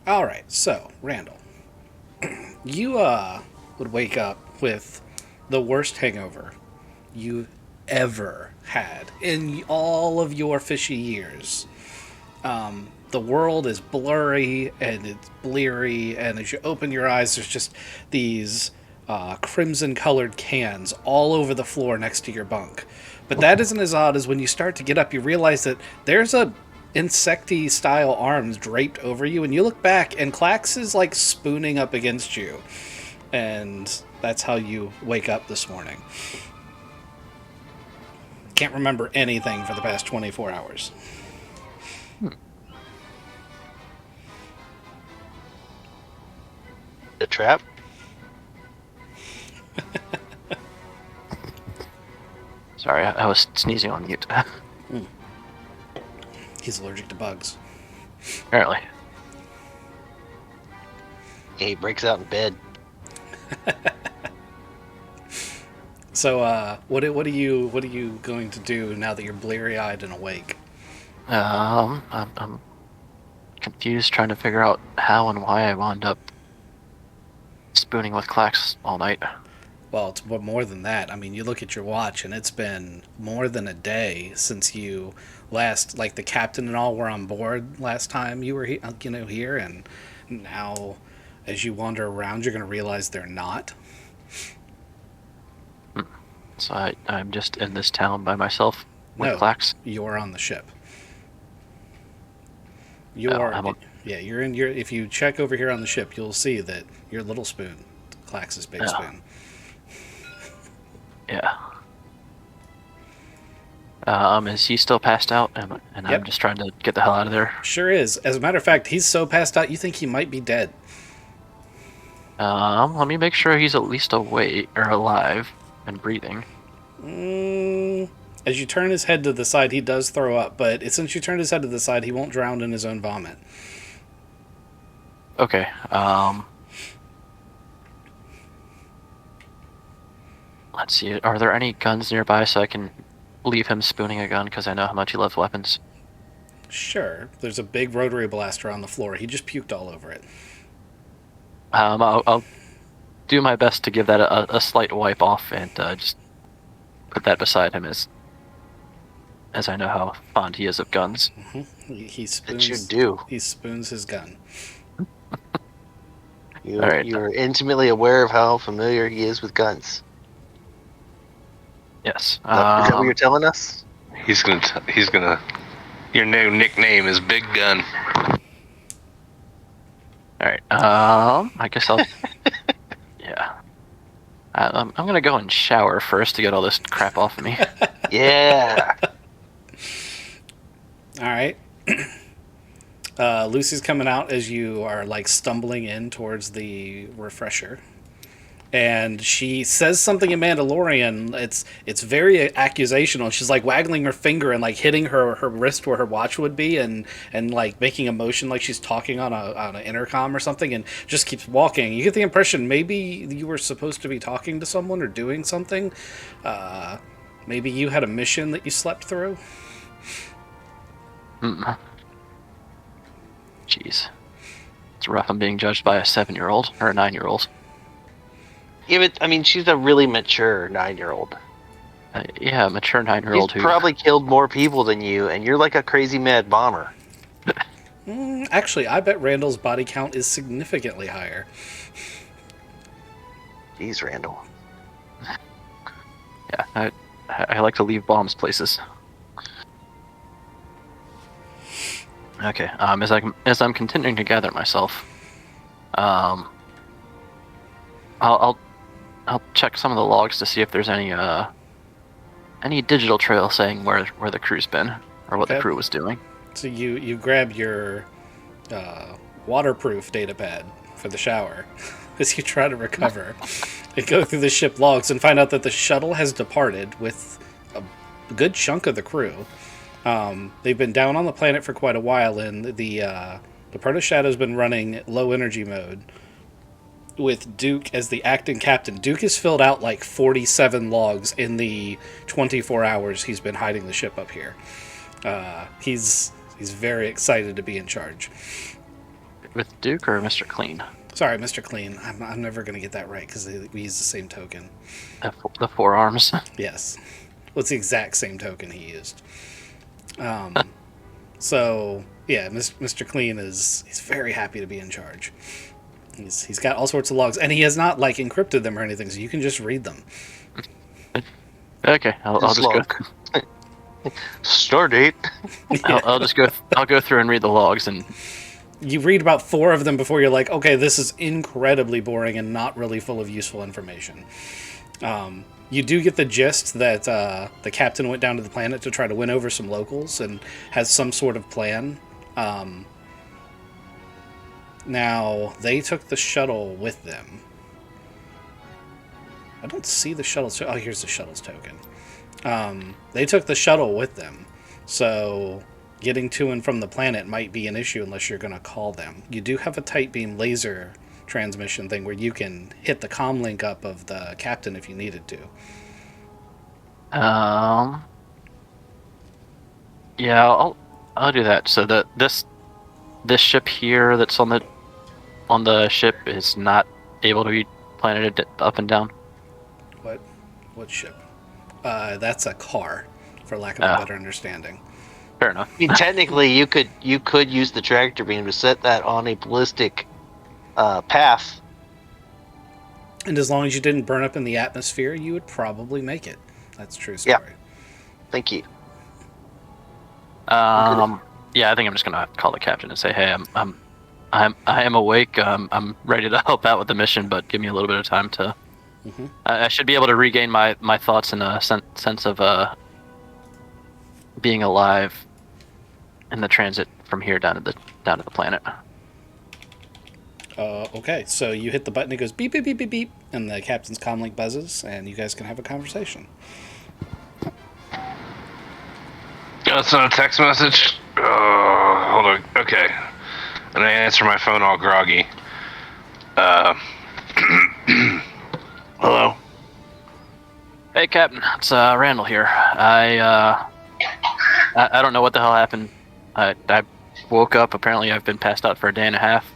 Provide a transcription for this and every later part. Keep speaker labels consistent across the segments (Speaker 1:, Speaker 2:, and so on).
Speaker 1: All right, so Randall, you would wake up with the worst hangover you ever had in all of your fishy years. The world is blurry and it's bleary, and as you open your eyes, there's just these crimson colored cans all over the floor next to your bunk. But that isn't as odd as when you start to get up, you realize that there's a insecty style arms draped over you, and you look back, and Clax is like spooning up against you. And that's how you wake up this morning. Can't remember anything for the past 24 hours.
Speaker 2: The trap?
Speaker 3: Sorry, I was sneezing on mute.
Speaker 1: He's allergic to bugs.
Speaker 3: Apparently.
Speaker 2: He breaks out in bed.
Speaker 1: So, what are you going to do now that you're bleary eyed and awake?
Speaker 3: I'm confused, trying to figure out how and why I wound up spooning with Clax all night.
Speaker 1: Well, it's more than that. I mean, you look at your watch, and it's been more than a day since you last, like the captain and all were on board last time you were, here, and now, as you wander around, you're going to realize they're not.
Speaker 3: So I'm just in this town by myself with
Speaker 1: No,
Speaker 3: Clax.
Speaker 1: you're on the ship.
Speaker 3: I'm on-
Speaker 1: You're in your. If you check over here on the ship, you'll see that your little spoon, Clax's big spoon.
Speaker 3: Yeah. Is he still passed out? And
Speaker 1: Yep.
Speaker 3: I'm just trying to get the hell out of there.
Speaker 1: Sure is. As a matter of fact, he's so passed out, you think he might be dead.
Speaker 3: Let me make sure he's at least awake or alive and breathing.
Speaker 1: As you turn his head to the side, he does throw up, but since you turned his head to the side, he won't drown in his own vomit.
Speaker 3: Okay. Let's see. Are there any guns nearby so I can leave him spooning a gun, because I know how much he loves weapons?
Speaker 1: Sure, there's a big rotary blaster on the floor. He just puked all over it.
Speaker 3: I'll do my best to give that a slight wipe off and just put that beside him as I know how fond he is of guns.
Speaker 1: He
Speaker 2: That you
Speaker 1: spoons.
Speaker 2: do.
Speaker 1: He spoons his gun.
Speaker 2: You,
Speaker 3: All right.
Speaker 2: You're intimately aware of how familiar he is with guns.
Speaker 3: Yes.
Speaker 2: Is that what you're telling us?
Speaker 4: He's gonna. Your new nickname is Big Gun.
Speaker 3: All right. I guess I'll. Yeah. I'm gonna go and shower first to get all this crap off of me.
Speaker 2: Yeah.
Speaker 1: All right. Lucy's coming out as you are like stumbling in towards the refresher, and she says something in Mandalorian. It's very accusational. She's like waggling her finger and like hitting her wrist where her watch would be, and like making a motion like she's talking on an intercom or something, and just keeps walking. You get the impression maybe you were supposed to be talking to someone or doing something. Maybe you had a mission that you slept through.
Speaker 3: Jeez. It's rough. I'm being judged by a 7-year-old or a 9-year-old.
Speaker 2: Yeah, but I mean, she's a really mature 9-year-old.
Speaker 3: Yeah, a mature 9-year-old
Speaker 2: He's
Speaker 3: who
Speaker 2: probably killed more people than you, and you're like a crazy mad bomber.
Speaker 1: Actually, I bet Randall's body count is significantly higher.
Speaker 2: Jeez, Randall.
Speaker 3: Yeah, I like to leave bombs places. Okay. As I'm continuing to gather myself, I'll check some of the logs to see if there's any digital trail saying where the crew's been or what the crew was doing.
Speaker 1: So you grab your waterproof data pad for the shower as you try to recover. You go through the ship logs and find out that the shuttle has departed with a good chunk of the crew. They've been down on the planet for quite a while, and the Proto Shadow's been running low energy mode with Duke as the acting captain. Duke has filled out like 47 logs in the 24 hours he's been hiding the ship up here. He's very excited to be in charge.
Speaker 3: with Duke or Mr. Clean?
Speaker 1: Sorry, Mr. Clean. I'm never going to get that right because we use the same token.
Speaker 3: The forearms.
Speaker 1: Yes. Well, it's the exact same token he used. So, yeah, Mr. Clean he's very happy to be in charge. He's got all sorts of logs, and he has not, like, encrypted them or anything, so you can just read them.
Speaker 3: Okay, I'll just go.
Speaker 2: log. Stardate.
Speaker 3: I'll go through and read the logs, and
Speaker 1: You read about 4 of them before you're like, okay, this is incredibly boring and not really full of useful information. You do get the gist that the captain went down to the planet to try to win over some locals and has some sort of plan. Now, they took the shuttle with them. I don't see the shuttle's... Oh, here's the shuttle's token. They took the shuttle with them, so getting to and from the planet might be an issue unless you're going to call them. You do have a tight beam laser transmission thing where you can hit the comm link up of the captain if you needed to.
Speaker 3: yeah, I'll do that. So this ship here that's on the ship is not able to be planeted up and down.
Speaker 1: What ship? That's a car, for lack of a better understanding.
Speaker 3: Fair enough.
Speaker 2: I mean, technically, you could use the tractor beam to set that on a ballistic path.
Speaker 1: And as long as you didn't burn up in the atmosphere, you would probably make it. That's a true story.
Speaker 2: Yeah. Thank you.
Speaker 3: Yeah, I think I'm just gonna have to call the captain and say, hey, I am awake. I'm ready to help out with the mission, but give me a little bit of time to.
Speaker 1: Mm-hmm.
Speaker 3: I should be able to regain my thoughts and a sense of being alive in the transit from here down to the planet.
Speaker 1: Okay, so you hit the button, it goes beep, beep, beep, beep, beep, and the captain's comlink buzzes, and you guys can have a conversation.
Speaker 4: That's not a text message? Hold on. Okay. And I answer my phone all groggy. Hello?
Speaker 3: Hey, Captain. It's Randall here. I don't know what the hell happened. I woke up. Apparently, I've been passed out for a day and a half.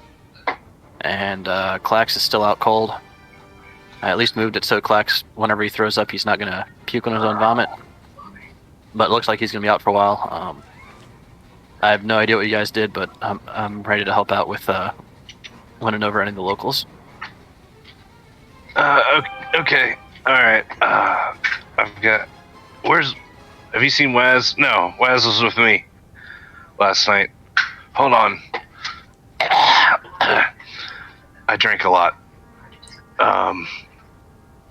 Speaker 3: And Clax is still out cold. I at least moved it so Clax, whenever he throws up, he's not going to puke on his own vomit. But it looks like he's going to be out for a while. I have no idea what you guys did, but I'm ready to help out with winning over any of the locals.
Speaker 4: Okay. Alright. I've got... Have you seen Waz? No, Waz was with me last night. Hold on. I drank a lot.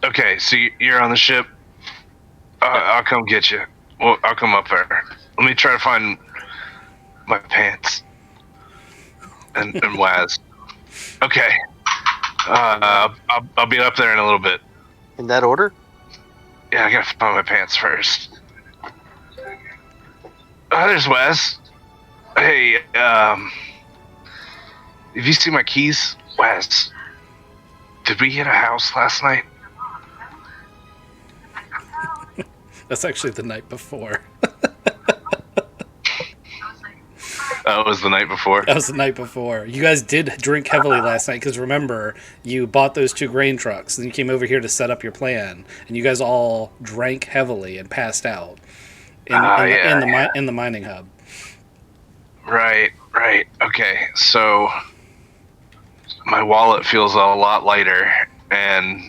Speaker 4: Okay, so you're on the ship. I'll come get you. Well, I'll come up there. Let me try to find my pants. And Waz. Okay. I'll be up there in a little bit.
Speaker 2: In that order?
Speaker 4: Yeah, I gotta find my pants first. There's Waz. Hey, have you seen my keys? Waz, did we hit a house last night?
Speaker 1: That's actually the night before.
Speaker 4: Oh, it was the night before?
Speaker 1: That was the night before. You guys did drink heavily last night, because remember, you bought those 2 grain trucks, and you came over here to set up your plan, and you guys all drank heavily and passed out in the mining hub.
Speaker 4: Right. Okay, so my wallet feels a lot lighter, and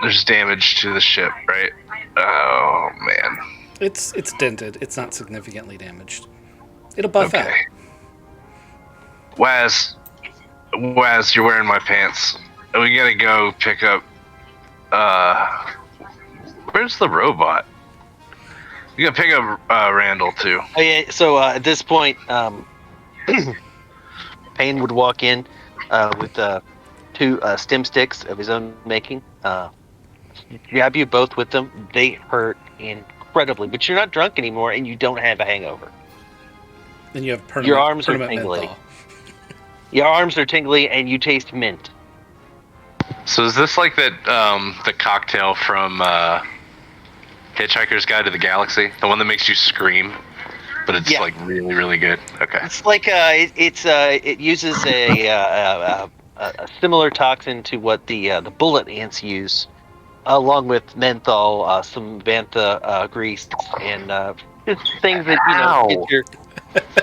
Speaker 4: there's damage to the ship, right? Oh, man.
Speaker 1: It's dented. It's not significantly damaged. It'll buff out.
Speaker 4: Waz, you're wearing my pants. We gotta go pick up... where's the robot? We gotta pick up Randall, too.
Speaker 2: Oh, yeah, so at this point, Payne would walk in with 2 stem sticks of his own making. Grab you both with them. They hurt incredibly, but you're not drunk anymore, and you don't have a hangover.
Speaker 1: Then you have permanent,
Speaker 2: Your arms are
Speaker 1: permanent
Speaker 2: tingly.
Speaker 1: menthol.
Speaker 2: Your arms are tingly, and you taste mint.
Speaker 4: So is this like that, the cocktail from Hitchhiker's Guide to the Galaxy? The one that makes you scream? but it's
Speaker 2: Yeah.
Speaker 4: like really, really good. Okay.
Speaker 2: It's like it uses a similar toxin to what the bullet ants use, along with menthol, some Vantha grease, and just things that
Speaker 4: Ow.
Speaker 2: get your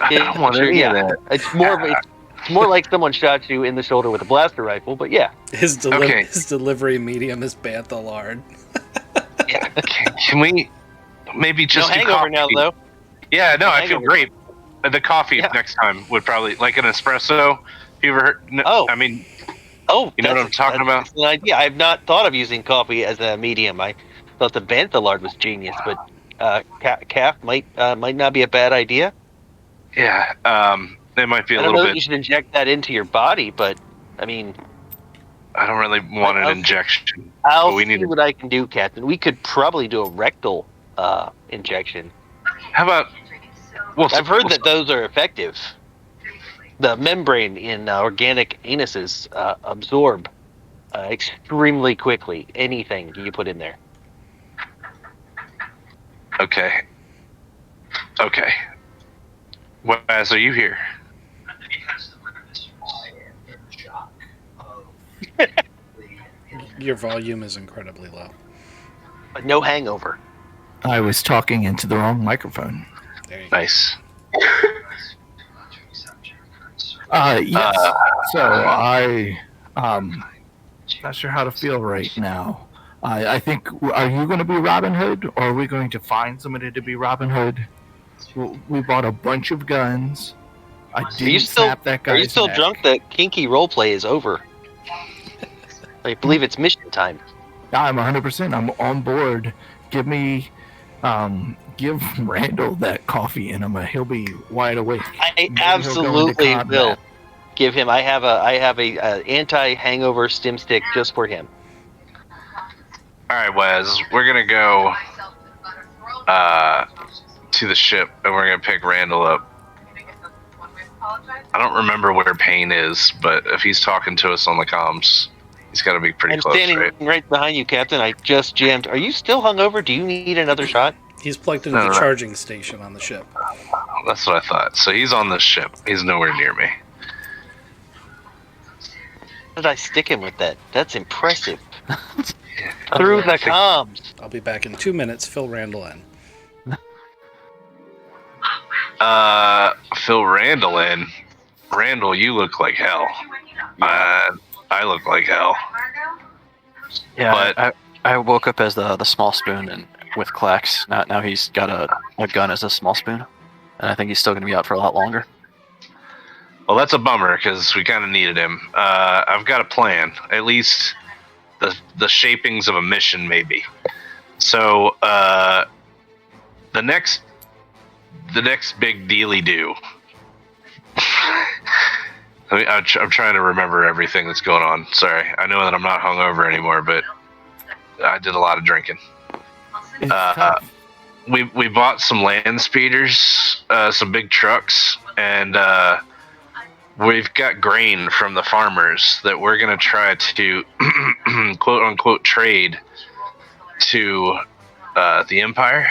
Speaker 4: I don't want any of that.
Speaker 2: It's more like someone shot you in the shoulder with a blaster rifle, but yeah.
Speaker 1: His
Speaker 4: Okay.
Speaker 1: his delivery medium is bantha lard.
Speaker 2: Yeah.
Speaker 4: Can we maybe
Speaker 2: No
Speaker 4: just do
Speaker 2: hangover
Speaker 4: coffee?
Speaker 2: now, though.
Speaker 4: Yeah, no,
Speaker 2: No
Speaker 4: I feel
Speaker 2: hangover.
Speaker 4: great. The coffee
Speaker 2: Yeah.
Speaker 4: next time would probably like an espresso. You ever heard? No,
Speaker 2: Oh.
Speaker 4: I mean,
Speaker 2: Oh,
Speaker 4: you know what I'm talking about?
Speaker 2: That's an idea. I've not thought of using coffee as a medium. I thought the bantha lard was genius, but calf might not be a bad idea.
Speaker 4: Yeah. It might be a
Speaker 2: I don't
Speaker 4: little
Speaker 2: know that
Speaker 4: bit.
Speaker 2: you should inject that into your body, but I mean,
Speaker 4: I don't really want an
Speaker 2: I'll-
Speaker 4: injection.
Speaker 2: I'll
Speaker 4: But we
Speaker 2: see
Speaker 4: need.
Speaker 2: what I can do, Captain. We could probably do a rectal injection.
Speaker 4: How about? Well,
Speaker 2: I've heard that those are effective. The membrane in organic anuses absorb extremely quickly anything you put in there.
Speaker 4: Okay. Okay. Waz, are you here?
Speaker 1: Your volume is incredibly low.
Speaker 2: But no hangover.
Speaker 5: I was talking into the wrong microphone.
Speaker 1: There you go.
Speaker 4: Nice.
Speaker 5: Yes. So I not sure how to feel right now. I think, are you going to be Robin Hood, or are we going to find somebody to be Robin Hood? We bought a bunch of guns. I didn't snap that guy's
Speaker 2: Are you still
Speaker 5: neck.
Speaker 2: drunk? The kinky roleplay is over. I believe it's mission time.
Speaker 5: I'm 100%. I'm on board. Give Randall that coffee enema. He'll be wide awake.
Speaker 2: I
Speaker 5: Maybe he'll go into
Speaker 2: absolutely
Speaker 5: combat.
Speaker 2: will give him. I have a anti-hangover stim stick just for him.
Speaker 4: All right, Waz. We're gonna go to the ship, and we're gonna pick Randall up. I don't remember where Payne is, but if he's talking to us on the comms, he's got to be pretty
Speaker 2: I'm
Speaker 4: close,
Speaker 2: standing right behind you, Captain. I just jammed. Are you still hungover? Do you need another shot?
Speaker 1: He's plugged into
Speaker 4: No,
Speaker 1: the
Speaker 4: no.
Speaker 1: charging station on the ship.
Speaker 4: That's what I thought. So he's on this ship. He's nowhere near me.
Speaker 2: How did I stick him with that? That's impressive. Through the comms.
Speaker 1: I'll be back in 2 minutes. Fill Randall in.
Speaker 4: Phil Randall in. Randall, you look like hell. I look like hell.
Speaker 3: Yeah,
Speaker 4: But-
Speaker 3: I woke up as the small spoon and with Clax. Now he's got a gun as a small spoon, and I think he's still going to be out for a lot longer.
Speaker 4: Well, that's a bummer because we kind of needed him. I've got a plan. At least the shapings of a mission, maybe. So the next big dealy do. I'm trying to remember everything that's going on. Sorry, I know that I'm not hungover anymore, but I did a lot of drinking.
Speaker 5: It's tough.
Speaker 4: We bought some land speeders, some big trucks, and we've got grain from the farmers that we're gonna try to quote unquote trade to the Empire.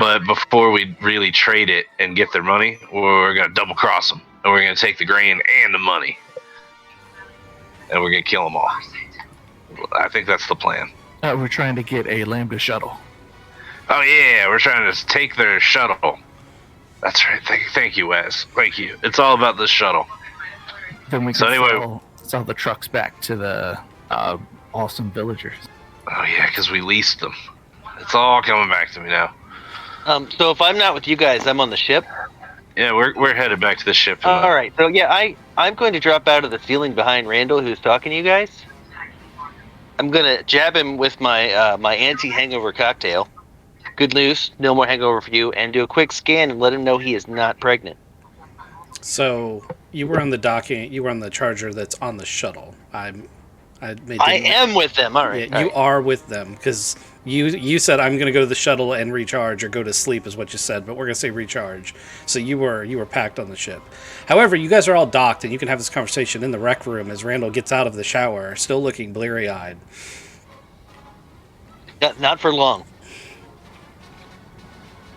Speaker 4: But before we really trade it and get their money, we're gonna double cross them, and we're gonna take the grain and the money, and we're gonna kill them all. I think that's the plan.
Speaker 5: We're trying to get a Lambda shuttle.
Speaker 4: Oh yeah, we're trying to take their shuttle. That's right. Thank you, Wes. Thank you. It's all about this shuttle.
Speaker 5: Then we
Speaker 4: So
Speaker 5: can
Speaker 4: anyway-
Speaker 5: sell the trucks back to the awesome villagers.
Speaker 4: Oh yeah, because we leased them. It's all coming back to me now.
Speaker 2: So if I'm not with you guys, I'm on the ship.
Speaker 4: Yeah, we're headed back to the ship. in the-
Speaker 2: All right. So yeah, I'm going to drop out of the ceiling behind Randall, who's talking to you guys. I'm gonna jab him with my my anti-hangover cocktail. Good news, no more hangover for you, and do a quick scan and let him know he is not pregnant.
Speaker 1: So you were on the docking. You were on the charger that's on the shuttle. I
Speaker 2: am with them. All right.
Speaker 1: Yeah, you are with them because you said I'm going to go to the shuttle and recharge or go to sleep is what you said, but we're going to say recharge. So you were packed on the ship. However, you guys are all docked, and you can have this conversation in the rec room as Randall gets out of the shower, still looking bleary-eyed.
Speaker 2: Not for long.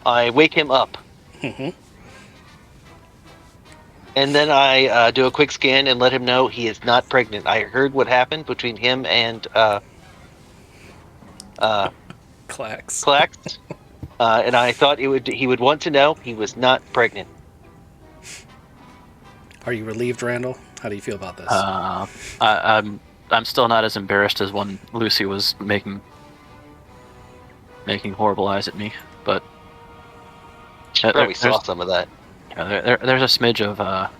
Speaker 2: I wake him up. And then I do a quick scan and let him know he is not pregnant. I heard what happened between him and
Speaker 1: Clacks.
Speaker 2: Clax, and I thought he would want to know he was not pregnant.
Speaker 1: Are you relieved, Randall? How do you feel about this?
Speaker 3: I'm still not as embarrassed as when Lucy was making horrible eyes at me, but
Speaker 2: Probably saw some of that.
Speaker 3: there's a smidge of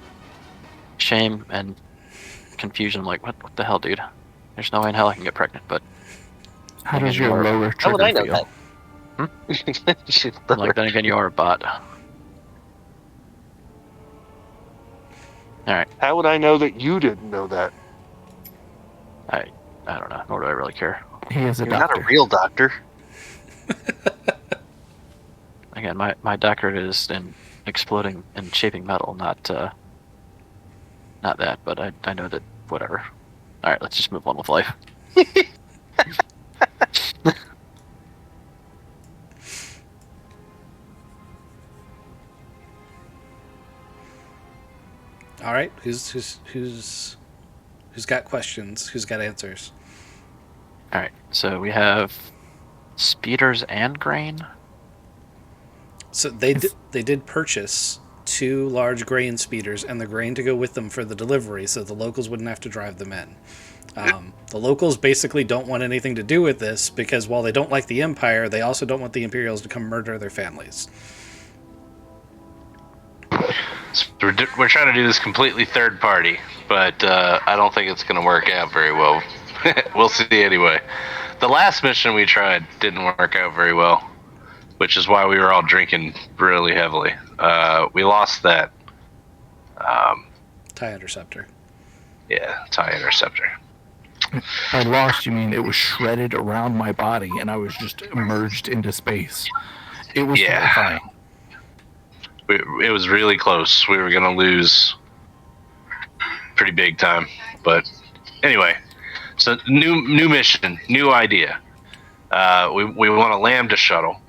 Speaker 3: shame and confusion. I'm like, what the hell, dude? There's no way in hell I can get pregnant. But
Speaker 5: How does your lower
Speaker 2: How would
Speaker 5: trigger
Speaker 2: I know
Speaker 5: feel?
Speaker 2: that?
Speaker 3: like, then again, you are a bot. All right,
Speaker 2: How would I know that you didn't know that?
Speaker 3: I don't know. Nor do I really care.
Speaker 5: He is a
Speaker 2: You're
Speaker 5: doctor.
Speaker 2: not a real doctor.
Speaker 3: Again, my doctorate is in exploding and shaping metal, not that. But I know that whatever. All right, let's just move on with life.
Speaker 1: All right, who's got questions? Who's got answers?
Speaker 3: All right, so we have speeders and grain.
Speaker 1: So they did purchase 2 large grain speeders and the grain to go with them for the delivery, so the locals wouldn't have to drive them in. The locals basically don't want anything to do with this because while they don't like the Empire, they also don't want the Imperials to come murder their families.
Speaker 4: So we're trying to do this completely third party, but I don't think it's going to work out very well. We'll see anyway. The last mission we tried didn't work out very well, which is why we were all drinking really heavily. We lost that.
Speaker 1: TIE Interceptor.
Speaker 4: Yeah, TIE Interceptor.
Speaker 5: By lost, you mean it was shredded around my body and I was just emerged into space. It was terrifying.
Speaker 4: It was really close. We were going to lose pretty big time. But anyway, so new mission, new idea. We want a Lambda shuttle.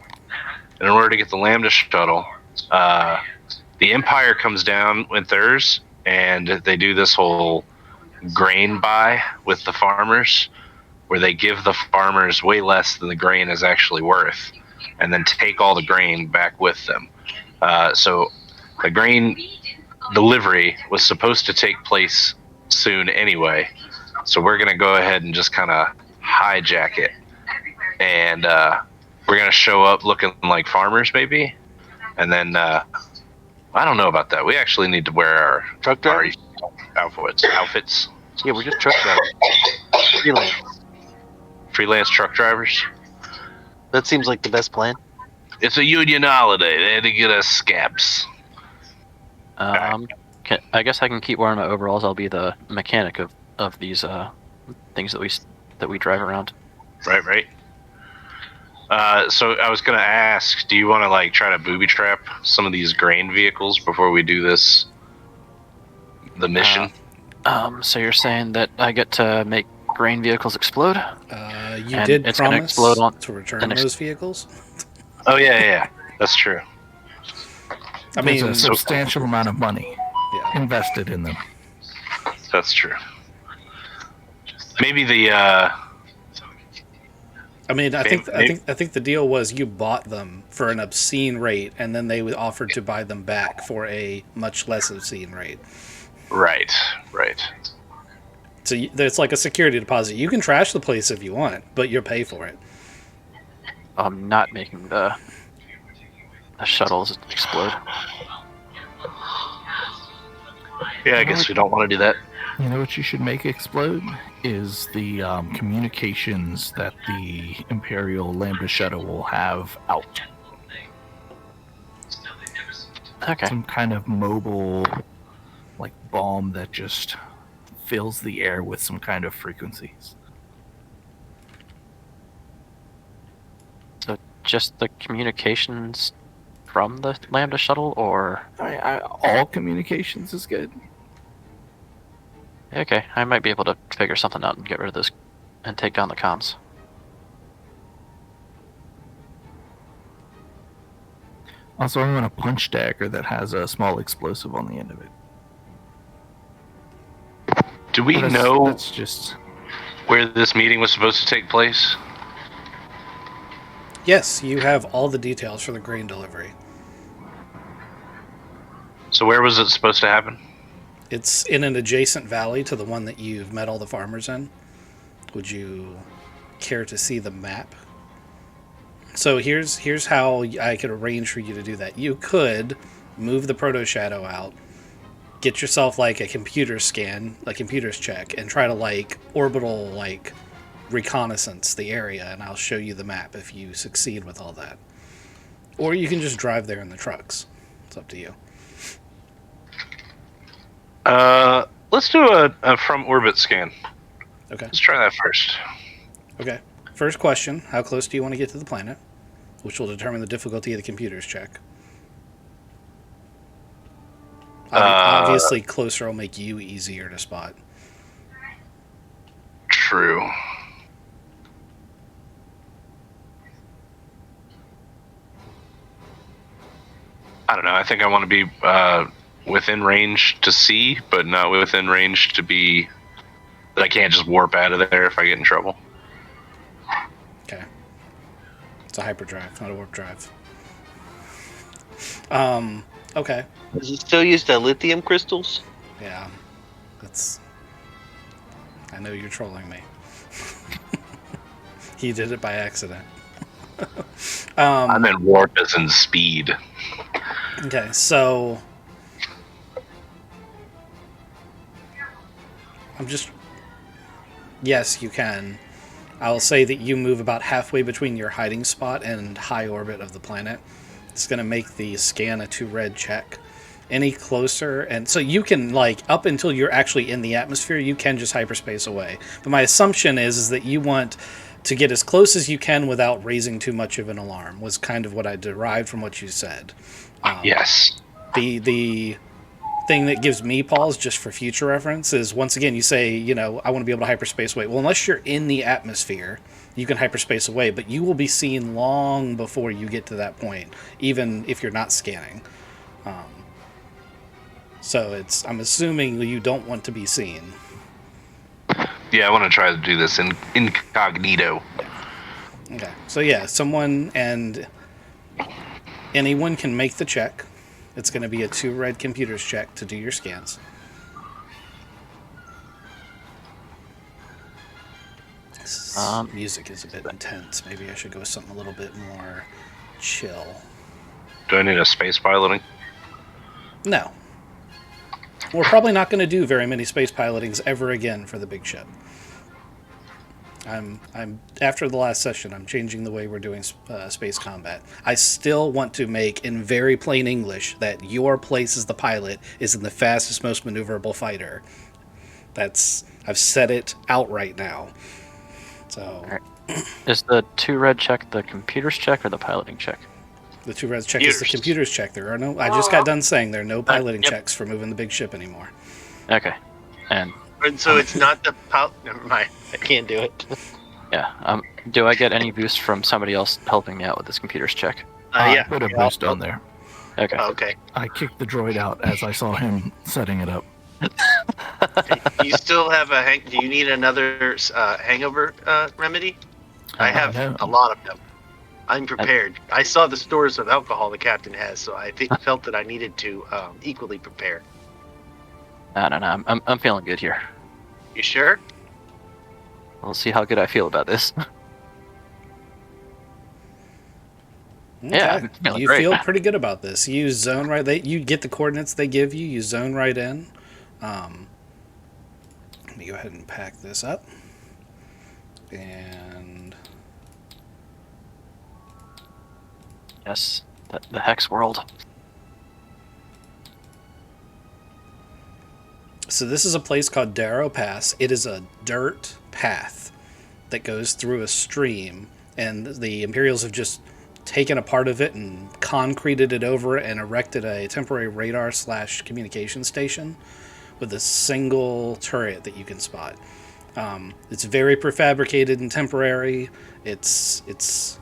Speaker 4: And in order to get the Lambda shuttle, the Empire comes down with theirs, and they do this whole grain buy with the farmers, where they give the farmers way less than the grain is actually worth, and then take all the grain back with them. So the grain delivery was supposed to take place soon anyway, so we're going to go ahead and just kind of hijack it, and we're going to show up looking like farmers maybe, and then I don't know about that. We actually need to wear our
Speaker 2: Truck drivers?
Speaker 4: outfits.
Speaker 2: Yeah, we're just truck drivers.
Speaker 4: Freelance truck drivers.
Speaker 2: That seems like the best plan.
Speaker 4: It's a union holiday. They had to get us scabs.
Speaker 3: I guess I can keep wearing my overalls. I'll be the mechanic of these things that we drive around.
Speaker 4: Right. So I was gonna ask, do you want to like try to booby trap some of these grain vehicles before we do the mission?
Speaker 3: So you're saying that I get to make grain vehicles explode?
Speaker 1: You
Speaker 3: And
Speaker 1: did
Speaker 3: it's gonna
Speaker 1: promise
Speaker 3: explode on
Speaker 1: to return
Speaker 3: the next-
Speaker 1: those vehicles.
Speaker 4: Oh yeah, that's true.
Speaker 1: I
Speaker 5: There's
Speaker 1: mean,
Speaker 5: a substantial amount of money
Speaker 1: yeah.
Speaker 5: invested in them.
Speaker 4: That's true. Maybe the
Speaker 1: I mean, I
Speaker 4: Maybe-
Speaker 1: think the deal was you bought them for an obscene rate, and then they offered to buy them back for a much less obscene rate.
Speaker 4: right.
Speaker 1: So it's like a security deposit. You can trash the place if you want, but you'll pay for it.
Speaker 3: I'm not making the shuttles explode.
Speaker 4: Yeah, I guess we don't want to do that.
Speaker 5: You know what you should make explode is the communications that the Imperial Lambda shuttle will have out.
Speaker 3: Okay.
Speaker 5: Some kind of mobile, like bomb that just fills the air with some kind of frequencies.
Speaker 3: So just the communications from the Lambda shuttle, or
Speaker 5: All communications is good.
Speaker 3: okay, I might be able to figure something out and get rid of this and take down the comms.
Speaker 5: Also, I want a punch dagger that has a small explosive on the end of it.
Speaker 4: Do we
Speaker 5: But
Speaker 4: know
Speaker 5: that's just...
Speaker 4: where this meeting was supposed to take place?
Speaker 1: Yes, you have all the details for the grain delivery.
Speaker 4: So where was it supposed to happen?
Speaker 1: It's in an adjacent valley to the one that you've met all the farmers in. Would you care to see the map? So here's how I could arrange for you to do that. You could move the proto shadow out, get yourself like a computer scan, a computer's check, and try to like orbital like reconnaissance the area, and I'll show you the map if you succeed with all that. Or you can just drive there in the trucks. It's up to you.
Speaker 4: Let's do a from orbit scan.
Speaker 1: Okay.
Speaker 4: Let's try that first.
Speaker 1: Okay. First question, how close do you want to get to the planet? Which will determine the difficulty of the computer's check. Obviously, closer will make you easier to spot.
Speaker 4: True. I don't know. I think I want to be within range to see, but not within range to be that I can't just warp out of there if I get in trouble.
Speaker 1: Okay. It's a hyperdrive, not a warp drive. Okay.
Speaker 2: Does it still use the lithium crystals?
Speaker 1: Yeah. That's... I know you're trolling me. He did it by accident.
Speaker 4: I meant warp as in speed.
Speaker 1: Okay, so... I'm just... Yes, you can. I'll say that you move about halfway between your hiding spot and high orbit of the planet. It's going to make the scan a 2 red check. Any closer, and so you can, like, up until you're actually in the atmosphere, you can just hyperspace away. But my assumption is that you want to get as close as you can without raising too much of an alarm, was kind of what I derived from what you said.
Speaker 4: Yes.
Speaker 1: The thing that gives me pause, just for future reference, is once again you say, you know, I want to be able to hyperspace away. Well, unless you're in the atmosphere, you can hyperspace away, but you will be seen long before you get to that point, even if you're not scanning. So I'm assuming you don't want to be seen.
Speaker 4: Yeah, I want to try to do this incognito.
Speaker 1: Okay, so yeah, someone and anyone can make the check. It's going to be a 2 red computers check to do your scans. Music is a bit intense. Maybe I should go with something a little bit more chill.
Speaker 4: Do I need a space piloting?
Speaker 1: No. We're probably not going to do very many space pilotings ever again for the big ship. I'm after the last session, I'm changing the way we're doing space combat. I still want to make, in very plain English, that your place as the pilot is in the fastest, most maneuverable fighter. I've said it outright now. So,
Speaker 3: Right. Is the 2 red check the computer's check or the piloting check?
Speaker 1: the 2 reds check is the computer's check. There are no. I just got done saying there are no piloting checks for moving the big ship anymore.
Speaker 3: Okay. And
Speaker 2: So it's not the Never mind. I can't do it.
Speaker 3: yeah, do I get any boost from somebody else helping me out with this computer's check?
Speaker 5: I
Speaker 2: Yeah.
Speaker 5: put a boost on there.
Speaker 3: Okay.
Speaker 2: Okay.
Speaker 5: I kicked the droid out as I saw him setting it up.
Speaker 2: Do you still have do you need another hangover remedy? I have
Speaker 5: No.
Speaker 2: a lot of them. I'm prepared. I saw the stores of alcohol the captain has, so I felt that I needed to equally prepare.
Speaker 3: I don't know. I'm feeling good here.
Speaker 2: You sure?
Speaker 3: We'll see how good I feel about this. Yeah,
Speaker 1: Okay.
Speaker 3: I'm feeling
Speaker 1: You
Speaker 3: great.
Speaker 1: feel pretty good about this. You zone right. You get the coordinates they give you. You zone right in. Let me go ahead and pack this up. And
Speaker 3: Yes, the Hex world.
Speaker 1: so this is a place called Darrow Pass. It is a dirt path that goes through a stream, and the Imperials have just taken a part of it and concreted it over and erected a temporary radar / communication station with a single turret that you can spot. It's very prefabricated and temporary. It's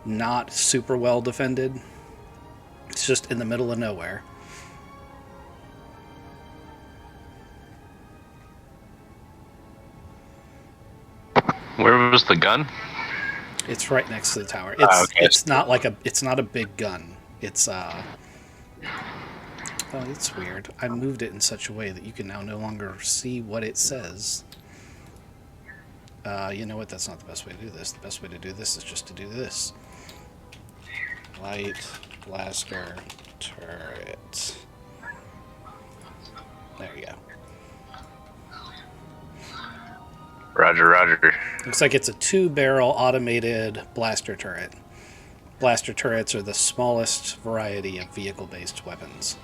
Speaker 1: not super well defended. It's just in the middle of nowhere.
Speaker 4: Where was the gun?
Speaker 1: It's right next to the tower.
Speaker 4: Okay.
Speaker 1: It's not like it's not a big gun. It's oh, it's weird. I moved it in such a way that you can now no longer see what it says. You know what? That's not the best way to do this. The best way to do this is just to do this. Light blaster turret. There you go.
Speaker 4: Roger, roger.
Speaker 1: Looks like it's a 2-barrel automated blaster turret. Blaster turrets are the smallest variety of vehicle-based weapons.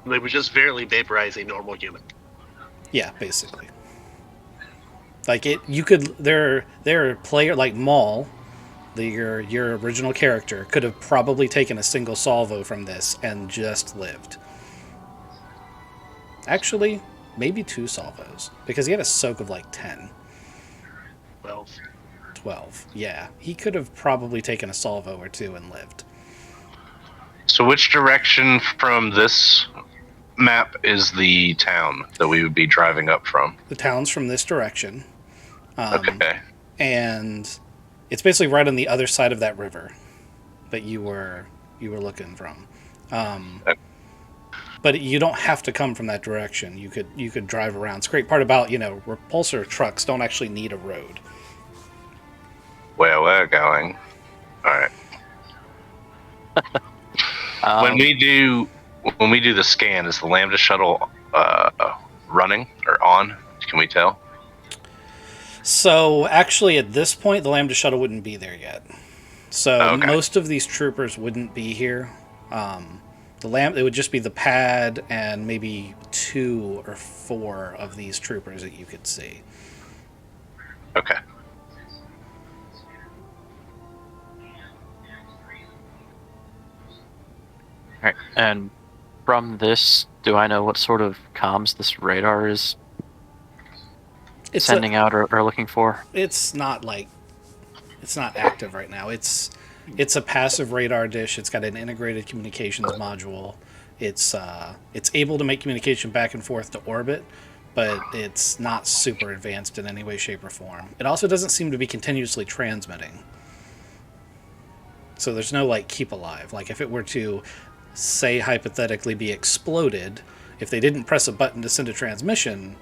Speaker 6: They would just barely vaporize a normal human.
Speaker 1: Yeah, basically. Like you could their player like Maul, your original character could have probably taken a single salvo from this and just lived. Actually, maybe 2 salvos because he had a soak of like 10. 12. Yeah, he could have probably taken a salvo or 2 and lived.
Speaker 4: So which direction from this map is the town that we would be driving up from?
Speaker 1: The town's from this direction.
Speaker 4: Okay.
Speaker 1: And it's basically right on the other side of that river that you were looking from. But you don't have to come from that direction. You could drive around. It's a great part about, repulsor trucks don't actually need a road.
Speaker 4: Where we're going. Alright. When we do the scan, is the Lambda shuttle running or on? Can we tell?
Speaker 1: So actually, at this point, the Lambda shuttle wouldn't be there yet. So
Speaker 4: Okay.
Speaker 1: Most of these troopers wouldn't be here. It would just be the pad and maybe 2 or 4 of these troopers that you could see.
Speaker 4: Okay.
Speaker 3: Alright, and from this, do I know what sort of comms this radar is sending out or looking for?
Speaker 1: It's not active right now. It's a passive radar dish. It's got an integrated communications module. It's able to make communication back and forth to orbit, but it's not super advanced in any way, shape, or form. It also doesn't seem to be continuously transmitting. So there's no keep alive. Like if it were to, say, hypothetically be exploded, if they didn't press a button to send a transmission,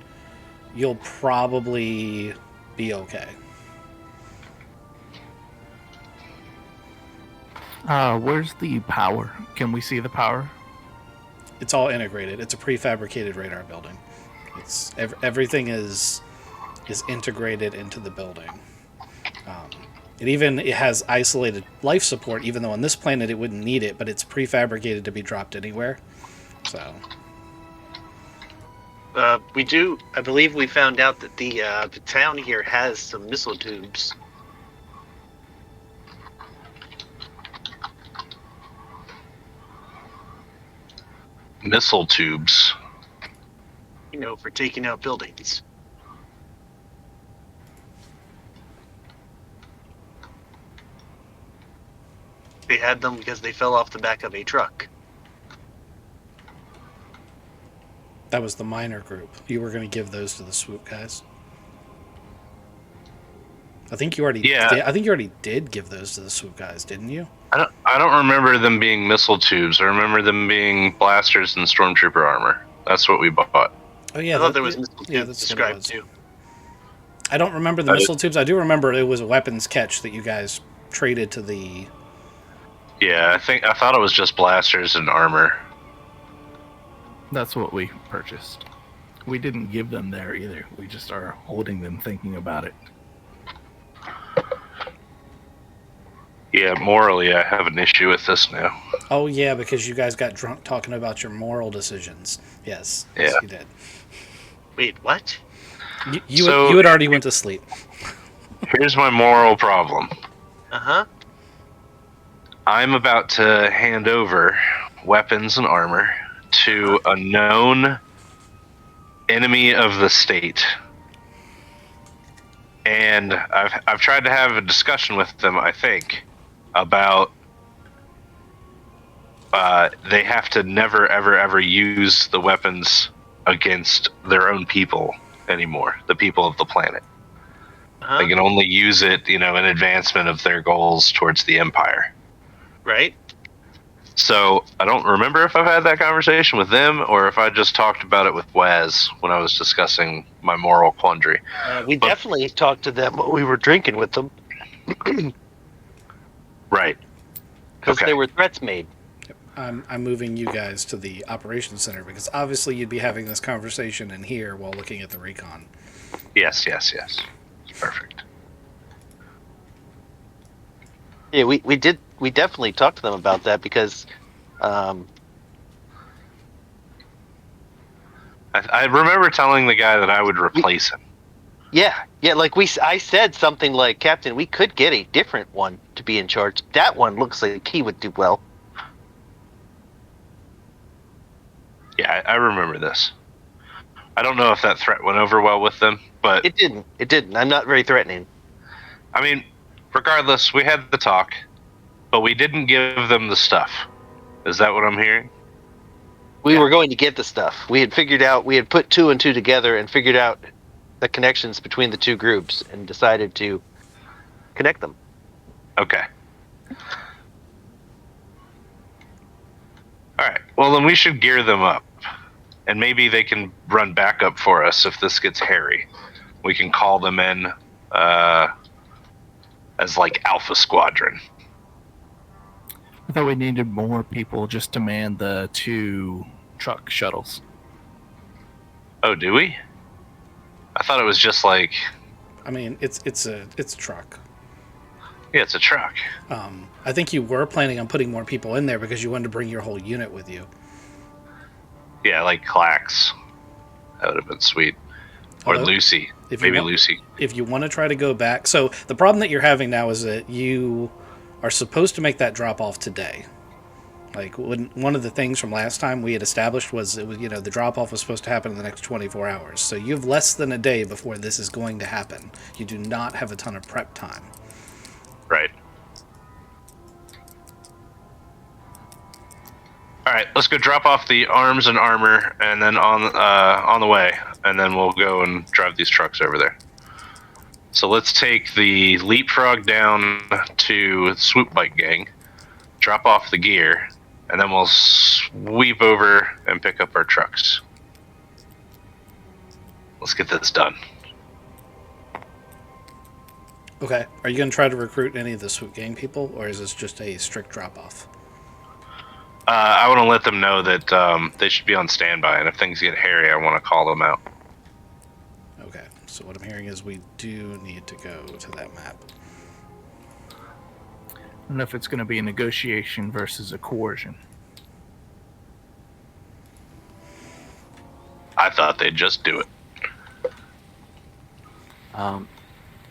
Speaker 1: you'll probably be okay.
Speaker 5: Where's the power? Can we see the power?
Speaker 1: It's all integrated. It's a prefabricated radar building. It's everything is integrated into the building. It has isolated life support, even though on this planet it wouldn't need it, but it's prefabricated to be dropped anywhere. So
Speaker 6: I believe we found out that the town here has some missile tubes.
Speaker 4: Missile tubes.
Speaker 6: For taking out buildings. They had them because they fell off the back of a truck.
Speaker 1: that was the minor group. You were going to give those to the swoop guys. I think you already.
Speaker 4: Yeah.
Speaker 1: Did, I think you already did give those to the swoop guys, didn't you?
Speaker 4: I don't remember them being missile tubes. I remember them being blasters and stormtrooper armor. That's what we bought.
Speaker 1: Oh yeah,
Speaker 6: I thought there was missile tubes
Speaker 1: that's what it
Speaker 6: described
Speaker 1: was.
Speaker 6: too.
Speaker 1: I don't remember the missile tubes. I do remember it was a weapons catch that you guys traded to the.
Speaker 4: Yeah, I thought it was just blasters and armor.
Speaker 5: That's what we purchased. We didn't give them there either. We just are holding them thinking about it.
Speaker 4: Yeah, morally, I have an issue with this now.
Speaker 1: Oh yeah, because you guys got drunk talking about your moral decisions. Yes,
Speaker 4: Yeah.
Speaker 1: yes you did.
Speaker 6: Wait, what?
Speaker 1: You
Speaker 4: So-
Speaker 1: had already went to sleep.
Speaker 4: Here's my moral problem.
Speaker 6: Uh-huh.
Speaker 4: I'm about to hand over weapons and armor to a known enemy of the state. And I've tried to have a discussion with them, I think. about they have to never, ever, ever use the weapons against their own people anymore, the people of the planet.
Speaker 6: Huh?
Speaker 4: They can only use it, in advancement of their goals towards the Empire.
Speaker 6: Right?
Speaker 4: So I don't remember if I've had that conversation with them or if I just talked about it with Waz when I was discussing my moral quandary.
Speaker 6: We definitely talked to them while we were drinking with them
Speaker 4: Right.
Speaker 6: because
Speaker 4: Okay.
Speaker 6: there were threats made.
Speaker 1: I'm moving you guys to the operations center because obviously you'd be having this conversation in here while looking at the recon.
Speaker 4: Yes. Perfect.
Speaker 6: Yeah, we definitely talked to them about that because
Speaker 4: I remember telling the guy that I would replace him.
Speaker 6: yeah, like I said something like, Captain, we could get a different one to be in charge. That one looks like he would do well.
Speaker 4: Yeah, I remember this. I don't know if that threat went over well with them, but
Speaker 6: It didn't. I'm not very threatening.
Speaker 4: I mean, regardless, we had the talk, but we didn't give them the stuff. Is that what I'm hearing?
Speaker 6: We were going to get the stuff. We had put 2 and 2 together and figured out the connections between the two groups and decided to connect them.
Speaker 4: Okay. Alright, well then we should gear them up. And maybe they can run backup for us if this gets hairy. We can call them in as like Alpha Squadron.
Speaker 5: I thought we needed more people just to man the 2 truck shuttles.
Speaker 4: Oh, do we? I thought it was just like...
Speaker 1: I mean, it's a truck.
Speaker 4: Yeah, it's a truck.
Speaker 1: I think you were planning on putting more people in there because you wanted to bring your whole unit with you.
Speaker 4: Yeah, like Clax. That would have been sweet. Or
Speaker 1: Although,
Speaker 4: Lucy.
Speaker 1: if you
Speaker 4: Maybe
Speaker 1: want-
Speaker 4: Lucy.
Speaker 1: If you want to try to go back, so the problem that you're having now is that you are supposed to make that drop off today. Like one of the things from last time we had established was it was the drop off was supposed to happen in the next 24 hours. So you have less than a day before this is going to happen. You do not have a ton of prep time.
Speaker 4: Right. Alright, let's go drop off the arms and armor and then on the way. And then we'll go and drive these trucks over there. So let's take the leapfrog down to the swoop bike gang, drop off the gear, and then we'll sweep over and pick up our trucks. Let's get this done.
Speaker 1: Okay. Are you going to try to recruit any of the swoop gang people, or is this just a strict drop off?
Speaker 4: I want to let them know that they should be on standby, and if things get hairy, I want to call them out.
Speaker 1: Okay. So what I'm hearing is we do need to go to that map.
Speaker 5: I don't know if it's going to be a negotiation versus a coercion.
Speaker 4: I thought they'd just do it.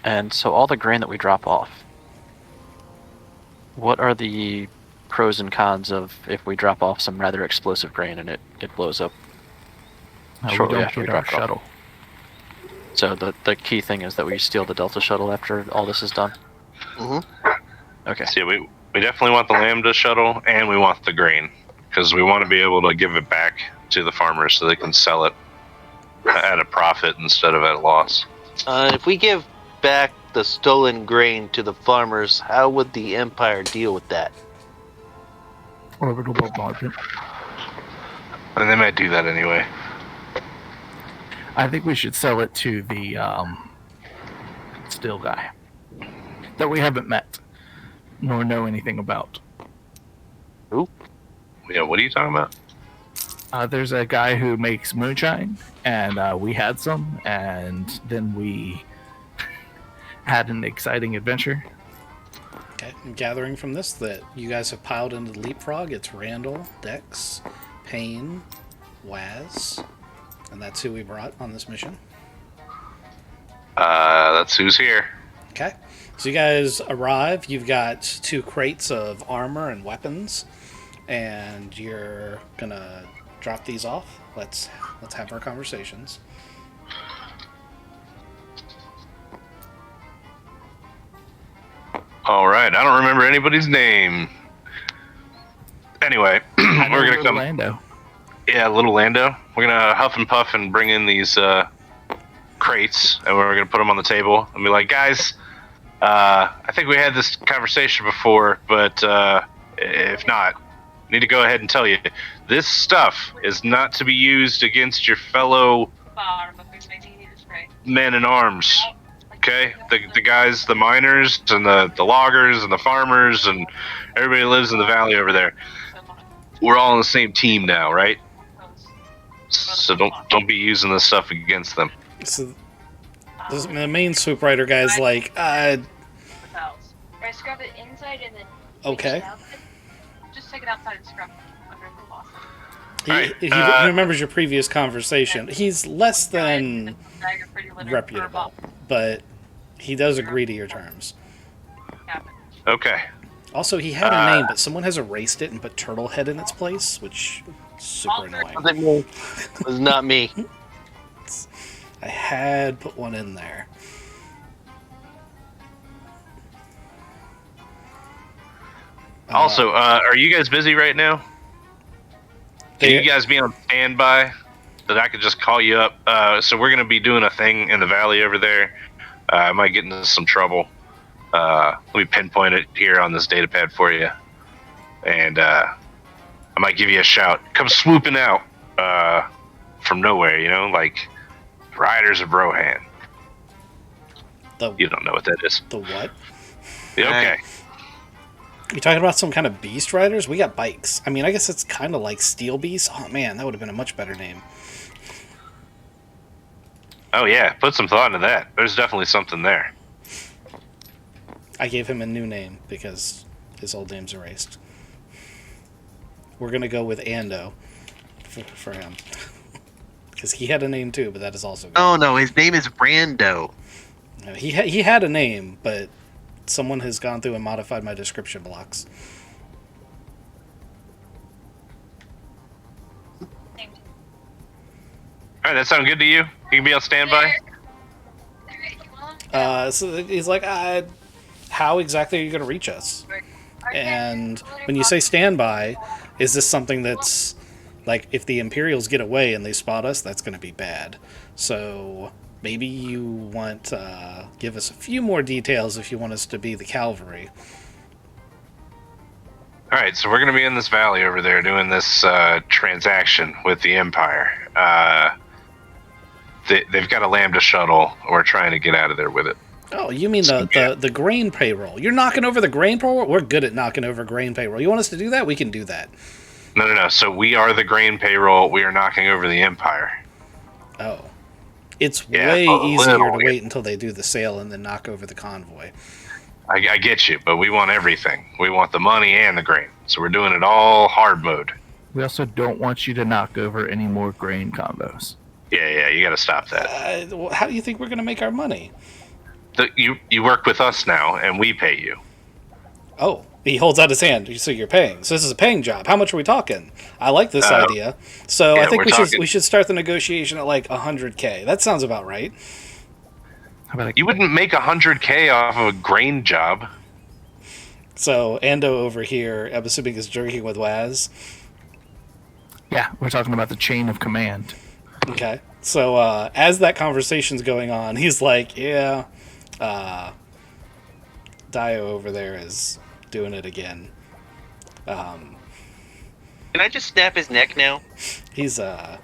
Speaker 3: And so all the grain that we drop off, what are the pros and cons of if we drop off some rather explosive grain and it blows up
Speaker 5: We
Speaker 3: shortly
Speaker 5: don't
Speaker 3: after we
Speaker 5: get our
Speaker 3: drop it off?
Speaker 5: shuttle.
Speaker 3: So the key thing is that we steal the Delta shuttle after all this is done?
Speaker 6: Mm-hmm.
Speaker 3: Okay.
Speaker 4: So yeah, we definitely want the Lambda shuttle, and we want the grain, because we want to be able to give it back to the farmers so they can sell it at a profit instead of at a loss.
Speaker 6: If we give back the stolen grain to the farmers, how would the Empire deal with that?
Speaker 5: Orbital bombardment.
Speaker 4: And they might do that anyway.
Speaker 5: I think we should sell it to the still guy that we haven't met nor know anything about.
Speaker 4: Yeah, what are you talking about?
Speaker 5: There's a guy who makes moonshine, and we had some, and then we had an exciting adventure.
Speaker 1: Okay. I'm gathering from this that you guys have piled into the leapfrog. It's Randall, Dex, Payne, Waz, and that's who we brought on this mission.
Speaker 4: That's who's here.
Speaker 1: Okay. So you guys arrive. You've got 2 crates of armor and weapons, and you're gonna drop these off. Let's have our conversations.
Speaker 4: All right, I don't remember anybody's name. Anyway,
Speaker 5: I know
Speaker 4: we're gonna
Speaker 5: Little
Speaker 4: come.
Speaker 5: Lando.
Speaker 4: Yeah, little Lando. We're gonna huff and puff and bring in these crates, and we're gonna put them on the table and be like, guys, I think we had this conversation before, but if not, I need to go ahead and tell you, this stuff is not to be used against your fellow men in arms. Okay, the guys, the miners and the loggers and the farmers and everybody who lives in the valley over there. We're all on the same team now, right? So don't be using this stuff against them.
Speaker 1: So the main swoop rider guy's like,
Speaker 7: I scrub it inside and then
Speaker 1: okay.
Speaker 7: just take it outside and scrub it under the wall.
Speaker 1: He remembers your previous conversation. He's less than reputable, but he does agree to your terms.
Speaker 4: Okay.
Speaker 1: Also, he had a name, but someone has erased it and put Turtlehead in its place, which is super annoying.
Speaker 2: It was not me.
Speaker 1: I had put one in there.
Speaker 4: Also, are you guys busy right now? Can you guys be on standby that I could just call you up? So we're going to be doing a thing in the valley over there. I might get into some trouble. Let me pinpoint it here on this data pad for you. And I might give you a shout. Come swooping out from nowhere, you know, like Riders of Brohan. You don't know what that is.
Speaker 1: The what?
Speaker 4: Okay.
Speaker 1: You talking about some kind of beast riders? We got bikes. I mean, I guess it's kind of like Steel Beast. Oh man, that would have been a much better name.
Speaker 4: Oh yeah, put some thought into that. There's definitely something there.
Speaker 1: I gave him a new name because his old name's erased. We're gonna go with Ando for him because he had a name too, but that is also good.
Speaker 2: Oh no, his name is Brando.
Speaker 1: No, he had a name, but someone has gone through and modified my description blocks.
Speaker 4: All right, that sound good to you? You can be on standby.
Speaker 1: So he's like, how exactly are you going to reach us? And when you say standby, is this something that's like if the Imperials get away and they spot us, that's going to be bad. So maybe you want give us a few more details if you want us to be the cavalry.
Speaker 4: All right, so we're going to be in this valley over there doing this transaction with the Empire. They've got a Lambda shuttle. We're trying to get out of there with it.
Speaker 1: Oh, you mean the grain payroll? You're knocking over the grain payroll? We're good at knocking over grain payroll. You want us to do that? We can do that.
Speaker 4: No. So we are the grain payroll. We are knocking over the Empire.
Speaker 1: Oh. It's way easier to wait until they do the sale and then knock over the convoy.
Speaker 4: I get you, but we want everything. We want the money and the grain. So we're doing it all hard mode.
Speaker 5: We also don't want you to knock over any more grain combos.
Speaker 4: Yeah, you got to stop that.
Speaker 1: How do you think we're going to make our money?
Speaker 4: You work with us now, and we pay you.
Speaker 1: Oh, he holds out his hand. So you're paying. So this is a paying job. How much are we talking? I like this idea. So
Speaker 4: yeah,
Speaker 1: I think we should start the negotiation at like 100K. That sounds about right.
Speaker 5: How about
Speaker 4: You wouldn't make 100K off of a grain job.
Speaker 1: So Ando over here, I'm assuming, is drinking with Waz.
Speaker 5: Yeah, we're talking about the chain of command.
Speaker 1: Okay. So as that conversation's going on, he's like, yeah, Dio over there is doing it again.
Speaker 2: Can I just snap his neck now?
Speaker 1: He's gonna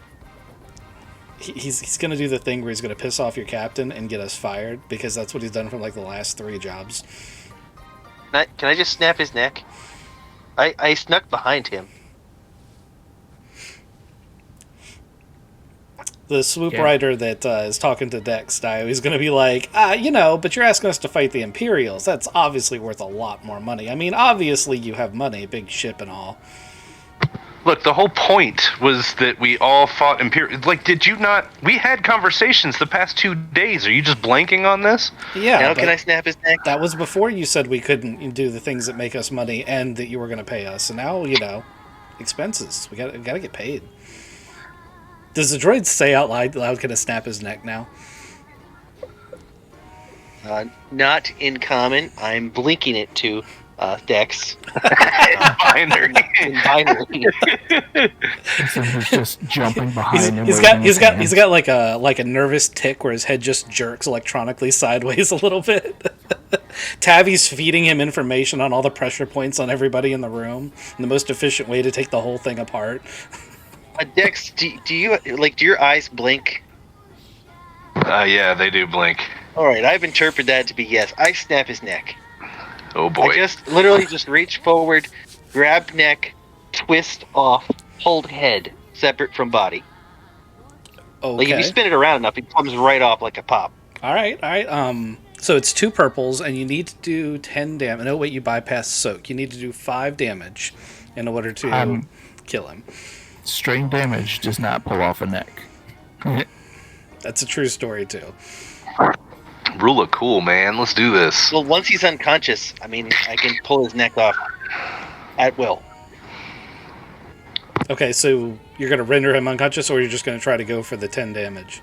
Speaker 1: do the thing where he's gonna piss off your captain and get us fired because that's what he's done for like the last 3 jobs.
Speaker 2: Can I just snap his neck? I snuck behind him.
Speaker 1: The swoop rider that is talking to Dex Dio, he's gonna be like, but you're asking us to fight the Imperials. That's obviously worth a lot more money. I mean, obviously you have money, big ship and all.
Speaker 4: Look, the whole point was that we all fought Imperial. Like, did you not? We had conversations the past 2 days. Are you just blanking on this?
Speaker 1: Yeah.
Speaker 2: Now can I snap his neck?
Speaker 1: That was before you said we couldn't do the things that make us money and that you were going to pay us. And now, expenses. We got to get paid. Does the droid say out loud, can I snap his neck now?
Speaker 2: Not in common. I'm blinking it to Dex.
Speaker 4: Binary.
Speaker 2: In binary.
Speaker 5: He's just jumping behind him.
Speaker 1: He's
Speaker 5: waving his
Speaker 1: got
Speaker 5: hands.
Speaker 1: like a nervous tick where his head just jerks electronically sideways a little bit. Tabby's feeding him information on all the pressure points on everybody in the room and the most efficient way to take the whole thing apart.
Speaker 2: Dex, do you do your eyes blink?
Speaker 4: Yeah, they do blink.
Speaker 2: All right, I've interpreted that to be yes. I snap his neck.
Speaker 4: Oh boy.
Speaker 2: I just literally just reach forward, grab neck, twist off, hold head separate from body.
Speaker 1: Okay.
Speaker 2: Like if you spin it around enough, it comes right off like a pop.
Speaker 1: All right. So it's 2 purples, and you need to do 10 damage. No, wait, you bypass soak. You need to do 5 damage in order to kill him.
Speaker 5: Strain damage does not pull off a neck.
Speaker 1: That's a true story, too.
Speaker 4: Rule of cool, man. Let's do this.
Speaker 2: Well, once he's unconscious, I mean, I can pull his neck off at will.
Speaker 1: Okay, so you're going to render him unconscious, or you're just going to try to go for the 10 damage?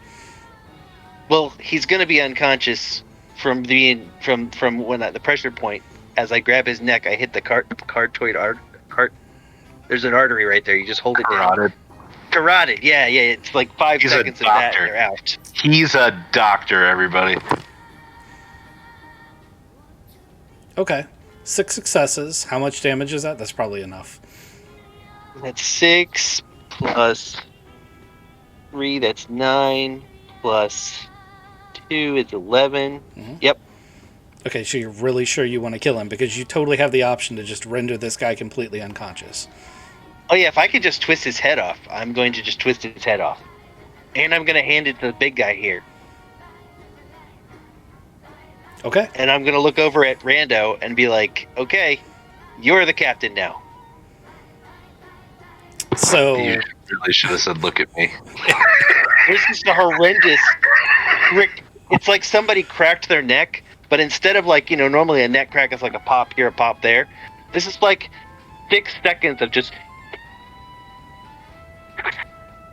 Speaker 2: Well, he's going to be unconscious from being from when the pressure point. As I grab his neck, I hit the carotid cart. There's an artery right there. You just hold it down. Carotid. Yeah. It's like 5
Speaker 4: He's
Speaker 2: seconds
Speaker 4: a
Speaker 2: of that,
Speaker 4: doctor.
Speaker 2: and they're out.
Speaker 4: He's a doctor, everybody.
Speaker 1: Okay. 6 successes. How much damage is that? That's probably enough.
Speaker 2: That's 6 plus 3. That's 9 plus 2 is 11.
Speaker 1: Mhm.
Speaker 2: Yep.
Speaker 1: Okay, so you're really sure you want to kill him, because you totally have the option to just render this guy completely unconscious.
Speaker 2: Oh yeah, if I could just twist his head off, I'm going to just twist his head off. And I'm going to hand it to the big guy here.
Speaker 1: Okay.
Speaker 2: And I'm going to look over at Rando and be like, okay, you're the captain now.
Speaker 1: So
Speaker 4: You really should have said, "Look at me."
Speaker 2: This is the horrendous... Rick, it's like somebody cracked their neck, but instead of normally a neck crack is like a pop here, a pop there. This is like 6 seconds of just...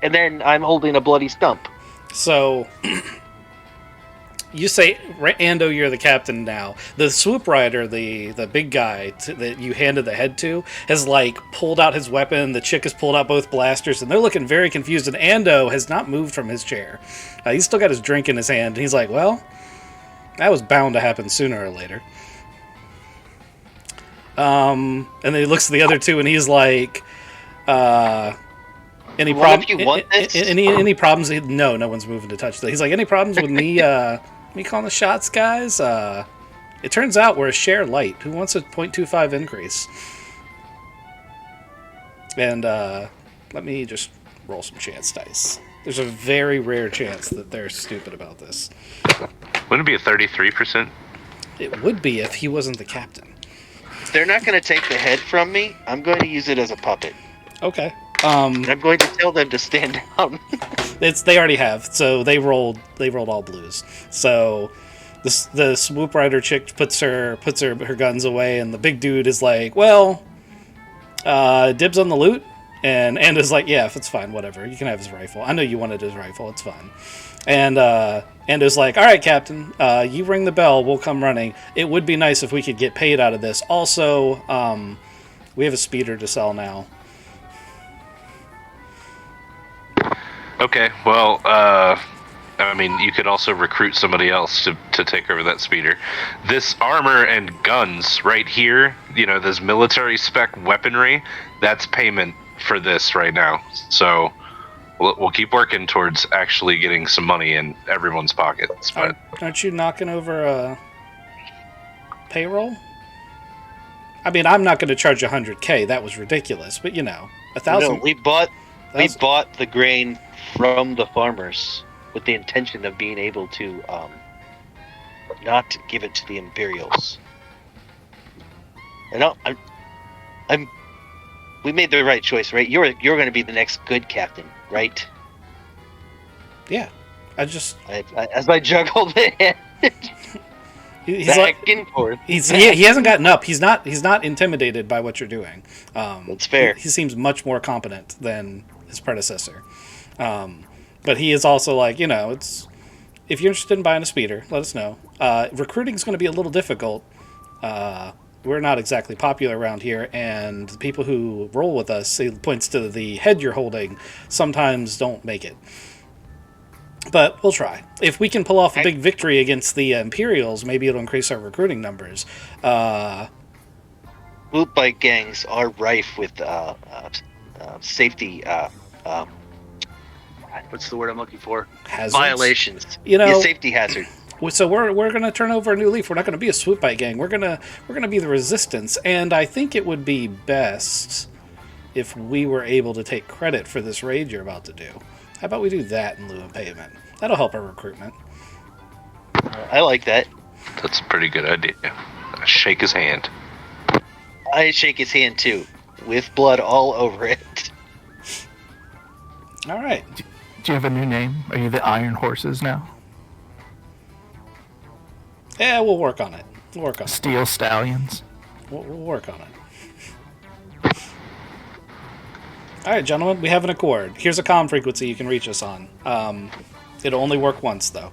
Speaker 2: And then I'm holding a bloody stump.
Speaker 1: So, you say, Ando, you're the captain now. The swoop rider, the big guy that you handed the head to, has pulled out his weapon. The chick has pulled out both blasters, and they're looking very confused. And Ando has not moved from his chair. He's still got his drink in his hand, and he's like, "Well, that was bound to happen sooner or later." And then he looks at the other two, and he's like, Any
Speaker 2: What if you want this?
Speaker 1: Any problems? No one's moving to touch that. He's like, any problems with me calling the shots, guys? It turns out we're a share light. Who wants a 0.25 increase? And let me just roll some chance dice. There's a very rare chance that they're stupid about this.
Speaker 4: Wouldn't it be a 33%?
Speaker 1: It would be if he wasn't the captain.
Speaker 2: They're not going to take the head from me. I'm going to use it as a puppet.
Speaker 1: Okay.
Speaker 2: And I'm going to tell them to stand down.
Speaker 1: They already have, so they rolled all blues. So the swoop rider chick puts her guns away, and the big dude is like, "Well, dibs on the loot." And Anda's like, "Yeah, if it's fine, whatever. You can have his rifle. I know you wanted his rifle. It's fine." And Anda's like, "All right, Captain, you ring the bell. We'll come running. It would be nice if we could get paid out of this. Also, we have a speeder to sell now."
Speaker 4: Okay, well, you could also recruit somebody else to take over that speeder. This armor and guns right here, this military spec weaponry, that's payment for this right now. So we'll keep working towards actually getting some money in everyone's pockets. But
Speaker 1: Aren't you knocking over a payroll? I mean, I'm not going to charge 100K. That was ridiculous. But 1,000.
Speaker 2: No, we bought the grain from the farmers with the intention of being able to not give it to the Imperials. And we made the right choice, right? You're going to be the next good captain, right?
Speaker 1: Yeah, as
Speaker 2: I juggled it
Speaker 1: he's
Speaker 2: back and forth.
Speaker 1: he hasn't gotten up. He's not intimidated by what you're doing.
Speaker 2: That's fair.
Speaker 1: He seems much more competent than his predecessor. But he is also like, if you're interested in buying a speeder, let us know. Recruiting is going to be a little difficult. We're not exactly popular around here, and the people who roll with us, it points to the head you're holding, sometimes don't make it. But we'll try. If we can pull off a big victory against the Imperials, maybe it'll increase our recruiting numbers.
Speaker 6: Boot bike gangs are rife with safety. What's the word I'm looking for?
Speaker 1: Hazards?
Speaker 6: Violations.
Speaker 1: You know,
Speaker 6: Yeah, safety hazard.
Speaker 1: So we're going to turn over a new leaf. We're not going to be a swoop bike gang. We're going to be the resistance. And I think it would be best if we were able to take credit for this raid you're about to do. How about we do that in lieu of payment? That'll help our recruitment.
Speaker 6: I like that.
Speaker 4: That's a pretty good idea. Shake his hand.
Speaker 6: I shake his hand too, with blood all over it.
Speaker 1: All right.
Speaker 5: Do you have a new name? Are you the Iron Horses now?
Speaker 1: Yeah, we'll work on it.
Speaker 5: Steel Stallions?
Speaker 1: We'll work on it. All right, gentlemen, we have an accord. Here's a comm frequency you can reach us on. It'll only work once, though,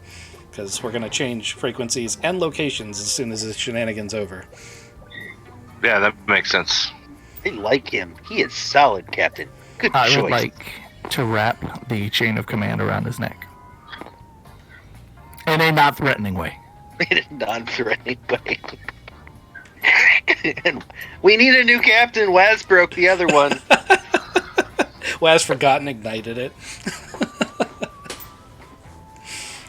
Speaker 1: because we're going to change frequencies and locations as soon as the shenanigans over.
Speaker 4: Yeah, that makes sense.
Speaker 6: I like him. He is solid, Captain. Good choice.
Speaker 5: I would like to wrap the chain of command around his neck. In a not threatening way.
Speaker 6: In a non-threatening way. We need a new captain. Waz broke the other one.
Speaker 1: Waz forgot and ignited it.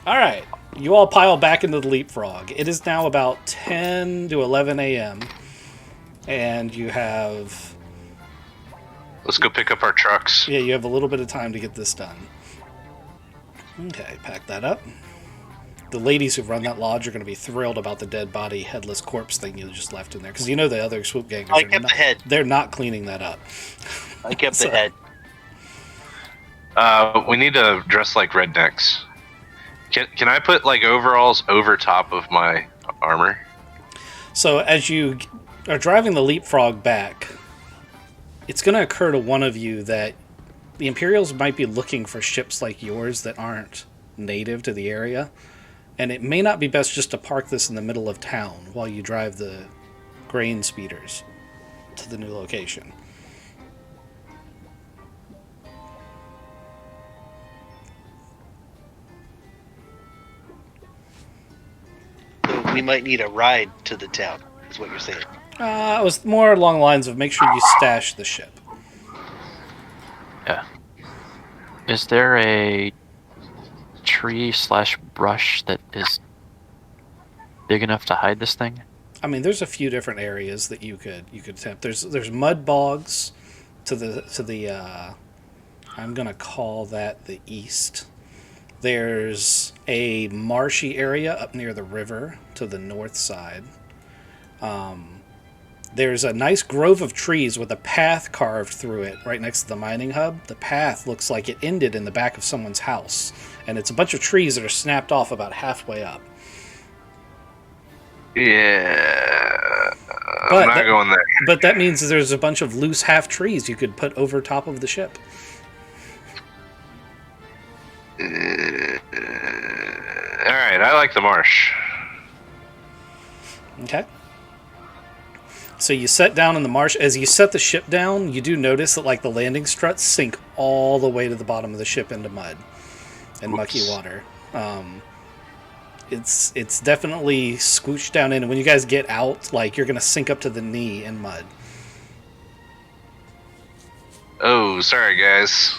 Speaker 1: All right. You all pile back into the leapfrog. It is now about 10 to 11 a.m. And you have...
Speaker 4: Let's go pick up our trucks.
Speaker 1: Yeah, you have a little bit of time to get this done. Okay, pack that up. The ladies who run that lodge are going to be thrilled about the dead body, headless corpse thing you just left in there. Because you know the other swoop gangers
Speaker 6: I kept the head.
Speaker 1: They're not cleaning that up.
Speaker 6: I kept the head.
Speaker 4: We need to dress like rednecks. Can I put like overalls over top of my armor?
Speaker 1: So as you are driving the leapfrog back, it's going to occur to one of you that the Imperials might be looking for ships like yours that aren't native to the area. And it may not be best just to park this in the middle of town while you drive the grain speeders to the new location.
Speaker 6: So we might need a ride to the town, is what you're saying.
Speaker 1: It was more along the lines of make sure you stash the ship.
Speaker 3: Yeah. Is there a tree/brush that is big enough to hide this thing?
Speaker 1: I mean, there's a few different areas that you could attempt. There's mud bogs to the I'm gonna call that the east. There's a marshy area up near the river to the north side. There's a nice grove of trees with a path carved through it right next to the mining hub. The path looks like it ended in the back of someone's house, and it's a bunch of trees that are snapped off about halfway up.
Speaker 4: Yeah, I'm not going there.
Speaker 1: But that means there's a bunch of loose half trees you could put over top of the ship.
Speaker 4: All right, I like the marsh.
Speaker 1: Okay. So you set down in the marsh. As you set the ship down, you do notice that like the landing struts sink all the way to the bottom of the ship into mud and mucky water. It's definitely scooched down in, and when you guys get out, like you're gonna sink up to the knee in mud.
Speaker 4: Oh, sorry guys.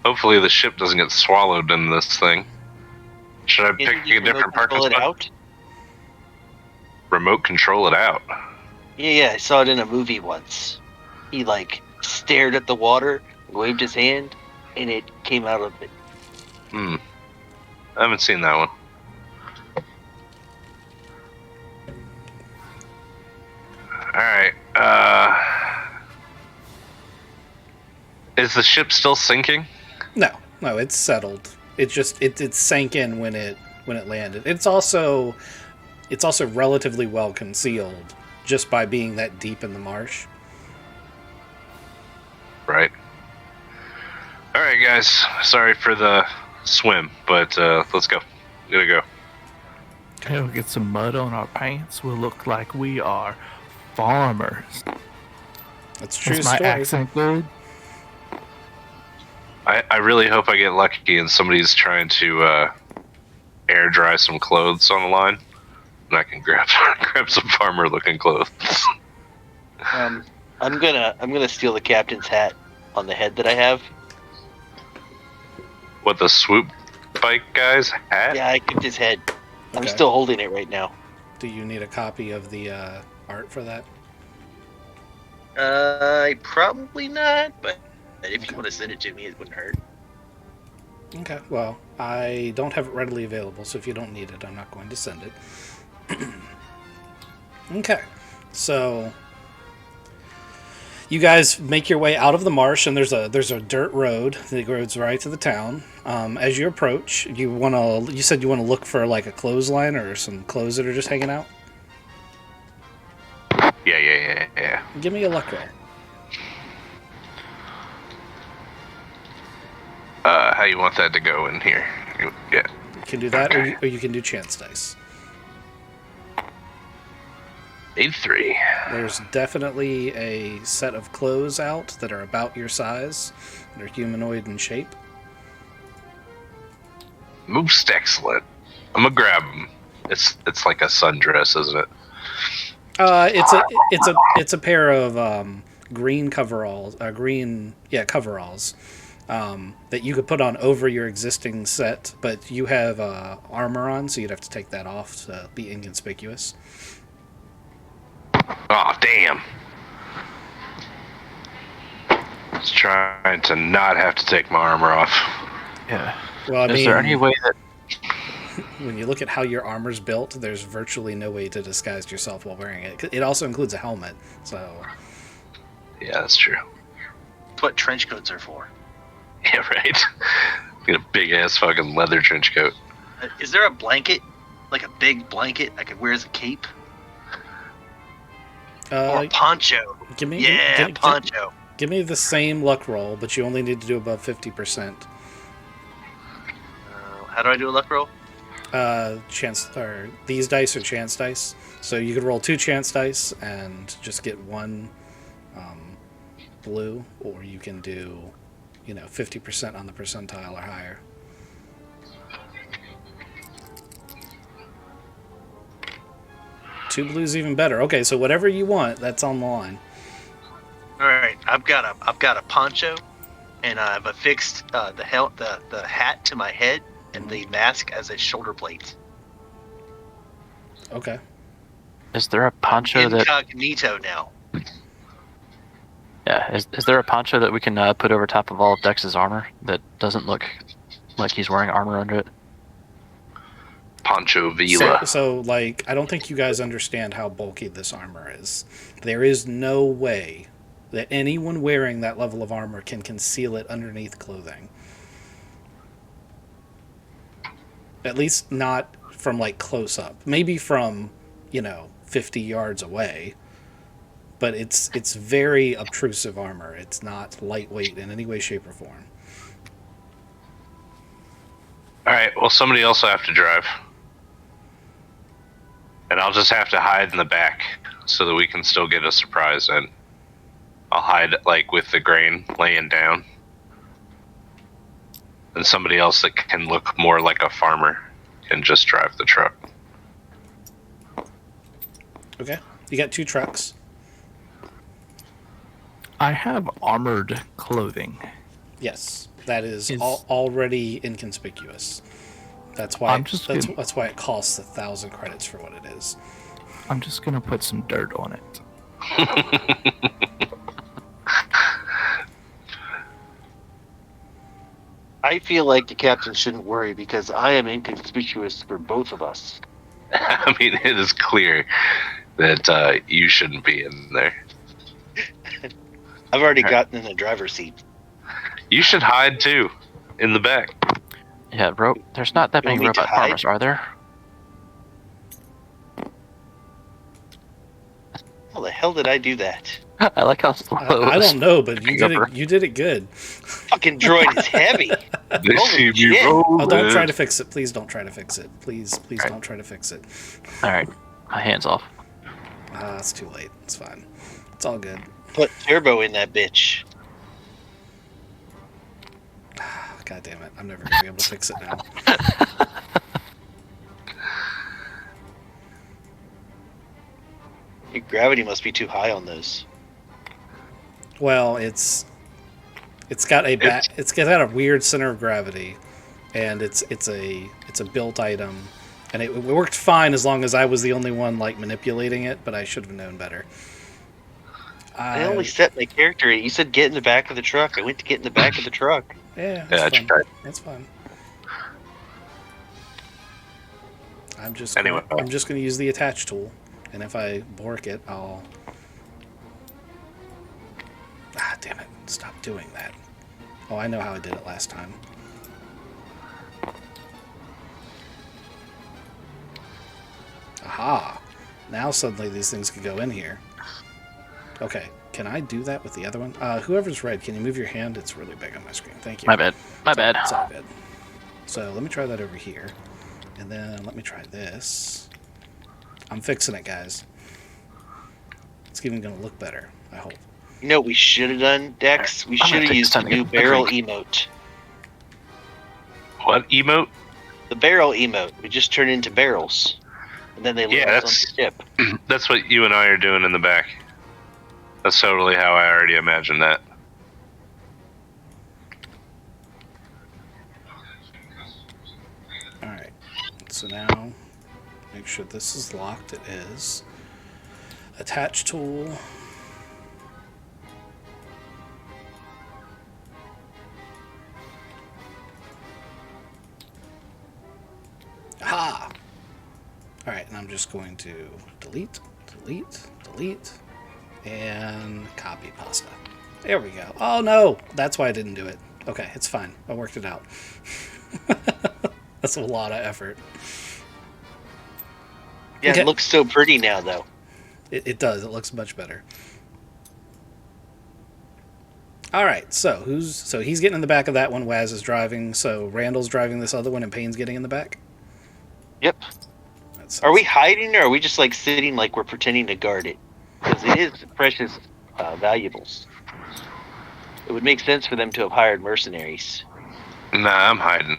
Speaker 4: Hopefully the ship doesn't get swallowed in this thing. Should I pick a different parking spot?
Speaker 6: Out?
Speaker 4: Remote control it out.
Speaker 6: Yeah, I saw it in a movie once. He like stared at the water, waved his hand, and it came out of it.
Speaker 4: I haven't seen that one. Alright, is the ship still sinking?
Speaker 1: No, it's settled. It just it sank in when it landed. It's also relatively well concealed just by being that deep in the marsh.
Speaker 4: Right. Alright guys, sorry for the swim, but let's go. Gotta go.
Speaker 5: We'll get some mud on our pants. We'll look like we are farmers.
Speaker 1: That's a true
Speaker 5: Is my
Speaker 1: story.
Speaker 5: accent good?
Speaker 4: I really hope I get lucky and somebody's trying to air dry some clothes on the line, and I can grab some farmer looking clothes.
Speaker 2: I'm gonna steal the captain's hat on the head that I have.
Speaker 4: What, the swoop bike guy's hat?
Speaker 2: Yeah, I kept his head. I'm
Speaker 1: Okay.
Speaker 2: still holding it right now.
Speaker 1: Do you need a copy of the art for that?
Speaker 2: Probably not, but if you want to send it to me, it wouldn't hurt.
Speaker 1: Okay, well, I don't have it readily available, so if you don't need it, I'm not going to send it. Okay, so you guys make your way out of the marsh, and there's a dirt road that goes right to the town. As you approach, you said you want to look for like a clothesline or some clothes that are just hanging out.
Speaker 4: Yeah.
Speaker 1: Give me a luck roll.
Speaker 4: How you want that to go in here? Yeah.
Speaker 1: You can do that, or you can do chance dice.
Speaker 4: 83.
Speaker 1: There's definitely a set of clothes out that are about your size, that are humanoid in shape.
Speaker 4: Most excellent. I'm gonna grab them. It's like a sundress, isn't it?
Speaker 1: It's a pair of green coveralls, coveralls that you could put on over your existing set, but you have armor on, so you'd have to take that off to be inconspicuous.
Speaker 4: Oh, damn. Just trying to not have to take my armor off.
Speaker 3: Yeah.
Speaker 1: Well, I mean,
Speaker 3: Is there any way that
Speaker 1: when you look at how your armor's built, there's virtually no way to disguise yourself while wearing it. It also includes a helmet, so...
Speaker 4: Yeah, that's true.
Speaker 2: That's what trench coats are for.
Speaker 4: Yeah, right. Get a big ass fucking leather trench coat.
Speaker 2: Is there a blanket? Like a big blanket I could wear as a cape? Or a poncho?
Speaker 1: Give me,
Speaker 2: poncho.
Speaker 1: Give me the same luck roll, but you only need to do above 50%.
Speaker 2: How do I do a luck roll?
Speaker 1: These dice are chance dice, so you could roll 2 chance dice and just get 1 blue, or you can do 50% on the percentile or higher. Two blues even better. Okay, so whatever you want, that's on the line.
Speaker 2: All right, I've got a poncho, and I've affixed the hat to my head and the mask as a shoulder plate.
Speaker 1: Okay.
Speaker 3: is there a poncho that?
Speaker 2: Incognito now.
Speaker 3: Yeah. Is there a poncho that we can put over top of all of Dex's armor that doesn't look like he's wearing armor under it?
Speaker 4: Poncho Vila.
Speaker 1: So, I don't think you guys understand how bulky this armor is. There is no way that anyone wearing that level of armor can conceal it underneath clothing. At least not from, close up. Maybe from, 50 yards away. But it's very obtrusive armor. It's not lightweight in any way, shape, or form.
Speaker 4: Alright, well, somebody else will have to drive. And I'll just have to hide in the back so that we can still get a surprise in. I'll hide, with the grain laying down. And somebody else that can look more like a farmer can just drive the truck.
Speaker 1: Okay. You got 2 trucks.
Speaker 5: I have armored clothing.
Speaker 1: Yes. That is already inconspicuous. That's why that's why it costs 1,000 credits for what it is.
Speaker 5: I'm just gonna put some dirt on it.
Speaker 2: I feel like the captain shouldn't worry because I am inconspicuous for both of us.
Speaker 4: I mean, it is clear that you shouldn't be in there.
Speaker 2: I've already gotten in the driver's seat.
Speaker 4: You should hide too, in the back.
Speaker 3: Yeah, there's not that
Speaker 2: You want
Speaker 3: many
Speaker 2: me to
Speaker 3: robot
Speaker 2: hide?
Speaker 3: farmers, are there?
Speaker 2: How the hell did I do that?
Speaker 3: I like how slow.
Speaker 1: I don't know, but you did
Speaker 3: Over.
Speaker 1: it. You did it good.
Speaker 2: Fucking droid is heavy.
Speaker 4: They
Speaker 2: Holy
Speaker 4: see me
Speaker 2: shit.
Speaker 4: rolling.
Speaker 1: Oh, don't try to fix it. Please don't try to fix it. Please don't try to fix it.
Speaker 3: All right, my hands off.
Speaker 1: It's too late. It's fine. It's all good.
Speaker 2: Put turbo in that bitch.
Speaker 1: God damn it! I'm never gonna be able to fix it now.
Speaker 2: Your gravity must be too high on those.
Speaker 1: Well, it's got a weird center of gravity, and it's a built item, and it worked fine as long as I was the only one like manipulating it. But I should have known better.
Speaker 2: I only set my character. You said get in the back of the truck. I went to get in the back of the truck.
Speaker 1: Yeah,
Speaker 4: Yeah,
Speaker 1: that's fine.
Speaker 4: try.
Speaker 1: That's fine. I'm just
Speaker 4: Anyway.
Speaker 1: going to use the attach tool, and if I bork it, I'll. Damn it! Stop doing that. Oh, I know how I did it last time. Aha! Now suddenly these things can go in here. Okay, can I do that with the other one? Whoever's red, can you move your hand? It's really big on my screen. Thank you.
Speaker 3: My bad. My bad.
Speaker 1: It's all good. So let me try that over here. And then let me try this. I'm fixing it, guys. It's even going to look better, I hope.
Speaker 2: You know what we should have done, Dex? We
Speaker 3: I'm gonna
Speaker 2: should have
Speaker 3: take
Speaker 2: used
Speaker 3: this
Speaker 2: the
Speaker 3: time to
Speaker 2: new
Speaker 3: get a
Speaker 2: barrel
Speaker 3: drink.
Speaker 2: emote.
Speaker 4: What emote?
Speaker 2: The barrel emote. We just turn into barrels. And then they load
Speaker 4: Yeah,
Speaker 2: us on the ship.
Speaker 4: That's what you and I are doing in the back. That's totally how I already imagined that.
Speaker 1: Alright. So now, make sure this is locked. It is. Attach tool. Aha! Alright, and I'm just going to delete, and copy pasta. There we go. Oh no! That's why I didn't do it. Okay, it's fine. I worked it out. That's a lot of effort.
Speaker 2: Yeah,
Speaker 1: Okay.
Speaker 2: it looks so pretty now, though.
Speaker 1: It does. It looks much better. Alright, so he's getting in the back of that one, Waz is driving, so Randall's driving this other one, and Payne's getting in the back?
Speaker 2: Yep.
Speaker 1: That's
Speaker 2: Are we hiding, or are we just like sitting like we're pretending to guard it? Because it is precious valuables. It would make sense for them to have hired mercenaries.
Speaker 4: Nah, I'm hiding.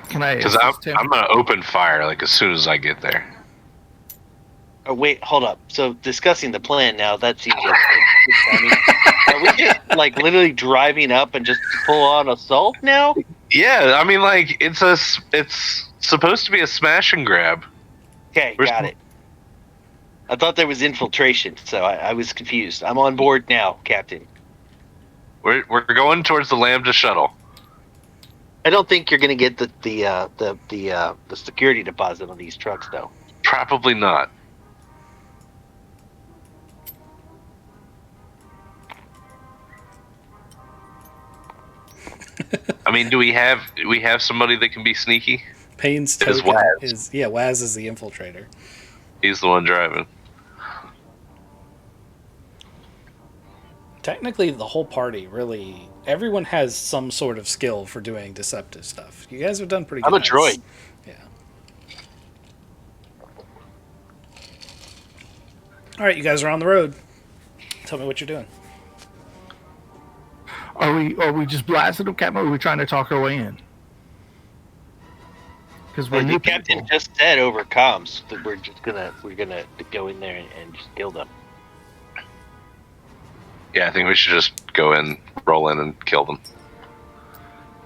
Speaker 5: Can I
Speaker 4: Because
Speaker 5: assist him?
Speaker 4: I'm going to open fire like as soon as I get there.
Speaker 2: Oh, wait, hold up. So discussing the plan now, that seems like good timing. Are we just like literally driving up and just full on assault now?
Speaker 4: Yeah, I mean, like, it's supposed to be a smash and grab.
Speaker 2: Okay,
Speaker 4: Where's
Speaker 2: got
Speaker 4: the-
Speaker 2: it. I thought there was infiltration, so I was confused. I'm on board now, Captain.
Speaker 4: We're going towards the Lambda shuttle.
Speaker 2: I don't think you're gonna get the security deposit on these trucks, though.
Speaker 4: Probably not. I mean, do we have somebody that can be sneaky?
Speaker 1: Payne's
Speaker 4: It's
Speaker 1: token
Speaker 4: Waz.
Speaker 1: is Waz is the infiltrator.
Speaker 4: He's the one driving.
Speaker 1: Technically, the whole party really, everyone has some sort of skill for doing deceptive stuff. You guys have done pretty good.
Speaker 2: I'm a droid.
Speaker 1: Yeah. All right, you guys are on the road. Tell me what you're doing.
Speaker 5: Are we just blasting them, Captain, or are we trying to talk our way in? Because we're
Speaker 2: The
Speaker 5: new
Speaker 2: captain
Speaker 5: people.
Speaker 2: just said over comms that we're gonna go in there and just kill them.
Speaker 4: Yeah, I think we should just go in, roll in, and kill them.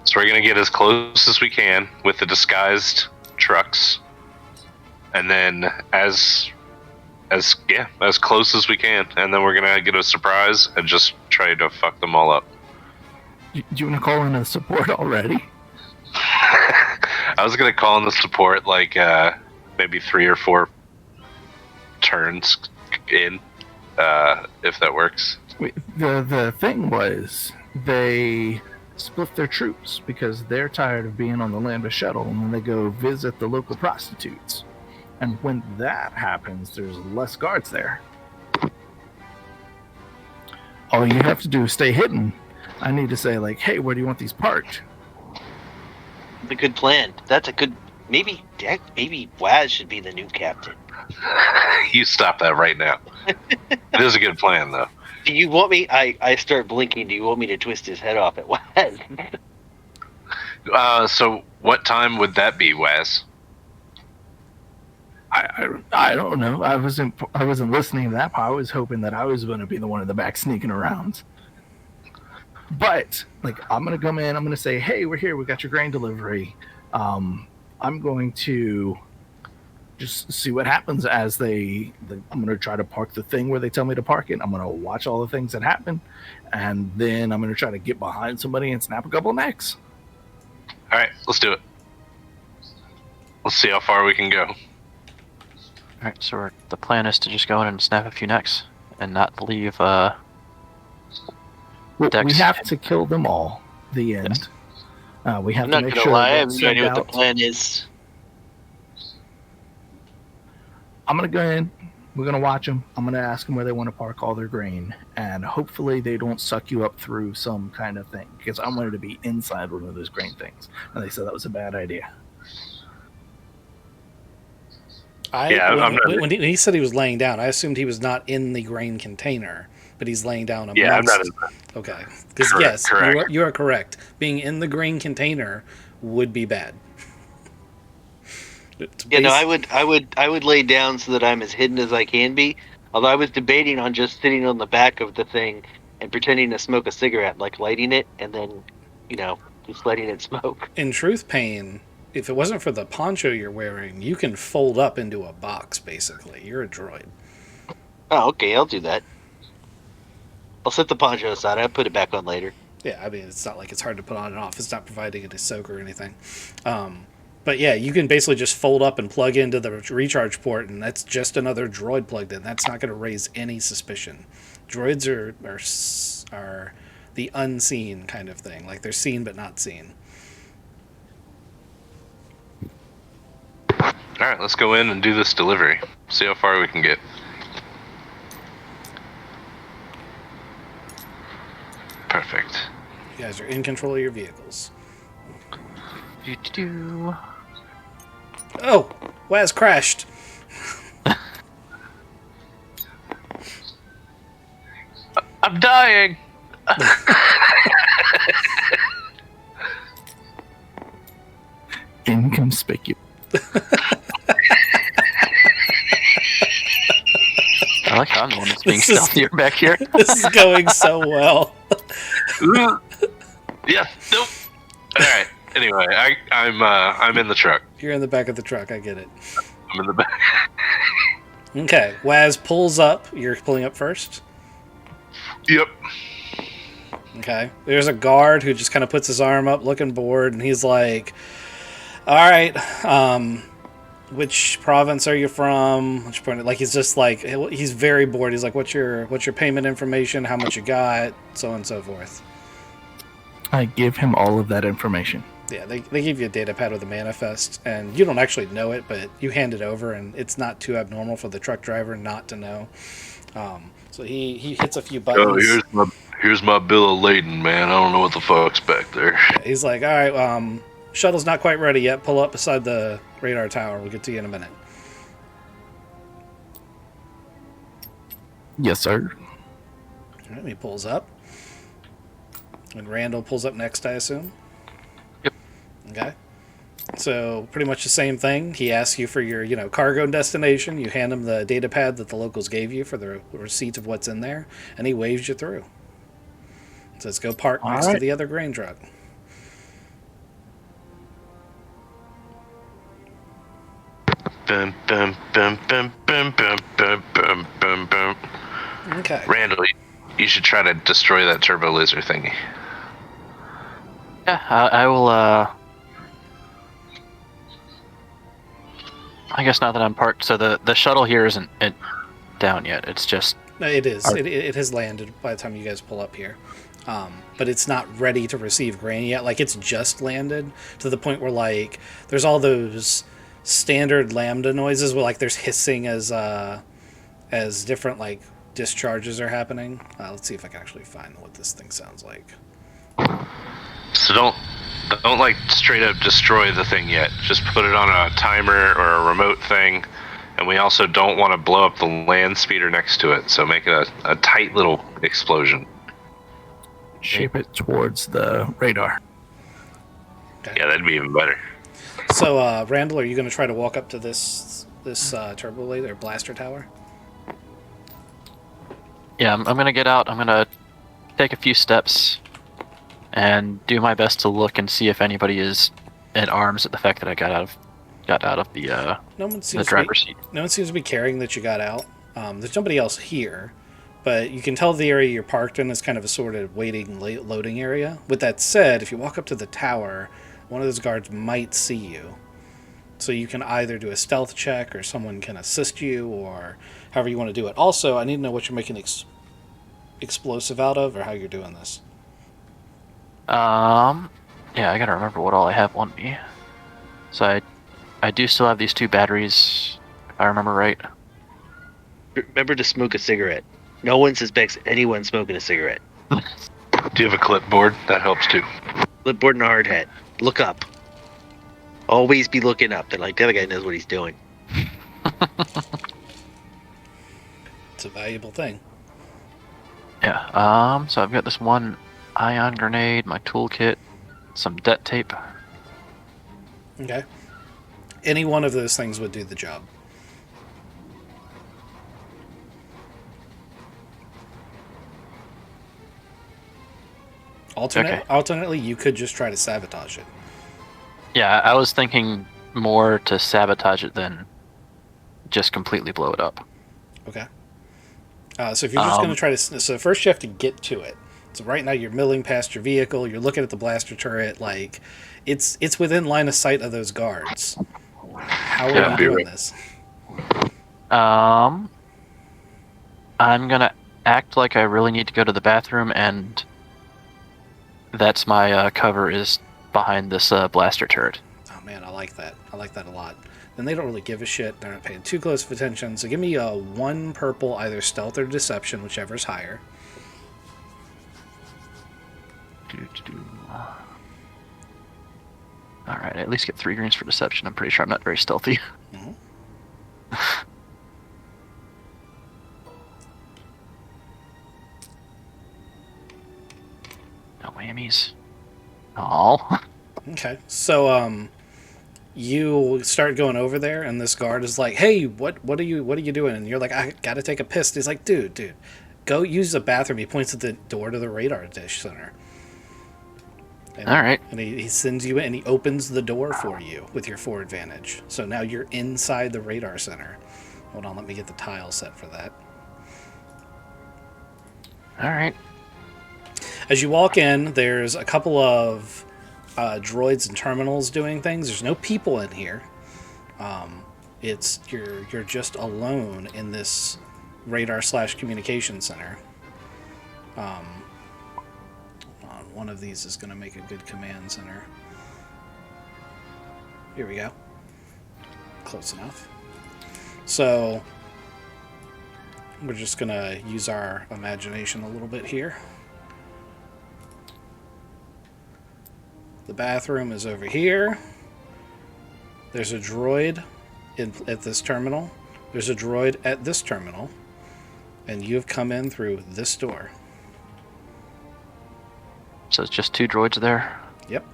Speaker 4: So we're gonna get as close as we can with the disguised trucks, and then as close as we can, and then we're gonna get a surprise and just try to fuck them all up.
Speaker 5: Do you want to call in a support already?
Speaker 4: I was gonna call in the support like maybe 3 or 4 turns in, if that works.
Speaker 5: Wait, the thing was, they split their troops because they're tired of being on the Lambda shuttle, and then they go visit the local prostitutes. And when that happens, there's less guards there. all you have to do is stay hidden. I need to say, like, hey, where do you want these parked?
Speaker 2: That's a good plan. That's a good. Maybe Waz should be the new captain.
Speaker 4: You stop that right now. It is a good plan, though.
Speaker 2: Do you want me? I start blinking. Do you want me to twist his head off at Waz?
Speaker 4: So what time would that be, Waz?
Speaker 5: I don't know. I wasn't listening to that part. I was hoping that I was going to be the one in the back sneaking around. But like, I'm going to come in. I'm going to say, "Hey, we're here. We got your grain delivery." I'm going to just see what happens as I'm going to try to park the thing where they tell me to park it. I'm going to watch all the things that happen, and then I'm going to try to get behind somebody and snap a couple of necks.
Speaker 4: All right, let's do it. Let's see how far we can go.
Speaker 3: Alright, so the plan is to just go in and snap a few necks and not leave
Speaker 5: Well,
Speaker 3: Dex.
Speaker 5: we have to kill them all. The end. We have
Speaker 2: I'm
Speaker 5: to
Speaker 2: not
Speaker 5: make
Speaker 2: gonna
Speaker 5: sure
Speaker 2: lie. I
Speaker 5: that
Speaker 2: have no idea what the
Speaker 5: send out-
Speaker 2: plan is.
Speaker 5: I'm gonna go in. We're gonna watch them. I'm gonna ask them where they want to park all their grain, and hopefully they don't suck you up through some kind of thing. Because I wanted to be inside one of those grain things, and they said that was a bad idea.
Speaker 1: When he said he was laying down, I assumed he was not in the grain container, but he's laying down amongst...
Speaker 4: Yeah, I'm not in.
Speaker 1: Okay. Because yes,
Speaker 4: correct.
Speaker 1: you are correct. Being in the grain container would be bad.
Speaker 2: I would lay down so that I'm as hidden as I can be. Although I was debating on just sitting on the back of the thing and pretending to smoke a cigarette, like lighting it and then, just letting it smoke.
Speaker 1: In truth, Pain, if it wasn't for the poncho you're wearing, you can fold up into a box, basically. You're a droid.
Speaker 2: Oh, okay, I'll do that. I'll set the poncho aside. I'll put it back on later.
Speaker 1: Yeah, I mean, it's not like it's hard to put on and off. It's not providing any soak or anything. But yeah, you can basically just fold up and plug into the recharge port, and that's just another droid plugged in. That's not going to raise any suspicion. Droids are the unseen kind of thing. Like, they're seen but not seen.
Speaker 4: All right, let's go in and do this delivery. See how far we can get. Perfect.
Speaker 1: You guys are in control of your vehicles. Oh! Waz crashed!
Speaker 4: I'm dying!
Speaker 5: Inconspicuous.
Speaker 3: I like how I'm the one that's being
Speaker 1: This is-
Speaker 3: stealthier back here.
Speaker 1: This is going so well.
Speaker 4: Yeah, nope. All right. Anyway, I'm in the truck.
Speaker 1: You're in the back of the truck, I get it.
Speaker 4: I'm in the back.
Speaker 1: Okay, Waz pulls up. You're pulling up first?
Speaker 4: Yep.
Speaker 1: Okay. There's a guard who just kind of puts his arm up, looking bored, and he's like, "Alright, which province are you from?" Which point? Like, he's just like, he's very bored. He's like, what's your payment information? How much you got? So on and so forth.
Speaker 5: I give him all of that information.
Speaker 1: Yeah, they give you a data pad with a manifest, and you don't actually know it, but you hand it over, and it's not too abnormal for the truck driver not to know. So he hits a few buttons.
Speaker 4: Oh, here's my bill of lading, man. I don't know what the fuck's back there.
Speaker 1: Yeah, he's like, all right, shuttle's not quite ready yet. Pull up beside the radar tower. We'll get to you in a minute.
Speaker 5: Yes, sir.
Speaker 1: All right, he pulls up. And Randall pulls up next, I assume?
Speaker 3: Yep.
Speaker 1: Okay. So, pretty much the same thing. He asks you for your, cargo destination. You hand him the data pad that the locals gave you for the receipt of what's in there, and he waves you through. Says, go park next to the other grain truck.
Speaker 4: Bum, bum, bum, bum, bum, bum, bum, bum, bum, bum.
Speaker 1: Okay.
Speaker 4: Randall, you should try to destroy that turbo laser thingy.
Speaker 3: Yeah, I will, I guess now that I'm parked, so the shuttle here isn't down yet. It's just...
Speaker 1: No, it is. It has landed by the time you guys pull up here. But it's not ready to receive grain yet. Like, it's just landed to the point where, like, there's all those standard lambda noises where, like, there's hissing as different, like, discharges are happening. Let's see if I can actually find what this thing sounds like.
Speaker 4: So don't like straight up destroy the thing yet. Just put it on a timer or a remote thing. And we also don't want to blow up the land speeder next to it. So make it a tight little explosion.
Speaker 5: Shape it towards the radar.
Speaker 1: Okay.
Speaker 4: Yeah, that'd be even better.
Speaker 1: So, Randall, are you going to try to walk up to this turbo laser or blaster tower?
Speaker 3: Yeah, I'm going to get out. I'm going to take a few steps and do my best to look and see if anybody is at arms at the fact that I got out of the
Speaker 1: No one seems
Speaker 3: driver's seat.
Speaker 1: No one seems to be caring that you got out. There's nobody else here, but you can tell the area you're parked in is kind of a sort of waiting, loading area. With that said, if you walk up to the tower, one of those guards might see you. So you can either do a stealth check or someone can assist you or however you want to do it. Also, I need to know what you're making explosive out of or how you're doing this.
Speaker 3: Yeah, I gotta remember what all I have on me. So I do still have these 2 batteries, if I remember right.
Speaker 2: Remember to smoke a cigarette. No one suspects anyone smoking a cigarette.
Speaker 4: Do you have a clipboard? That helps too.
Speaker 2: Clipboard and a hard hat. Look up. Always be looking up. They're like, the other guy knows what he's doing.
Speaker 1: It's a valuable thing.
Speaker 3: Yeah, so I've got this one ion grenade, my toolkit, some det tape.
Speaker 1: Okay. Any one of those things would do the job. Alternately, you could just try to sabotage it.
Speaker 3: Yeah, I was thinking more to sabotage it than just completely blow it up.
Speaker 1: Okay. So if you're just going to try to... So first you have to get to it. So right now you're milling past your vehicle, you're looking at the blaster turret, like, it's within line of sight of those guards. How are you doing this?
Speaker 3: I'm gonna act like I really need to go to the bathroom, and that's my cover is behind this blaster turret.
Speaker 1: Oh man, I like that. I like that a lot. Then they don't really give a shit. They're not paying too close of attention. So give me a 1 purple, either stealth or deception, whichever's higher.
Speaker 3: Alright, I at least get 3 greens for deception. I'm pretty sure I'm not very stealthy.
Speaker 1: Mm-hmm.
Speaker 3: No whammies. Oh.
Speaker 1: Okay, so you start going over there, and this guard is like, "Hey, what are you doing?" And you're like, "I gotta take a piss." He's like, "Dude, go use the bathroom." He points at the door to the radar dish center. And,
Speaker 3: all right.
Speaker 1: And he sends you in, and he opens the door for you with your 4 advantage. So now you're inside the radar center. Hold on, let me get the tile set for that.
Speaker 3: All right.
Speaker 1: As you walk in, there's a couple of droids and terminals doing things. There's no people in here. You're just alone in this radar/communication center. One of these is going to make a good command center. Here we go. Close enough. So we're just going to use our imagination a little bit here. The bathroom is over here. There's a droid at this terminal. There's a droid at this terminal. And you've come in through this door.
Speaker 3: So it's just 2 droids there?
Speaker 1: Yep.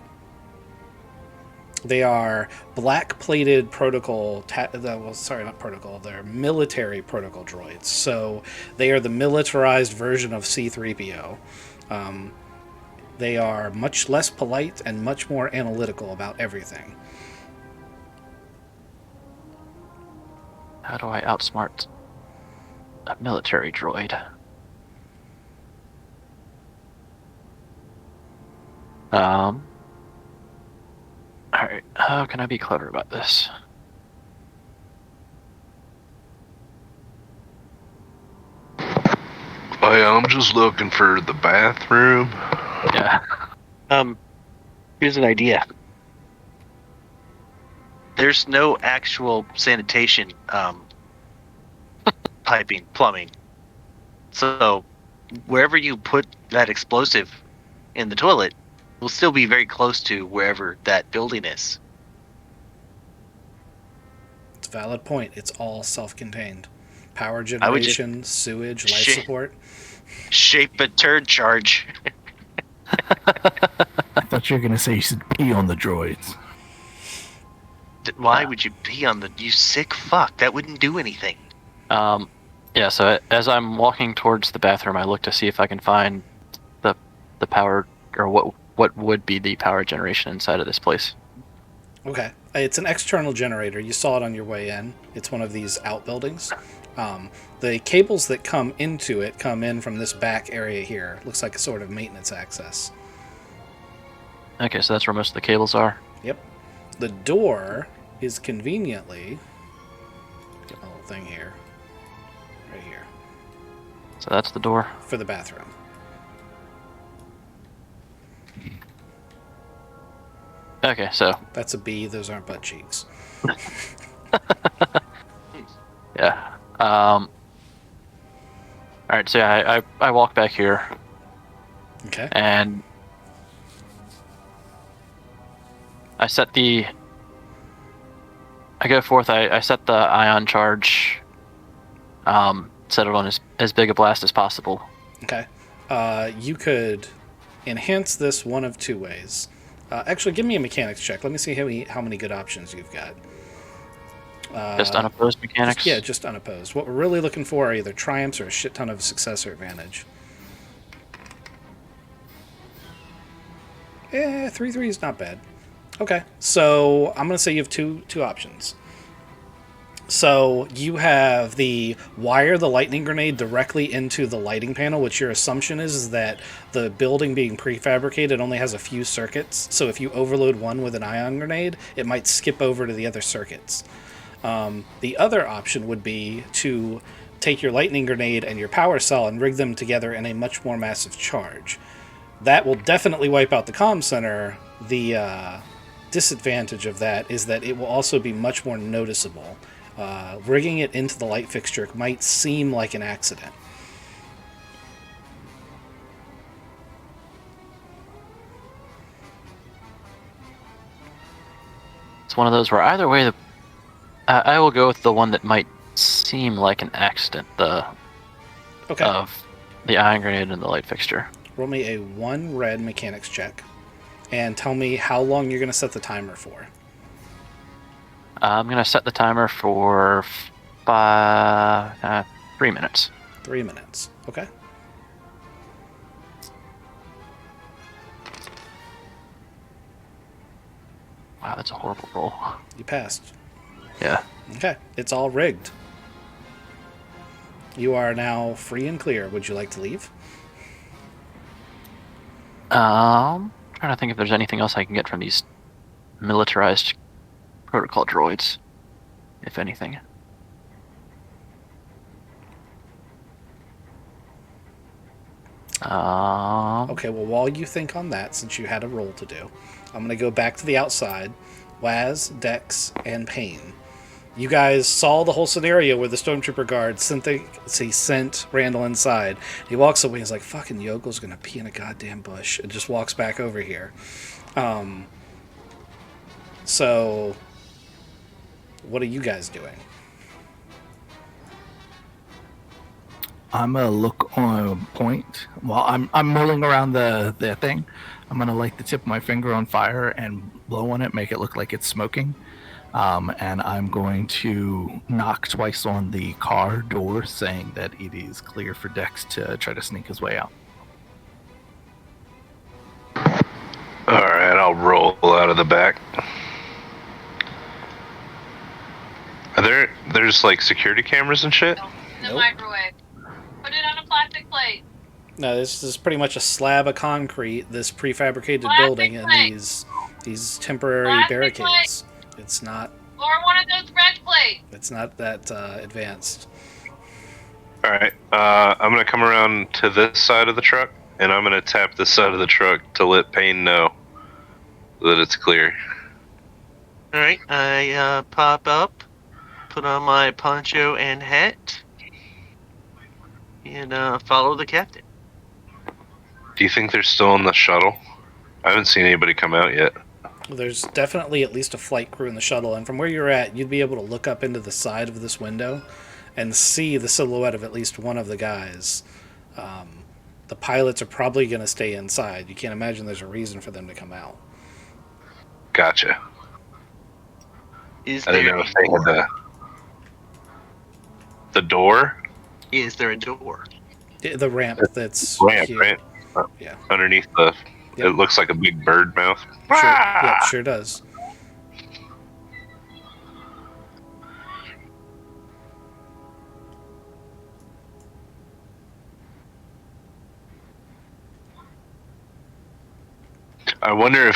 Speaker 1: They are black-plated protocol... not protocol. They're military protocol droids. So they are the militarized version of C-3PO. They are much less polite and much more analytical about everything.
Speaker 3: How do I outsmart a military droid? Alright, how can I be clever about this?
Speaker 4: I'm just looking for the bathroom.
Speaker 3: Yeah.
Speaker 2: Here's an idea. There's no actual sanitation, plumbing. So wherever you put that explosive in the toilet will still be very close to wherever that building is.
Speaker 1: It's a valid point. It's all self-contained. Power
Speaker 2: I would just
Speaker 1: generation, sewage, life
Speaker 2: Shit.
Speaker 1: support.
Speaker 2: shape a turd charge.
Speaker 5: I thought you were going to say you should pee on the droids.
Speaker 2: Why would you pee on the you sick fuck? That wouldn't do anything.
Speaker 3: Yeah, so as I'm walking towards the bathroom, I look to see if I can find the power, or what would be the power generation inside of this place.
Speaker 1: Okay. It's an external generator. You saw it on your way in. It's one of these outbuildings. The cables that come into it come in from this back area here. Looks like a sort of maintenance access.
Speaker 3: Okay, so that's where most of the cables are.
Speaker 1: Yep. The door is conveniently... Get my little thing here. Right here.
Speaker 3: So that's the door.
Speaker 1: For the bathroom.
Speaker 3: Okay, so
Speaker 1: That's a B. Those aren't butt cheeks.
Speaker 3: yeah. All right, so yeah, I walk back here
Speaker 1: Okay.
Speaker 3: and I go forth. I set the ion charge. Set it on as big a blast as possible.
Speaker 1: Okay. You could enhance this one of two ways. Actually, give me a mechanics check. Let me see how many good options you've got.
Speaker 3: Just unopposed mechanics.
Speaker 1: Just unopposed. What we're really looking for are either triumphs or a shit ton of successor advantage. 3-3 is not bad. Okay, so I'm going to say you have two options. So you have the wire the lightning grenade directly into the lighting panel, which your assumption is that the building being prefabricated only has a few circuits. So if you overload one with an ion grenade, it might skip over to the other circuits. The other option would be to take your lightning grenade and your power cell and rig them together in a much more massive charge. That will definitely wipe out the comm center. The disadvantage of that is that it will also be much more noticeable. Rigging it into the light fixture might seem like an accident.
Speaker 3: It's one of those where either way, I will go with the one that might seem like an accident.
Speaker 1: Okay.
Speaker 3: Of the ion grenade and the light fixture.
Speaker 1: Roll me a 1 red mechanics check, and tell me how long you're going to set the timer for.
Speaker 3: I'm going to set the timer for 3 minutes.
Speaker 1: 3 minutes. Okay.
Speaker 3: Wow, that's a horrible roll.
Speaker 1: You passed.
Speaker 3: Yeah.
Speaker 1: Okay. It's all rigged. You are now free and clear. Would you like to leave?
Speaker 3: Trying to think if there's anything else I can get from these militarized protocol droids, if anything.
Speaker 1: Okay, well, while you think on that, since you had a roll to do, I'm going to go back to the outside. Waz, Dex, and Payne. You guys saw the whole scenario where the stormtrooper guard sent Randall inside. He walks away. He's like, "Fucking Yokel's gonna pee in a goddamn bush," and just walks back over here. So, what are you guys doing?
Speaker 5: I'm gonna look on point. While I'm mulling around the thing, I'm gonna light the tip of my finger on fire and blow on it, make it look like it's smoking. And I'm going to knock twice on the car door, saying that it is clear for Dex to try to sneak his way out.
Speaker 4: Alright, I'll roll out of the back. There's like security cameras and shit?
Speaker 7: In the
Speaker 1: Nope.
Speaker 7: microwave. Put it on a plastic plate.
Speaker 1: No, this is pretty much a slab of concrete, this prefabricated
Speaker 7: Plastic
Speaker 1: building, and
Speaker 7: plate.
Speaker 1: these temporary
Speaker 7: Plastic
Speaker 1: barricades. It's not
Speaker 7: Or one of those red plates.
Speaker 1: that advanced.
Speaker 4: Alright, I'm gonna come around to this side of the truck, and I'm gonna tap this side of the truck to let Payne know that it's clear.
Speaker 2: Alright, I pop up, put on my poncho and hat,
Speaker 6: and follow the captain.
Speaker 4: Do you think they're still in the shuttle? I haven't seen anybody come out yet.
Speaker 1: There's definitely at least a flight crew in the shuttle, and from where you're at, you'd be able to look up into the side of this window and see the silhouette of at least one of the guys. The pilots are probably going to stay inside. You can't imagine there's a reason for them to come out.
Speaker 4: Gotcha.
Speaker 6: Is
Speaker 4: I didn't
Speaker 6: there
Speaker 4: know if they had the door?
Speaker 6: Is there a door?
Speaker 1: The ramp that's
Speaker 4: Ramp,
Speaker 1: here.
Speaker 4: right?
Speaker 1: Yeah.
Speaker 4: Underneath the...
Speaker 1: Yep.
Speaker 4: It looks like a big bird mouth.
Speaker 1: Sure, yeah, sure does.
Speaker 4: I wonder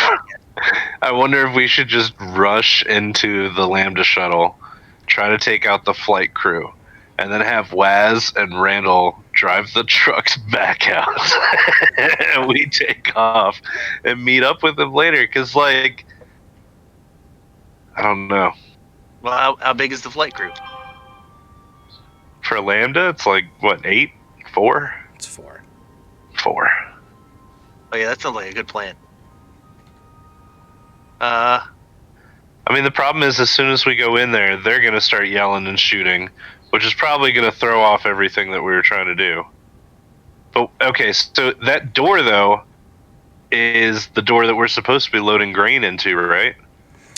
Speaker 4: if we should just rush into the Lambda shuttle, try to take out the flight crew, and then have Waz and Randall drive the trucks back out, and we take off and meet up with them later. Cause like, I don't know.
Speaker 6: Well, how big is the flight crew?
Speaker 4: For Lambda, it's like what, 8, 4,
Speaker 1: It's 4.
Speaker 4: 4.
Speaker 6: Oh yeah, that sounds like a good plan.
Speaker 4: I mean, the problem is, as soon as we go in there, they're gonna start yelling and shooting, which is probably gonna throw off everything that we were trying to do. But okay, so that door though is the door that we're supposed to be loading grain into, right?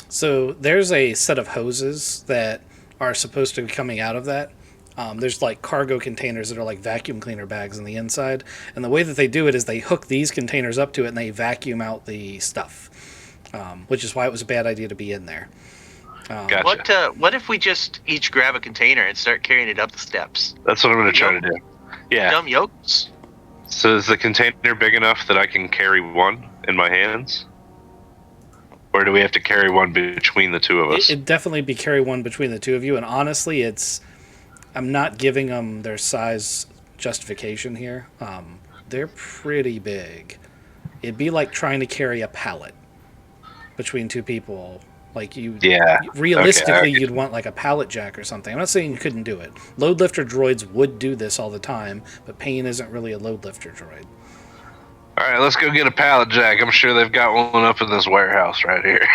Speaker 1: So there's a set of hoses that are supposed to be coming out of that. There's like cargo containers that are like vacuum cleaner bags on the inside. And the way that they do it is they hook these containers up to it and they vacuum out the stuff. Which is why it was a bad idea to be in there.
Speaker 4: Gotcha.
Speaker 6: What if we just each grab a container and start carrying it up the steps?
Speaker 4: That's what I'm gonna try to do. Yeah.
Speaker 6: Dumb yokes.
Speaker 4: So is the container big enough that I can carry one in my hands? Or do we have to carry one between the two of us?
Speaker 1: It'd definitely be carry one between the two of you. And honestly, I'm not giving them their size justification here. They're pretty big. It'd be like trying to carry a pallet between two people. Like realistically,
Speaker 4: okay.
Speaker 1: You'd want like a pallet jack or something. I'm not saying you couldn't do it. Load lifter droids would do this all the time, but Payne isn't really a load lifter droid.
Speaker 4: All right, let's go get a pallet jack. I'm sure they've got one up in this warehouse right here.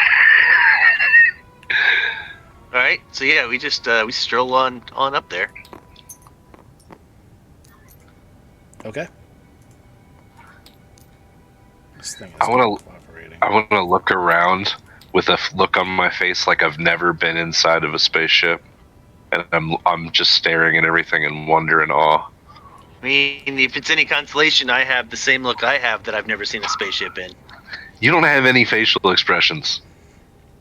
Speaker 6: All right, so yeah, we just we stroll on up there.
Speaker 1: Okay. This thing is
Speaker 4: I wanna-
Speaker 1: not cooperating.
Speaker 4: I want to look around with a look on my face like I've never been inside of a spaceship, and I'm just staring at everything in wonder and awe.
Speaker 6: I mean, if it's any consolation, I have the same look I have that I've never seen a spaceship in.
Speaker 4: You don't have any facial expressions.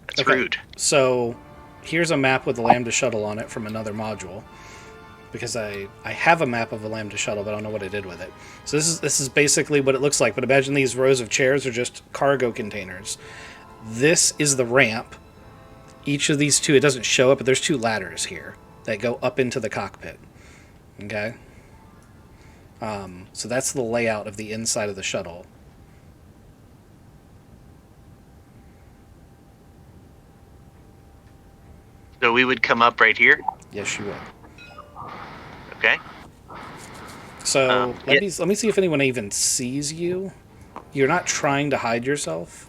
Speaker 6: That's
Speaker 1: Okay.
Speaker 6: rude.
Speaker 1: So here's a map with the Lambda shuttle on it from another module. Because I have a map of a Lambda shuttle, but I don't know what I did with it. So this is basically what it looks like. But imagine these rows of chairs are just cargo containers. This is the ramp. Each of these two, it doesn't show it, but there's 2 ladders here that go up into the cockpit. Okay? So that's the layout of the inside of the shuttle.
Speaker 6: So we would come up right here.
Speaker 1: Yes, you would.
Speaker 6: Okay.
Speaker 1: So let me see if anyone even sees you. You're not trying to hide yourself.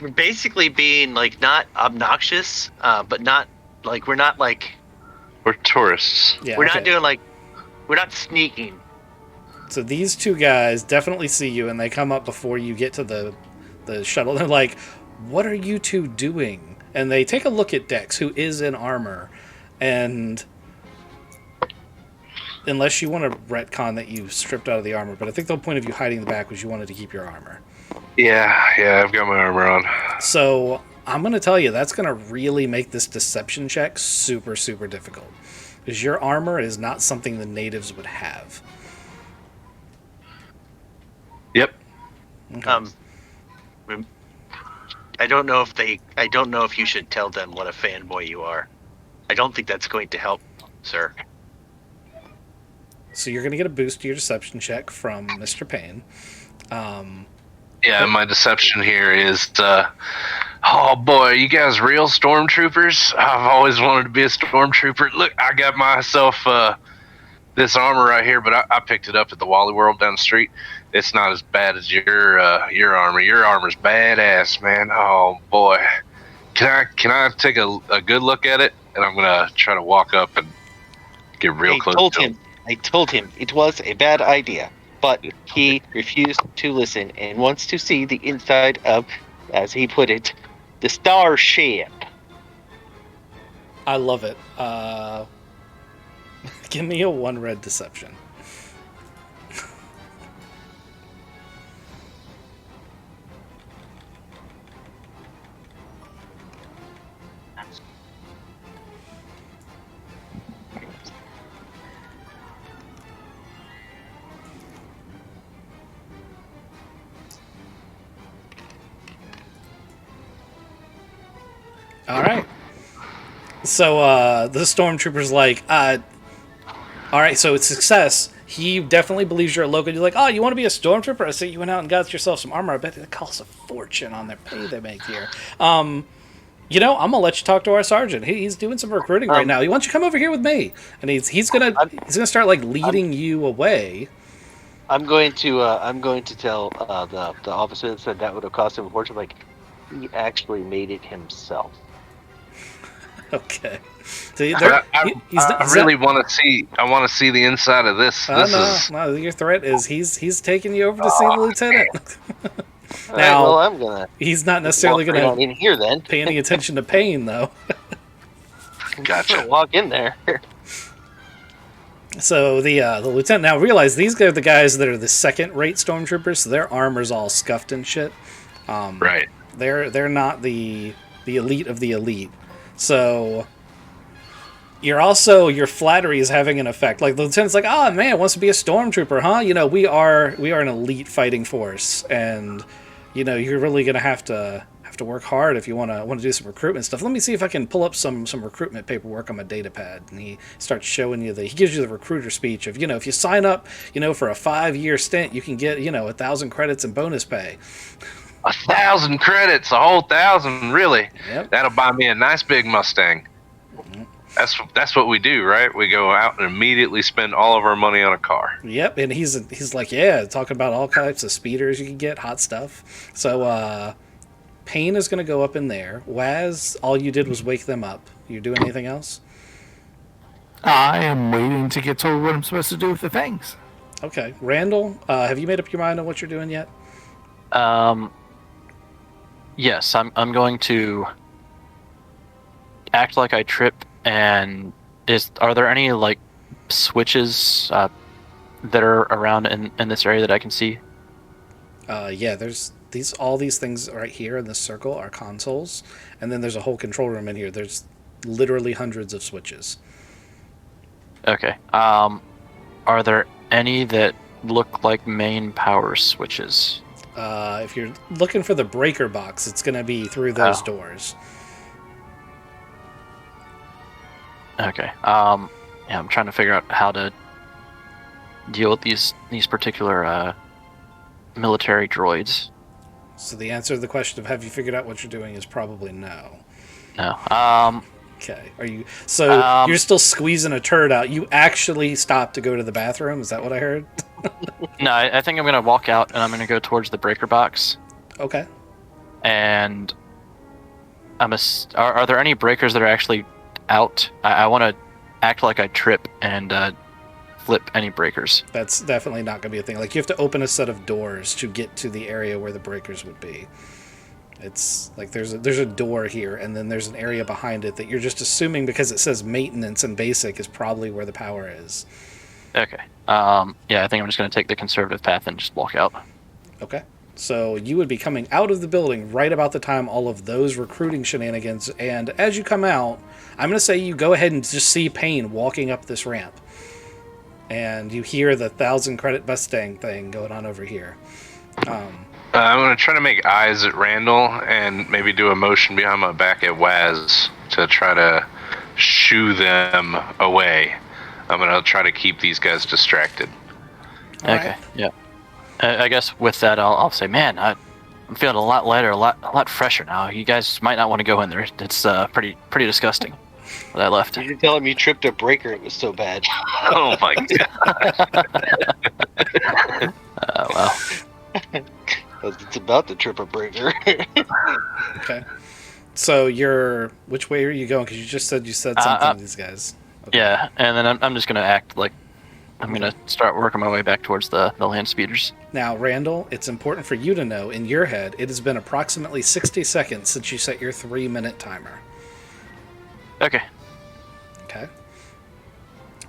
Speaker 6: We're basically being like not obnoxious, but not like we're not like
Speaker 4: We're tourists.
Speaker 1: Yeah,
Speaker 6: we're
Speaker 1: okay.
Speaker 6: not doing like we're not sneaking.
Speaker 1: So these 2 guys definitely see you, and they come up before you get to the shuttle. They're like, "What are you 2 doing?" And they take a look at Dex, who is in armor, and unless you want to retcon that you stripped out of the armor, but I think the whole point of you hiding in the back was you wanted to keep your armor.
Speaker 4: Yeah, I've got my armor on.
Speaker 1: So I'm going to tell you, that's going to really make this deception check super, super difficult. Because your armor is not something the natives would have.
Speaker 4: Yep.
Speaker 1: Okay.
Speaker 6: I don't know if you should tell them what a fanboy you are. I don't think that's going to help, sir.
Speaker 1: So you're going to get a boost to your deception check from Mr. Payne.
Speaker 4: Yeah, my deception here is Oh boy, you guys real stormtroopers? I've always wanted to be a stormtrooper. Look, I got myself this armor right here, but I picked it up at the Wally World down the street. It's not as bad as your armor. Your armor's badass, man. Oh boy, can I take a good look at it? And I'm gonna try to walk up and get real close.
Speaker 6: I told him it was a bad idea, but he refused to listen and wants to see the inside of, as he put it, the starship.
Speaker 1: I love it. Give me a 1 red deception. All right. So the stormtrooper's like, all right, so it's success. He definitely believes you're a local. You're like, oh, you want to be a stormtrooper? I see you went out and got yourself some armor. I bet it costs a fortune on their pay they make here. I'm gonna let you talk to our sergeant. He's doing some recruiting right now. Why don't you come over here with me? And he's gonna start like leading you away.
Speaker 6: I'm going to tell the officer that said that would have cost him a fortune. Like, he actually made it himself.
Speaker 1: Okay. So
Speaker 4: I really want to see. I want to see the inside of this.
Speaker 1: No. Your threat is he's taking you over to see the lieutenant. Now,
Speaker 6: well, I'm gonna.
Speaker 1: He's not necessarily
Speaker 6: walk
Speaker 1: gonna
Speaker 6: in here then.
Speaker 1: pay any attention to Payne, though.
Speaker 4: Gotcha.
Speaker 6: Walk in there.
Speaker 1: So the lieutenant now realize these are the guys that are the second-rate stormtroopers. So their armor's all scuffed and shit.
Speaker 4: Right.
Speaker 1: They're not the elite of the elite. So your flattery is having an effect. Like the lieutenant's like, oh man, wants to be a stormtrooper, huh? We are an elite fighting force, and you're really gonna have to work hard if you want to do some recruitment stuff. Let me see if I can pull up some recruitment paperwork on my data pad. And he starts showing you he gives you the recruiter speech of if you sign up for a 5-year stint, you can get 1,000 credits in bonus pay.
Speaker 4: 1,000 credits, a whole 1,000, really?
Speaker 1: Yep.
Speaker 4: That'll buy me a nice big Mustang.
Speaker 1: Mm-hmm.
Speaker 4: That's what we do, right? We go out and immediately spend all of our money on a car.
Speaker 1: Yep, and he's like, yeah, talking about all types of speeders you can get, hot stuff. So Payne is going to go up in there. Waz, all you did was wake them up. You doing anything else?
Speaker 5: I am waiting to get told what I'm supposed to do with the things.
Speaker 1: Okay, Randall, have you made up your mind on what you're doing yet?
Speaker 3: Yes, I'm going to act like I trip. And are there any like switches that are around in this area that I can see?
Speaker 1: Yeah, there's all these things right here in this circle are consoles, and then there's a whole control room in here. There's literally hundreds of switches.
Speaker 3: Okay. Are there any that look like main power switches?
Speaker 1: If you're looking for the breaker box, it's going to be through those doors.
Speaker 3: Okay. Yeah, I'm trying to figure out how to deal with these particular military droids.
Speaker 1: So the answer to the question of have you figured out what you're doing is probably no.
Speaker 3: No.
Speaker 1: Okay. Are you? So you're still squeezing a turd out. You actually stopped to go to the bathroom. Is that what I heard?
Speaker 3: No, I think I'm gonna walk out and I'm gonna go towards the breaker box.
Speaker 1: Okay.
Speaker 3: And are there any breakers that are actually out? I want to act like I trip and flip any breakers.
Speaker 1: That's definitely not going to be a thing. Like, you have to open a set of doors to get to the area where the breakers would be. It's like there's a door here, and then there's an area behind it that you're just assuming because it says maintenance and basic is probably where the power is.
Speaker 3: Okay. Yeah, I think I'm just going to take the conservative path and just walk out.
Speaker 1: Okay. So you would be coming out of the building right about the time all of those recruiting shenanigans, and as you come out, I'm going to say you go ahead and just see Payne walking up this ramp. And you hear the 1,000 credit Mustang thing going on over here.
Speaker 4: I'm going to try to make eyes at Randall and maybe do a motion behind my back at Waz to try to shoo them away. I'm going to try to keep these guys distracted.
Speaker 3: Okay, yeah. I guess with that, I'll say, man, I'm feeling a lot lighter, a lot fresher now. You guys might not want to go in there. It's pretty disgusting. What I left.
Speaker 6: You tell him you tripped a breaker. It was so bad.
Speaker 4: Oh my god.
Speaker 3: Well,
Speaker 6: It's about to trip a breaker.
Speaker 1: Okay. So which way are you going? Because you just said something to these guys. Okay.
Speaker 3: yeah, and then I'm just gonna act like I'm gonna start working my way back towards the land speeders.
Speaker 1: Now, Randall, it's important for you to know, in your head, it has been approximately 60 seconds since you set your 3-minute timer.
Speaker 3: Okay.
Speaker 1: Okay?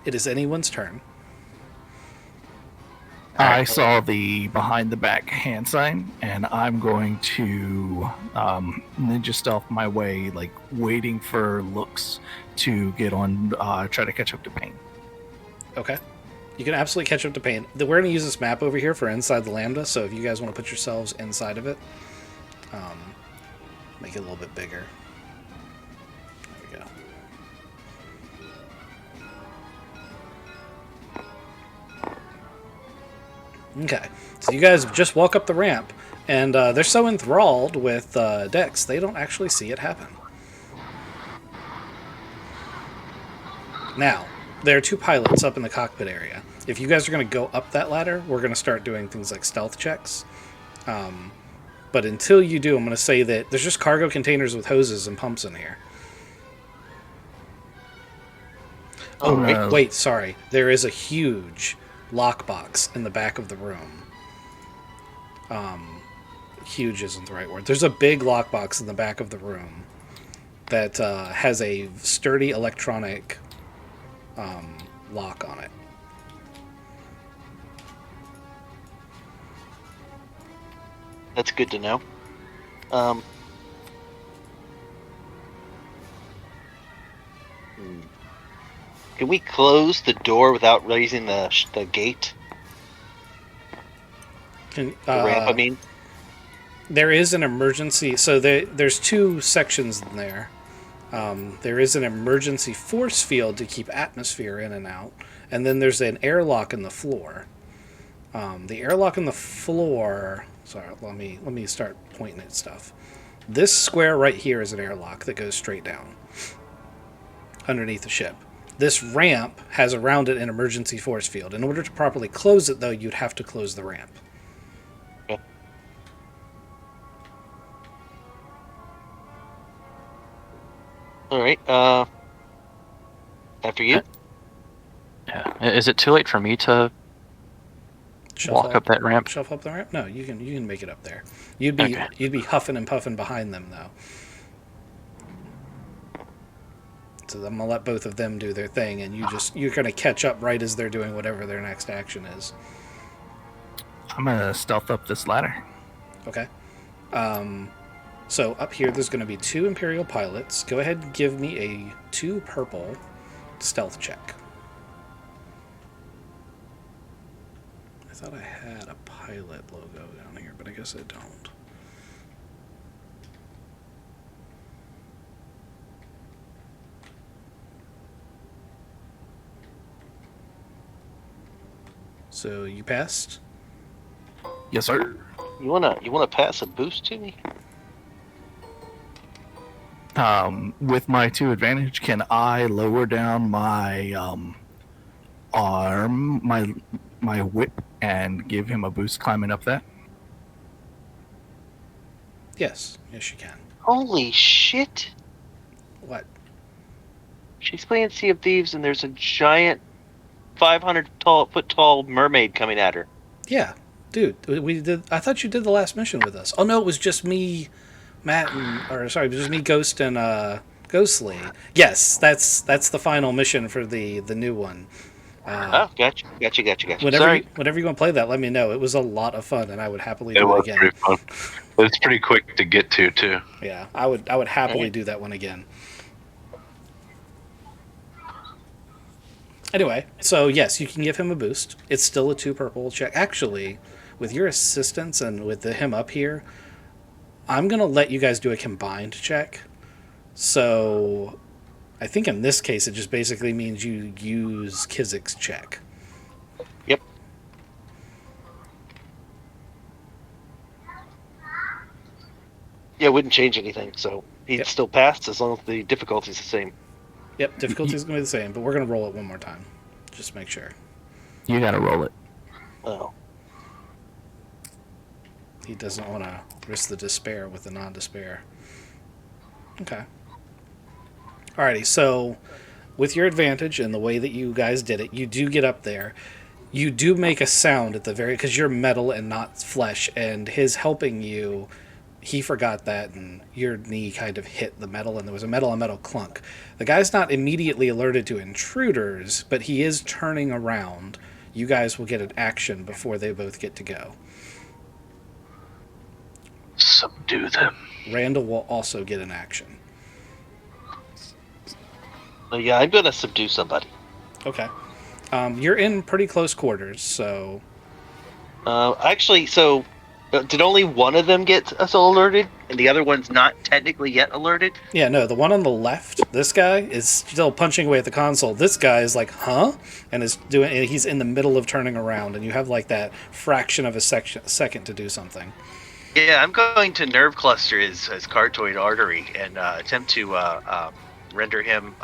Speaker 1: It is anyone's turn.
Speaker 5: I saw the behind the back hand sign, and I'm going to ninja stealth my way, like waiting for looks to get on, try to catch up to Pain.
Speaker 1: Okay. You can absolutely catch up to Pain. We're going to use this map over here for inside the Lambda, so if you guys want to put yourselves inside of it, make it a little bit bigger. There we go. Okay, so you guys just walk up the ramp, and they're so enthralled with Dex, they don't actually see it happen. Now, there are 2 pilots up in the cockpit area. If you guys are going to go up that ladder, we're going to start doing things like stealth checks. But until you do, I'm going to say that there's just cargo containers with hoses and pumps in here.
Speaker 5: Oh, no.
Speaker 1: Wait, sorry. There is a huge lockbox in the back of the room. Huge isn't the right word. There's a big lockbox in the back of the room that has a sturdy electronic lock on it.
Speaker 6: That's good to know. Can we close the door without raising the gate?
Speaker 1: The
Speaker 6: Ramp, I mean.
Speaker 1: There is an emergency. So there's 2 sections in there. There is an emergency force field to keep atmosphere in and out, and then there's an airlock in the floor. The airlock in the floor. Sorry, let me start pointing at stuff. This square right here is an airlock that goes straight down underneath the ship. This ramp has around it an emergency force field. In order to properly close it, though, you'd have to close the ramp.
Speaker 6: Okay. All right. After you.
Speaker 3: Yeah. Is it too late for me to walk up that ramp?
Speaker 1: Shuffle up the ramp? No, you can make it up there. You'd be huffing and puffing behind them, though. So I'm gonna let both of them do their thing, and you're gonna catch up right as they're doing whatever their next action is.
Speaker 5: I'm gonna stealth up this ladder.
Speaker 1: Okay. So up here, there's gonna be 2 Imperial pilots. Go ahead and give me a 2 purple stealth check. I thought I had a pilot logo down here, but I guess I don't. So you passed?
Speaker 5: Yes, sir.
Speaker 6: You wanna pass a boost to me?
Speaker 5: With my 2 advantage, can I lower down my arm, my whip, and give him a boost climbing up that?
Speaker 1: Yes you can.
Speaker 6: Holy shit!
Speaker 1: What?
Speaker 6: She's playing Sea of Thieves, and there's a giant 500-foot tall mermaid coming at her.
Speaker 1: Yeah, dude, we did. I thought you did the last mission with us. Oh no, it was just me, Matt, it was just me, Ghost, and Ghostly. Yes, that's the final mission for the new one.
Speaker 6: Gotcha.
Speaker 1: Whenever
Speaker 6: Sorry.
Speaker 1: you want to play that, let me know. It was a lot of fun, and I would happily do
Speaker 4: It
Speaker 1: it
Speaker 4: was
Speaker 1: again.
Speaker 4: pretty fun. But it's pretty quick to get to, too.
Speaker 1: Yeah, I would happily do that one again. Anyway, so yes, you can give him a boost. It's still a 2 purple check. Actually, with your assistance and with him up here, I'm going to let you guys do a combined check. So I think in this case, it just basically means you use Kizik's check.
Speaker 6: Yep.
Speaker 2: Yeah, it wouldn't change anything. So he'd
Speaker 1: Yep.
Speaker 2: still pass as long as the difficulty's the same.
Speaker 1: Yep, difficulty's going to be the same, but we're going to roll it one more time. Just make sure.
Speaker 5: You gotta roll it.
Speaker 2: Oh.
Speaker 1: He doesn't want to risk the despair with the non-despair. Okay. Alrighty, so with your advantage and the way that you guys did it, you do get up there. You do make a sound at the very... because you're metal and not flesh, and his helping you, he forgot that, and your knee kind of hit the metal, and there was a metal-on-metal clunk. The guy's not immediately alerted to intruders, but he is turning around. You guys will get an action before they both get to go.
Speaker 4: Subdue them.
Speaker 1: Randall will also get an action.
Speaker 2: Yeah, I'm gonna subdue somebody.
Speaker 1: Okay. You're in pretty close quarters, so...
Speaker 2: Actually, so did only one of them get us alerted, and the other one's not technically yet alerted?
Speaker 1: Yeah, no, the one on the left, this guy, is still punching away at the console. This guy is like, huh? And he's in the middle of turning around, and you have like that fraction of a second to do something.
Speaker 2: Yeah, I'm going to nerve cluster his carotid artery and attempt to render him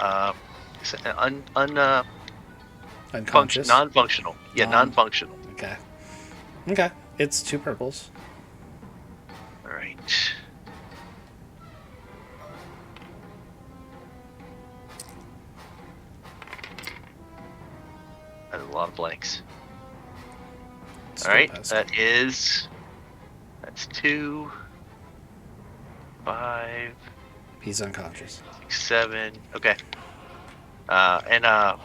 Speaker 1: Unconscious.
Speaker 2: non-functional. Yeah, non-functional.
Speaker 1: Okay. Okay. It's 2 purples.
Speaker 2: All right. That's a lot of blanks.
Speaker 1: Still
Speaker 2: All right,
Speaker 1: pass.
Speaker 2: that's 2, 5,
Speaker 1: He's unconscious.
Speaker 2: 6, 7. Okay. I'm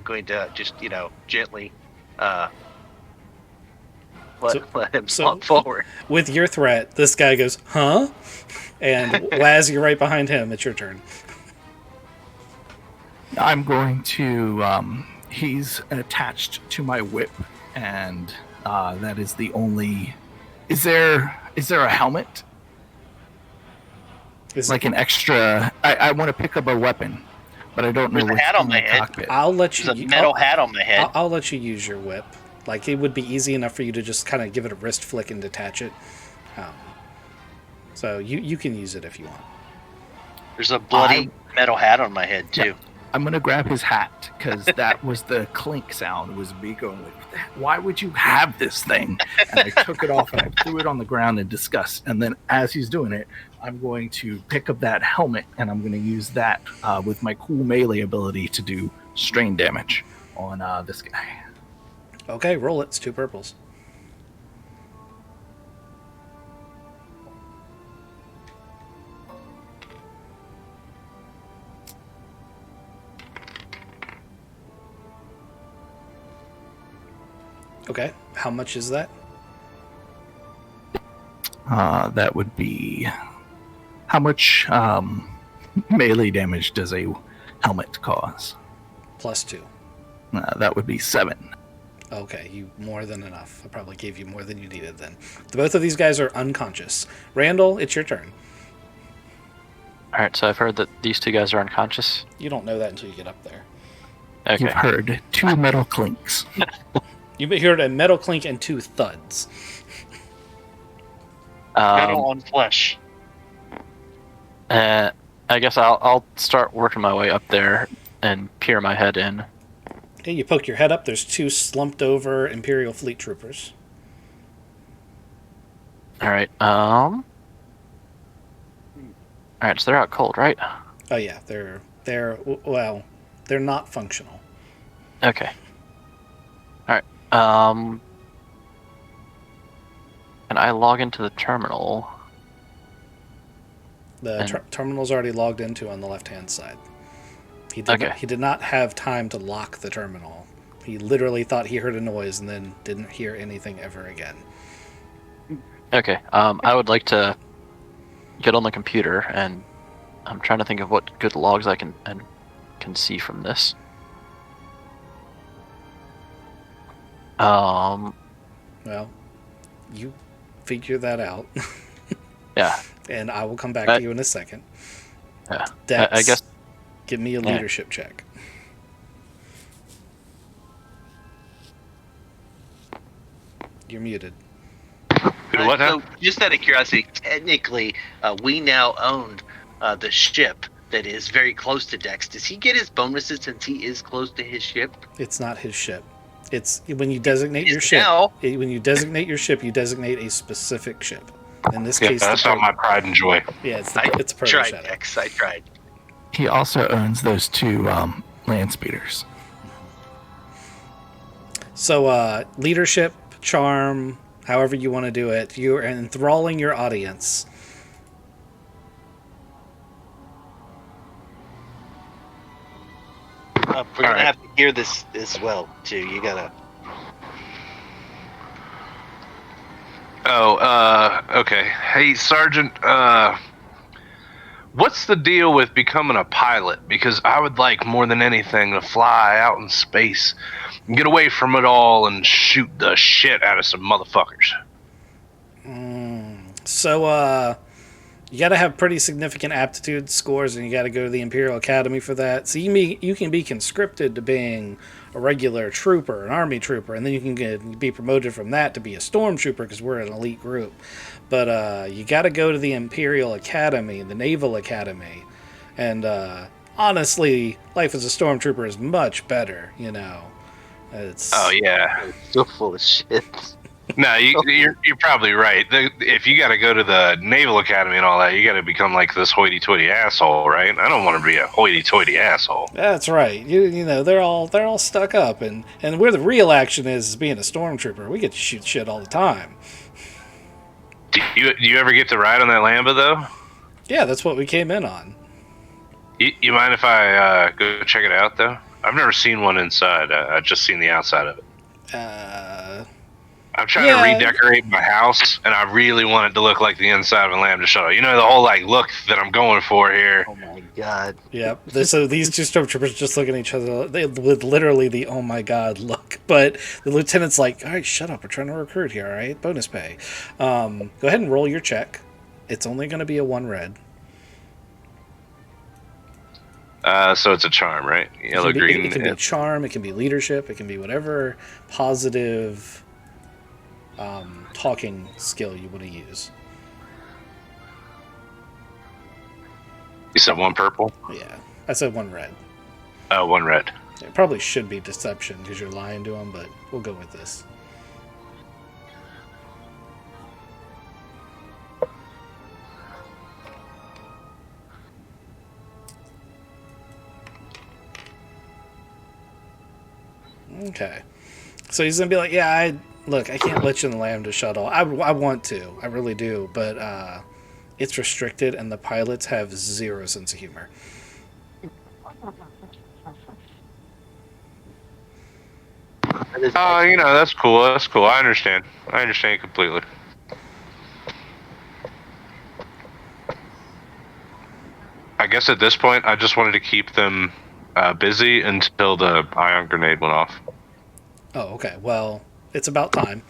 Speaker 2: going to just gently let him slump forward.
Speaker 1: With your threat, this guy goes, huh? And Laz, you're right behind him. It's your turn.
Speaker 5: I'm going to. He's attached to my whip, and that is the only. Is there a helmet? Like an extra. I want to pick up a weapon, but I don't know.
Speaker 2: There's a hat on my head.
Speaker 5: Cockpit.
Speaker 1: I'll let you.
Speaker 2: There's a metal hat on my head.
Speaker 1: I'll let you use your whip. Like, it would be easy enough for you to just kind of give it a wrist flick and detach it. So you can use it if you want.
Speaker 2: There's a bloody metal hat on my head too.
Speaker 5: Yeah, I'm gonna grab his hat because that was the clink sound. Was me going like, why would you have this thing? And I took it off and I threw it on the ground in disgust. And then as he's doing it, I'm going to pick up that helmet and I'm going to use that with my cool melee ability to do strain damage on this guy.
Speaker 1: Okay, roll it. It's 2 purples. Okay, how much is that?
Speaker 5: That would be... How much melee damage does a helmet cause?
Speaker 1: +2.
Speaker 5: That would be 7.
Speaker 1: Okay, you more than enough. I probably gave you more than you needed then. Both of these guys are unconscious. Randall, it's your turn.
Speaker 3: Alright, so I've heard that these 2 guys are unconscious.
Speaker 1: You don't know that until you get up there.
Speaker 3: Okay.
Speaker 5: You've heard 2 metal clinks.
Speaker 1: You heard a metal clink and 2 thuds.
Speaker 2: Metal on flesh.
Speaker 3: I guess I'll start working my way up there and peer my head in.
Speaker 1: Okay, you poke your head up. There's 2 slumped over Imperial Fleet troopers.
Speaker 3: Alright, Alright, so they're out cold, right?
Speaker 1: Oh yeah, they're not functional.
Speaker 3: Okay. Alright, can I log into the terminal?
Speaker 1: The terminal's already logged into on the left-hand side. He did not have time to lock the terminal. He literally thought he heard a noise and then didn't hear anything ever again.
Speaker 3: Okay, I would like to get on the computer, and I'm trying to think of what good logs I can see from this.
Speaker 1: Well, you figure that out.
Speaker 3: Yeah.
Speaker 1: And I will come back to you in a second.
Speaker 3: Yeah.
Speaker 1: Dex,
Speaker 3: I guess.
Speaker 1: Give me a leadership check. You're muted.
Speaker 4: What now?
Speaker 6: So, just out of curiosity, technically, we now own the ship that is very close to Dex. Does he get his bonuses since he is close to his ship?
Speaker 1: It's not his ship. It's when you designate your ship.
Speaker 6: Now.
Speaker 1: When you designate your ship, you designate a specific ship. In this
Speaker 4: Yeah,
Speaker 1: case,
Speaker 4: that's not my pride and joy.
Speaker 1: Yeah, it's
Speaker 6: I
Speaker 1: a proto
Speaker 6: tried,
Speaker 1: shadow.
Speaker 6: Dex. I tried.
Speaker 5: He also owns those 2 land speeders.
Speaker 1: So, leadership, charm, however you want to do it, you're enthralling your audience.
Speaker 6: We're gonna have to hear this as well too. You gotta.
Speaker 4: Okay. Hey, Sergeant, what's the deal with becoming a pilot? Because I would like more than anything to fly out in space, and get away from it all, and shoot the shit out of some motherfuckers.
Speaker 1: So, you got to have pretty significant aptitude scores, and you got to go to the Imperial Academy for that. So you can be conscripted to being a regular trooper, an army trooper, and then you can be promoted from that to be a stormtrooper because we're an elite group. But you got to go to the Imperial Academy, the Naval Academy, and honestly, life as a stormtrooper is much better. You know, it's
Speaker 4: Oh yeah.
Speaker 6: It's so full of shit.
Speaker 4: No, you're probably right. If you got to go to the Naval Academy and all that, you got to become like this hoity-toity asshole, right? I don't want to be a hoity-toity asshole.
Speaker 1: That's right. You know they're all stuck up, and where the real action is being a stormtrooper. We get to shoot shit all the time.
Speaker 4: Do you ever get to ride on that Lamba though?
Speaker 1: Yeah, that's what we came in on.
Speaker 4: You mind if I go check it out though? I've never seen one inside. I've just seen the outside of it. I'm trying to redecorate my house, and I really want it to look like the inside of a Lambda shuttle. You know, the whole like look that I'm going for here.
Speaker 6: Oh my god.
Speaker 1: Yep. So these 2 stormtroopers just look at each other with literally the "oh my god" look. But the lieutenant's like, "All right, shut up. We're trying to recruit here. All right, bonus pay. Go ahead and roll your check. It's only going to be a 1 red.
Speaker 4: So it's a charm, right? Yellow, green.
Speaker 1: It can be charm. It can be leadership. It can be whatever positive talking skill you want to use.
Speaker 4: You said 1 purple?
Speaker 1: Yeah, I said 1 red.
Speaker 4: Oh, 1 red.
Speaker 1: It probably should be deception because you're lying to them, but we'll go with this. Okay. So he's going to be like, yeah, I can't let you in the Lambda shuttle. I want to. I really do. But it's restricted, and the pilots have 0 sense of humor.
Speaker 4: Oh, you know, that's cool. That's cool. I understand completely. I guess at this point, I just wanted to keep them busy until the ion grenade went off.
Speaker 1: Oh, okay. Well, it's about time.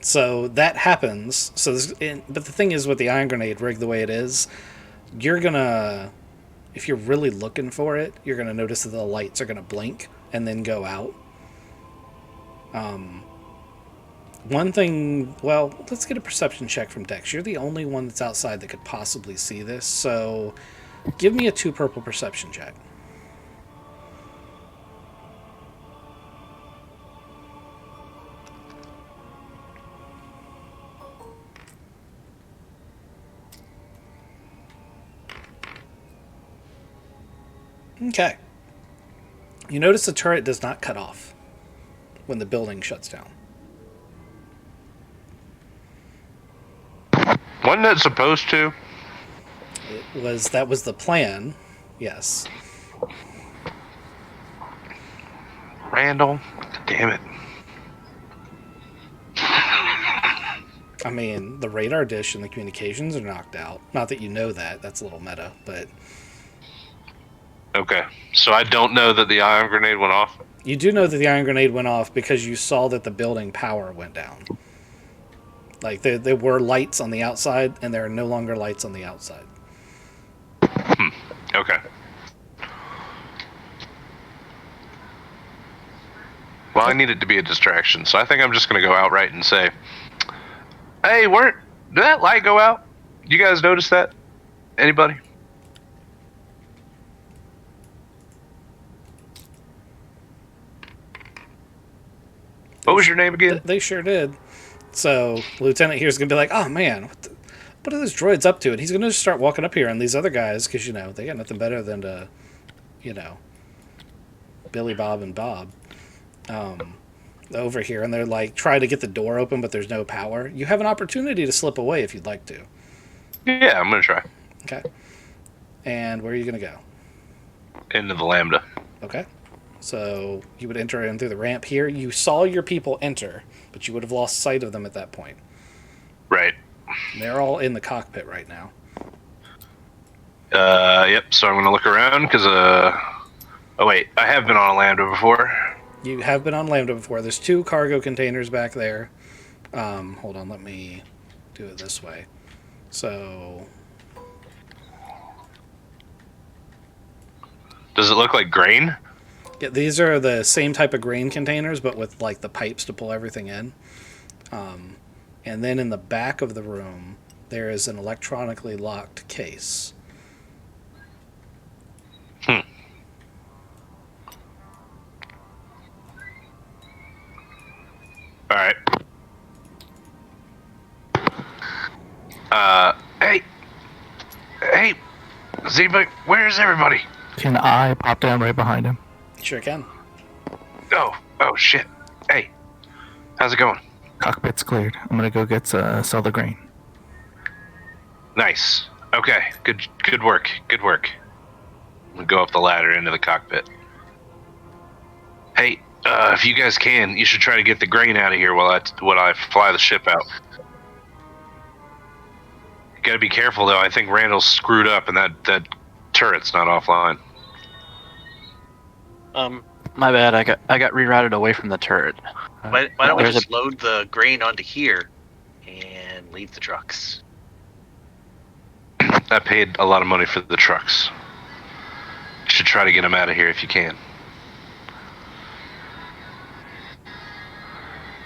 Speaker 1: So that happens. But the thing is, with the ion grenade rigged the way it is, you're gonna, if you're really looking for it, you're gonna notice that the lights are gonna blink and then go out. One thing, well, let's get a perception check from Dex. You're the only one that's outside that could possibly see this, so give me a 2 purple perception check. Okay. You notice the turret does not cut off when the building shuts down.
Speaker 4: Wasn't it supposed to?
Speaker 1: That was the plan, yes.
Speaker 4: Randall, damn it.
Speaker 1: I mean, the radar dish and the communications are knocked out. Not that you know that. That's a little meta, but...
Speaker 4: Okay, so I don't know that the ion grenade went off?
Speaker 1: You do know that the ion grenade went off because you saw that the building power went down. Like, there were lights on the outside, and there are no longer lights on the outside.
Speaker 4: Okay. Well, I need it to be a distraction, so I think I'm just going to go outright and say, hey, weren't Did that light go out? You guys notice that? Anybody? What was your name again?
Speaker 1: They sure did. So Lieutenant here's gonna be like, "Oh man, what are those droids up to?" And he's gonna just start walking up here on these other guys because they got nothing better than to, you know, Billy Bob and Bob, over here, and they're like trying to get the door open, but there's no power. You have an opportunity to slip away if you'd like to.
Speaker 4: Yeah, I'm gonna try.
Speaker 1: Okay. And where are you gonna go?
Speaker 4: Into the Lambda.
Speaker 1: Okay. So you would enter in through the ramp here. You saw your people enter, but you would have lost sight of them at that point.
Speaker 4: Right.
Speaker 1: They're all in the cockpit right now.
Speaker 4: Yep. So I'm gonna look around because oh wait, I have been on a Lambda before.
Speaker 1: You have been on Lambda before. There's 2 cargo containers back there. Hold on, let me do it this way. So
Speaker 4: Does it look like grain?
Speaker 1: yeah, these are the same type of grain containers, but with like the pipes to pull everything in. And then in the back of the room, there is an electronically locked case.
Speaker 4: All right. Hey, Zeba, where's everybody?
Speaker 5: Can I pop down right behind him?
Speaker 1: Sure can.
Speaker 4: Oh shit. Hey, how's it going?
Speaker 5: Cockpit's cleared. I'm gonna go get sell the grain.
Speaker 4: Nice. Okay, good work. Good work. I'm gonna go up the ladder into the cockpit. Hey, if you guys can, you should try to get the grain out of here while I fly the ship out. You gotta be careful though. I think Randall's screwed up, and that turret's not offline.
Speaker 3: My bad. I got rerouted away from the turret.
Speaker 6: Why don't we
Speaker 3: There's
Speaker 6: just load the grain onto here and leave the trucks?
Speaker 4: I paid a lot of money for the trucks. You should try to get them out of here if you can.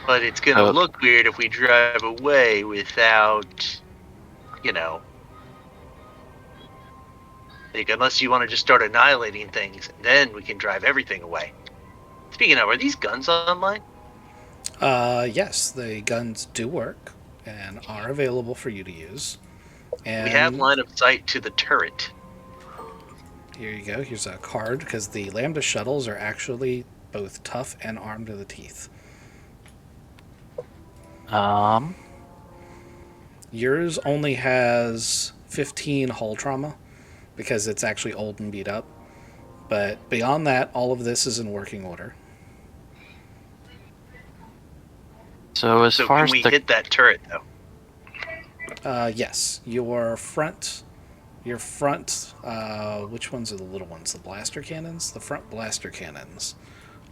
Speaker 6: But it's gonna look weird if we drive away without, like, unless you want to just start annihilating things, then we can drive everything away. Speaking of, are these guns online?
Speaker 1: Yes, the guns do work and are available for you to use. And
Speaker 6: We have line of sight to the turret.
Speaker 1: here you go. Here's a card, because the Lambda shuttles are actually both tough and armed to the teeth. Yours only has 15 hull trauma because it's actually old and beat up. But beyond that, all of this is in working order.
Speaker 3: So as far
Speaker 6: can
Speaker 3: as
Speaker 6: we
Speaker 3: the
Speaker 6: hit that turret though?
Speaker 1: Yes, your front, which ones are the little ones? The blaster cannons? The front blaster cannons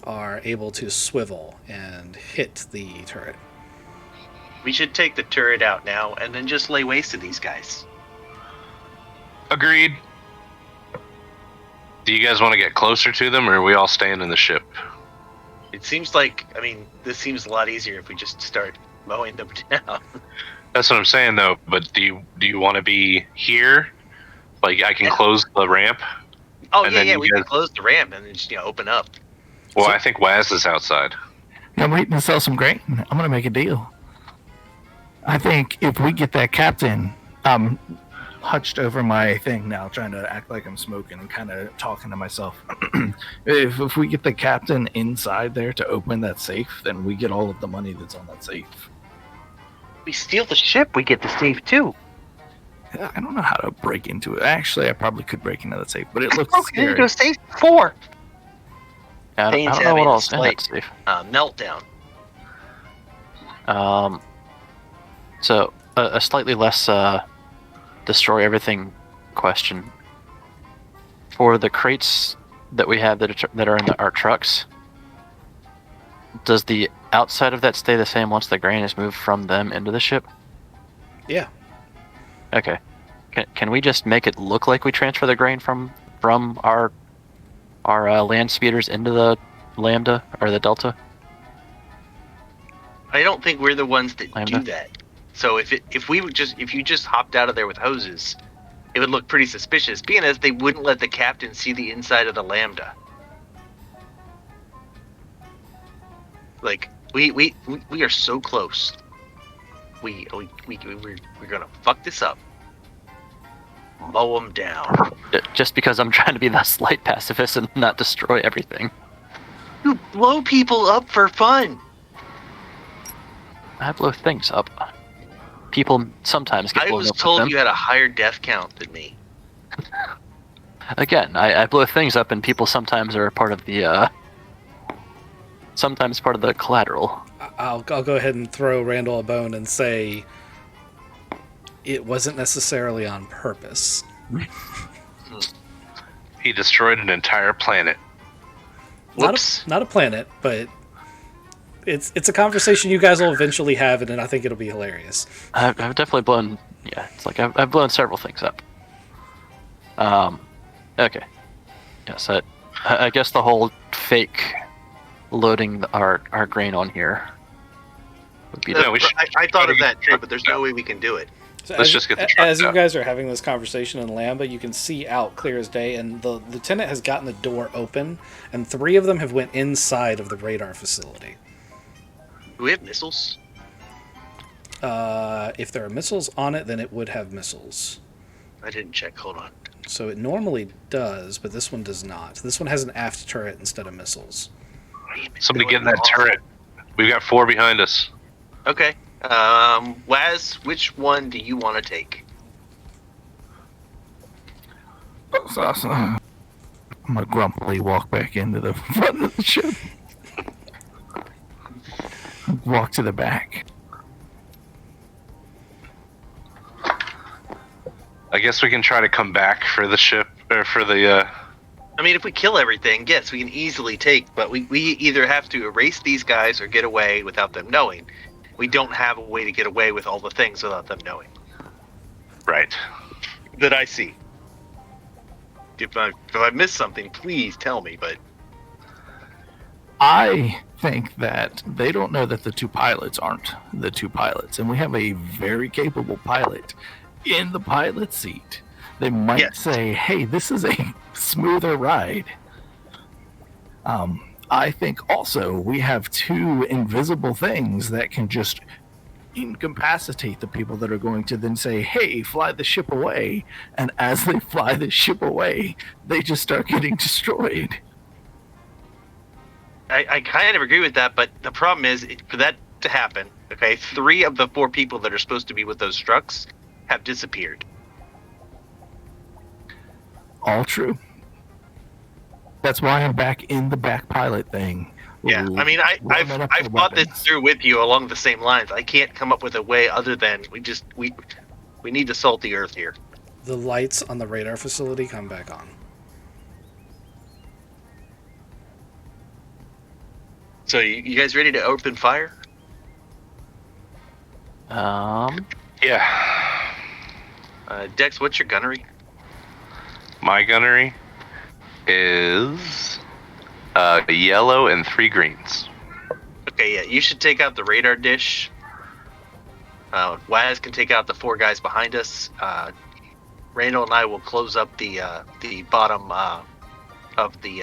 Speaker 1: are able to swivel and hit the turret.
Speaker 6: We should take the turret out now and then just lay waste to these guys.
Speaker 4: Agreed. Do you guys want to get closer to them, or are we all staying in the ship?
Speaker 6: It seems like, this seems a lot easier if we just start mowing them down.
Speaker 4: That's what I'm saying, though. But do you want to be here? Like, I can close the ramp?
Speaker 6: Oh,
Speaker 4: And
Speaker 6: yeah,
Speaker 4: then
Speaker 6: yeah,
Speaker 4: you
Speaker 6: we can
Speaker 4: guys-
Speaker 6: close the ramp and then just, open up.
Speaker 4: Well, I think Waz is outside.
Speaker 5: I'm waiting to sell some grain. I'm gonna make a deal. I think if we get that captain, hunched over my thing now, trying to act like I'm smoking and kind of talking to myself. if we get the captain inside there to open that safe, then we get all of the money that's on that safe.
Speaker 6: We steal the ship, we get the safe too.
Speaker 5: I don't know how to break into it. Actually, I probably could break into that safe, but it looks
Speaker 6: Okay,
Speaker 5: scary.
Speaker 6: go safe 4.
Speaker 3: I
Speaker 6: Pain's
Speaker 3: don't know
Speaker 6: having
Speaker 3: what
Speaker 6: a
Speaker 3: else in that
Speaker 6: slight-
Speaker 3: safe.
Speaker 6: Meltdown.
Speaker 3: So a slightly less destroy everything question. For the crates that we have that are in our trucks, does the outside of that stay the same once the grain is moved from them into the ship?
Speaker 1: Yeah.
Speaker 3: Okay. Can we just make it look like we transfer the grain from our land speeders into the Lambda or the Delta?
Speaker 6: I don't think we're the ones that do
Speaker 3: Lambda?
Speaker 6: that.
Speaker 2: So if you just hopped out of there with hoses, it would look pretty suspicious, being as they wouldn't let the captain see the inside of the Lambda. Like we are so close. We're gonna fuck this up. Mow them down.
Speaker 3: Just because I'm trying to be the slight pacifist and not destroy everything.
Speaker 2: You blow people up for fun.
Speaker 3: I blow things up. People sometimes get
Speaker 2: I
Speaker 3: blown
Speaker 2: was
Speaker 3: up with
Speaker 2: told
Speaker 3: them.
Speaker 2: you had a higher death count than me.
Speaker 3: Again, I blow things up, and people sometimes are part of the sometimes part of the collateral.
Speaker 1: I'll go ahead and throw Randall a bone and say it wasn't necessarily on purpose.
Speaker 4: He destroyed an entire planet.
Speaker 2: Whoops.
Speaker 1: Not a planet, but it's a conversation you guys will eventually have, and I think it'll be hilarious.
Speaker 3: I've definitely blown. Yeah, it's like I've blown several things up. Okay. Yes, I guess the whole fake loading our grain on here would be.
Speaker 4: No, we should
Speaker 2: I thought of
Speaker 4: try to
Speaker 2: that
Speaker 4: get
Speaker 2: too, but there's no way we can do it.
Speaker 1: So
Speaker 4: Let's
Speaker 1: as,
Speaker 4: just get the truck
Speaker 1: as you
Speaker 4: out.
Speaker 1: guys are having this conversation in Lamba, you can see out clear as day, and the lieutenant has gotten the door open, and 3 of them have went inside of the radar facility.
Speaker 2: Do we have missiles?
Speaker 1: If there are missiles on it, then it would have missiles.
Speaker 2: I didn't check. Hold on.
Speaker 1: So it normally does, but this one does not. This one has an aft turret instead of missiles.
Speaker 4: Somebody get in that turret. We've got 4 behind us.
Speaker 2: Okay. Waz, which one do you want to take?
Speaker 5: I'm gonna grumpily walk back into the front of the ship. Walk to the back.
Speaker 4: I guess we can try to come back for the ship, or for the,
Speaker 2: I mean, if we kill everything, yes, we can easily take, but we either have to erase these guys or get away without them knowing. We don't have a way to get away with all the things without them knowing.
Speaker 4: right.
Speaker 2: That I see. If I missed something, please tell me, but...
Speaker 5: I think that they don't know that the 2 pilots aren't the 2 pilots, and we have a very capable pilot in the pilot seat. They might
Speaker 2: Yes.
Speaker 5: say, hey, this is a smoother ride. I think also we have 2 invisible things that can just incapacitate the people that are going to then say, hey, fly the ship away. And as they fly the ship away, they just start getting destroyed.
Speaker 2: I kind of agree with that, but the problem is, for that to happen, okay, 3 of the 4 people that are supposed to be with those trucks have disappeared.
Speaker 5: All true. That's why I'm back in the back pilot thing.
Speaker 2: Yeah, I mean, I've thought this through with you along the same lines. I can't come up with a way other than we need to salt the earth here.
Speaker 1: The lights on the radar facility come back on.
Speaker 2: So you guys ready to open fire?
Speaker 4: Yeah.
Speaker 2: Dex, what's your gunnery?
Speaker 4: My gunnery is yellow and 3 greens.
Speaker 2: Okay, yeah, you should take out the radar dish. Waz can take out the 4 guys behind us. Randall and I will close up the bottom of the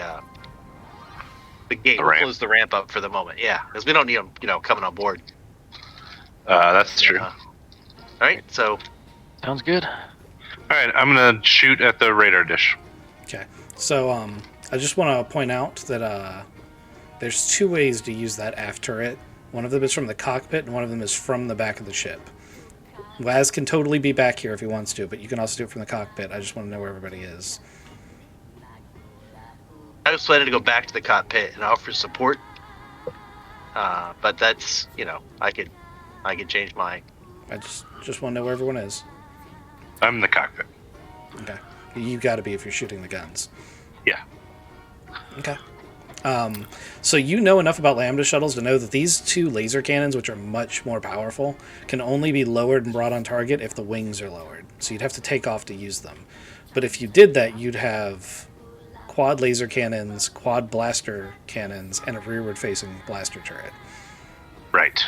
Speaker 2: gate. We'll
Speaker 4: ramp.
Speaker 2: close the ramp up for the moment. Yeah, because we don't need them, coming on board.
Speaker 4: That's true.
Speaker 2: All right, so
Speaker 3: Sounds good.
Speaker 4: All right, I'm gonna shoot at the radar dish.
Speaker 1: Okay. So I just want to point out that there's 2 ways to use that aft turret. One of them is from the cockpit, and one of them is from the back of the ship. Waz can totally be back here if he wants to, but you can also do it from the cockpit. I just want to know where everybody is.
Speaker 2: I was planning to go back to the cockpit and offer support. But that's, I could change my...
Speaker 1: I just want to know where everyone is.
Speaker 4: I'm in the cockpit.
Speaker 1: Okay. You got to be if you're shooting the guns.
Speaker 4: Yeah.
Speaker 1: Okay. So you know enough about Lambda shuttles to know that these 2 laser cannons, which are much more powerful, can only be lowered and brought on target if the wings are lowered. So you'd have to take off to use them. But if you did that, you'd have quad laser cannons, quad blaster cannons, and a rearward-facing blaster turret.
Speaker 4: Right.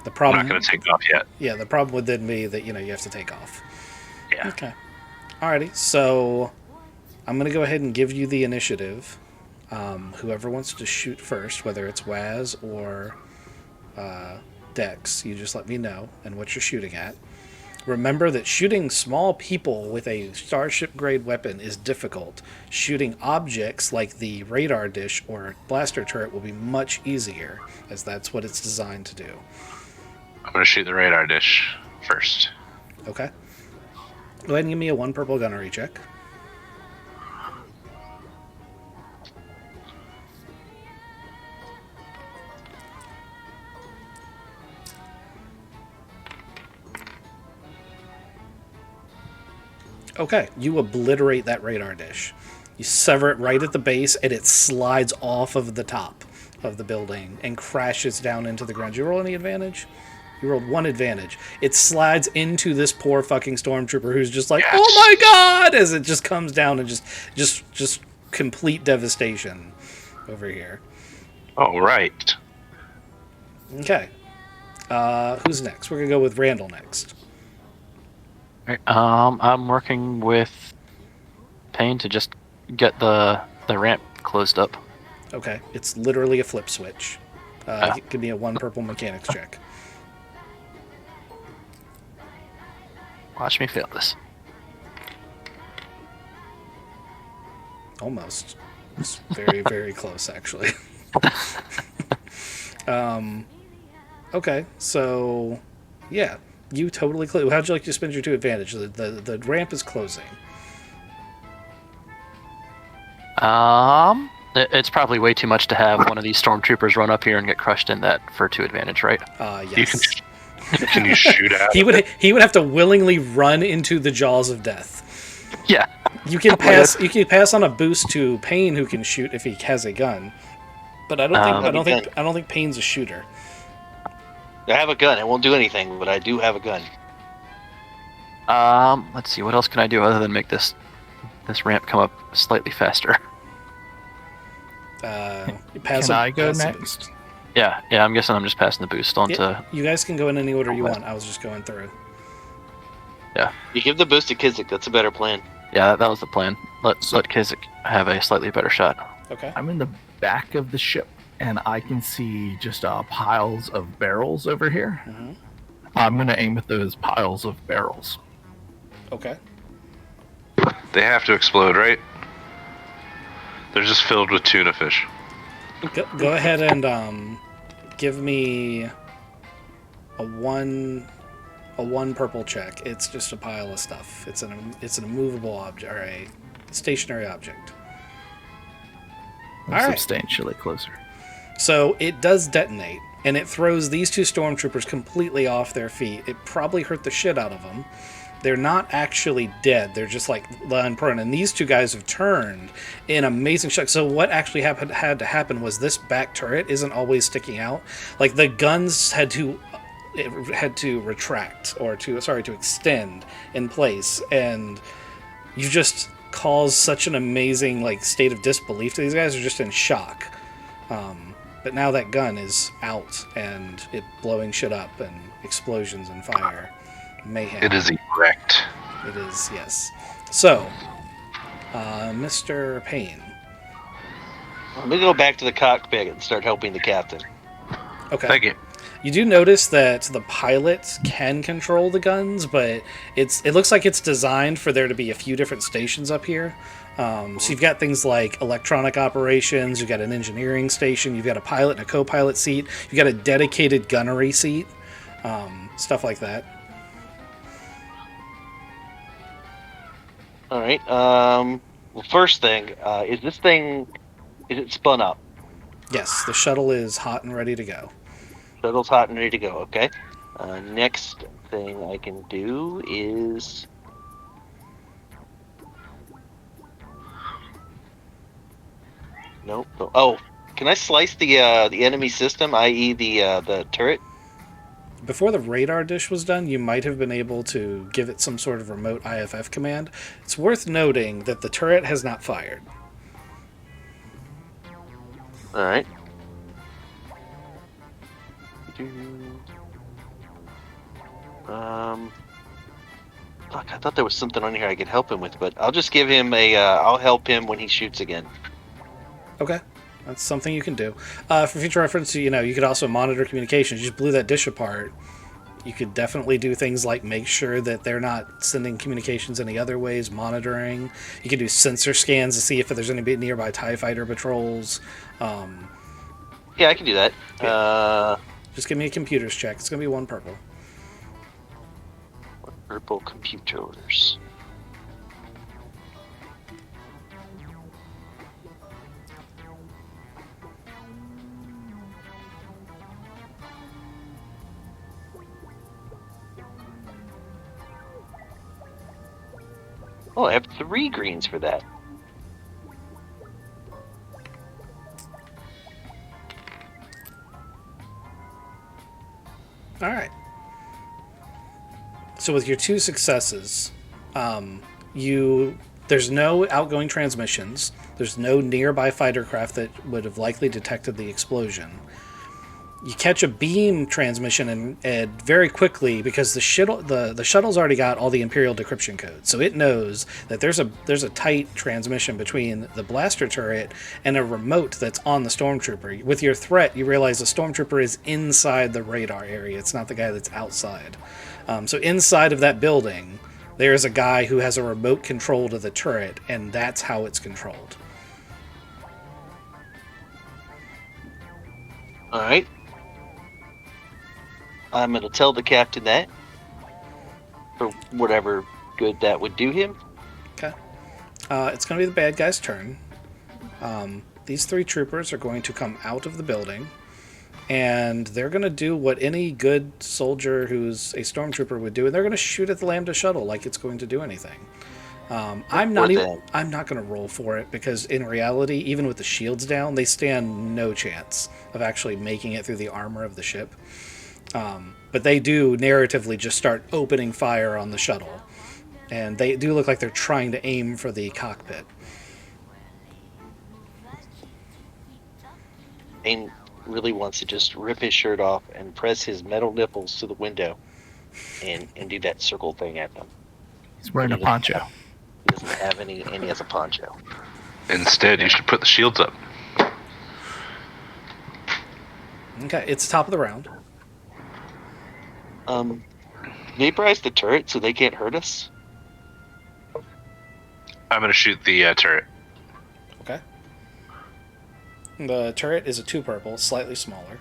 Speaker 1: The
Speaker 4: I'm
Speaker 1: problem,
Speaker 4: not going to take off yet.
Speaker 1: yeah, the problem would then be that you have to take off.
Speaker 4: Yeah.
Speaker 1: Okay. Alrighty, so I'm gonna go ahead and give you the initiative. Whoever wants to shoot first, whether it's Waz or Dex, you just let me know and what you're shooting at. Remember that shooting small people with a starship grade weapon is difficult. Shooting objects like the radar dish or blaster turret will be much easier, as that's what it's designed to do.
Speaker 4: I'm going to shoot the radar dish first.
Speaker 1: Okay? Go ahead and give me a 1 purple gunnery check. Okay, you obliterate that radar dish. You sever it right at the base, and it slides off of the top of the building and crashes down into the ground. Did you roll any advantage? You rolled 1 advantage. It slides into this poor fucking stormtrooper who's just like,
Speaker 4: Yes.
Speaker 1: "Oh my god!" as it just comes down and just complete devastation over here.
Speaker 4: All right.
Speaker 1: Okay, who's next? We're gonna go with Randall next.
Speaker 3: Alright, I'm working with Payne to just get the ramp closed up.
Speaker 1: Okay, it's literally a flip switch. Give me a 1 purple mechanics check.
Speaker 3: Watch me fail this.
Speaker 1: Almost. It's very, very close, actually. Okay, so yeah, you totally. How'd you like to spend your 2 advantage? The ramp is closing.
Speaker 3: It's probably way too much to have one of these stormtroopers run up here and get crushed in that for 2 advantage, right?
Speaker 1: Yes.
Speaker 4: Can you shoot at
Speaker 1: He would have to willingly run into the jaws of death.
Speaker 3: Yeah.
Speaker 1: You can pass on a boost to Payne, who can shoot if he has a gun. But I don't think Payne's a shooter.
Speaker 2: I have a gun. It won't do anything, but I do have a gun.
Speaker 3: Let's see. What else can I do other than make this ramp come up slightly faster?
Speaker 5: Can I go next?
Speaker 3: Yeah. I'm guessing I'm just passing the boost on to.
Speaker 1: You guys can go in any order you want. I was just going through.
Speaker 3: Yeah.
Speaker 2: You give the boost to Kizik. That's a better plan.
Speaker 3: Yeah, that was the plan. Let Kizik have a slightly better shot.
Speaker 1: Okay.
Speaker 5: I'm in the back of the ship, and I can see just piles of barrels over here.
Speaker 1: Mm-hmm.
Speaker 5: I'm going to aim at those piles of barrels.
Speaker 1: Okay.
Speaker 4: They have to explode, right? They're just filled with tuna fish.
Speaker 1: Go ahead and give me a one purple check. It's just a pile of stuff. It's an immovable object or a stationary object.
Speaker 5: I'm
Speaker 1: All right.
Speaker 5: substantially closer.
Speaker 1: So it does detonate, and it throws these 2 stormtroopers completely off their feet. It probably hurt the shit out of them. They're not actually dead. They're just like lying prone. And these 2 guys have turned in amazing shock. So what actually had to happen was this back turret isn't always sticking out. Like the guns had to retract or to extend in place, and you just caused such an amazing state of disbelief to these guys. They're just in shock. But now that gun is out and it blowing shit up and explosions and fire. Mayhem.
Speaker 4: It is erect.
Speaker 1: It is, yes. So, Mr. Payne.
Speaker 2: Let me go back to the cockpit and start helping the captain.
Speaker 1: Okay.
Speaker 4: Thank you.
Speaker 1: You do notice that the pilots can control the guns, but it looks like it's designed for there to be a few different stations up here. So you've got things like electronic operations, you've got an engineering station, you've got a pilot and a co-pilot seat, you've got a dedicated gunnery seat, stuff like that.
Speaker 2: All right. Well, first thing, is it spun up?
Speaker 1: Yes, the shuttle is hot and ready to go.
Speaker 2: Shuttle's hot and ready to go. Okay. Next thing I can do is. Nope. Oh, can I slice the enemy system, i.e. the turret?
Speaker 1: Before the radar dish was done, you might have been able to give it some sort of remote IFF command. It's worth noting that the turret has not fired.
Speaker 2: All right. Fuck, I thought there was something on here I could help him with, but I'll just give him a. I'll help him when he shoots again.
Speaker 1: Okay. That's something you can do. For future reference, you could also monitor communications. You just blew that dish apart. You could definitely do things like make sure that they're not sending communications any other ways, monitoring. You can do sensor scans to see if there's any nearby TIE fighter patrols.
Speaker 2: Yeah, I can do that.
Speaker 1: Yeah. Just give me a computers check. It's going to be 1 purple.
Speaker 2: Purple computers. Oh, I have 3 greens for that.
Speaker 1: All right. So with your 2 successes, there's no outgoing transmissions. There's no nearby fighter craft that would have likely detected the explosion. You catch a beam transmission and very quickly, because the shuttle's already got all the Imperial decryption codes, so it knows that there's a tight transmission between the blaster turret and a remote that's on the stormtrooper. With your threat, you realize the stormtrooper is inside the radar area. It's not the guy that's outside. So inside of that building, there's a guy who has a remote control to the turret, and that's how it's controlled.
Speaker 2: All right. I'm going to tell the captain that for whatever good that would do him.
Speaker 1: Okay. It's going to be the bad guy's turn. These 3 troopers are going to come out of the building, and they're going to do what any good soldier who's a stormtrooper would do, and they're going to shoot at the Lambda shuttle like it's going to do anything. I'm not going to roll for it, because in reality, even with the shields down, they stand no chance of actually making it through the armor of the ship. But they do narratively just start opening fire on the shuttle, and they do look like they're trying to aim for the cockpit.
Speaker 2: Aim really wants to just rip his shirt off and press his metal nipples to the window and do that circle thing at them.
Speaker 5: He's wearing a poncho.
Speaker 2: He doesn't have any, and he has a poncho.
Speaker 4: Instead, you should put the shields up.
Speaker 1: Okay, it's the top of the round.
Speaker 2: Vaporize the turret so they can't hurt us.
Speaker 4: I'm going to shoot the turret.
Speaker 1: Okay. The turret is a 2 purple, slightly smaller.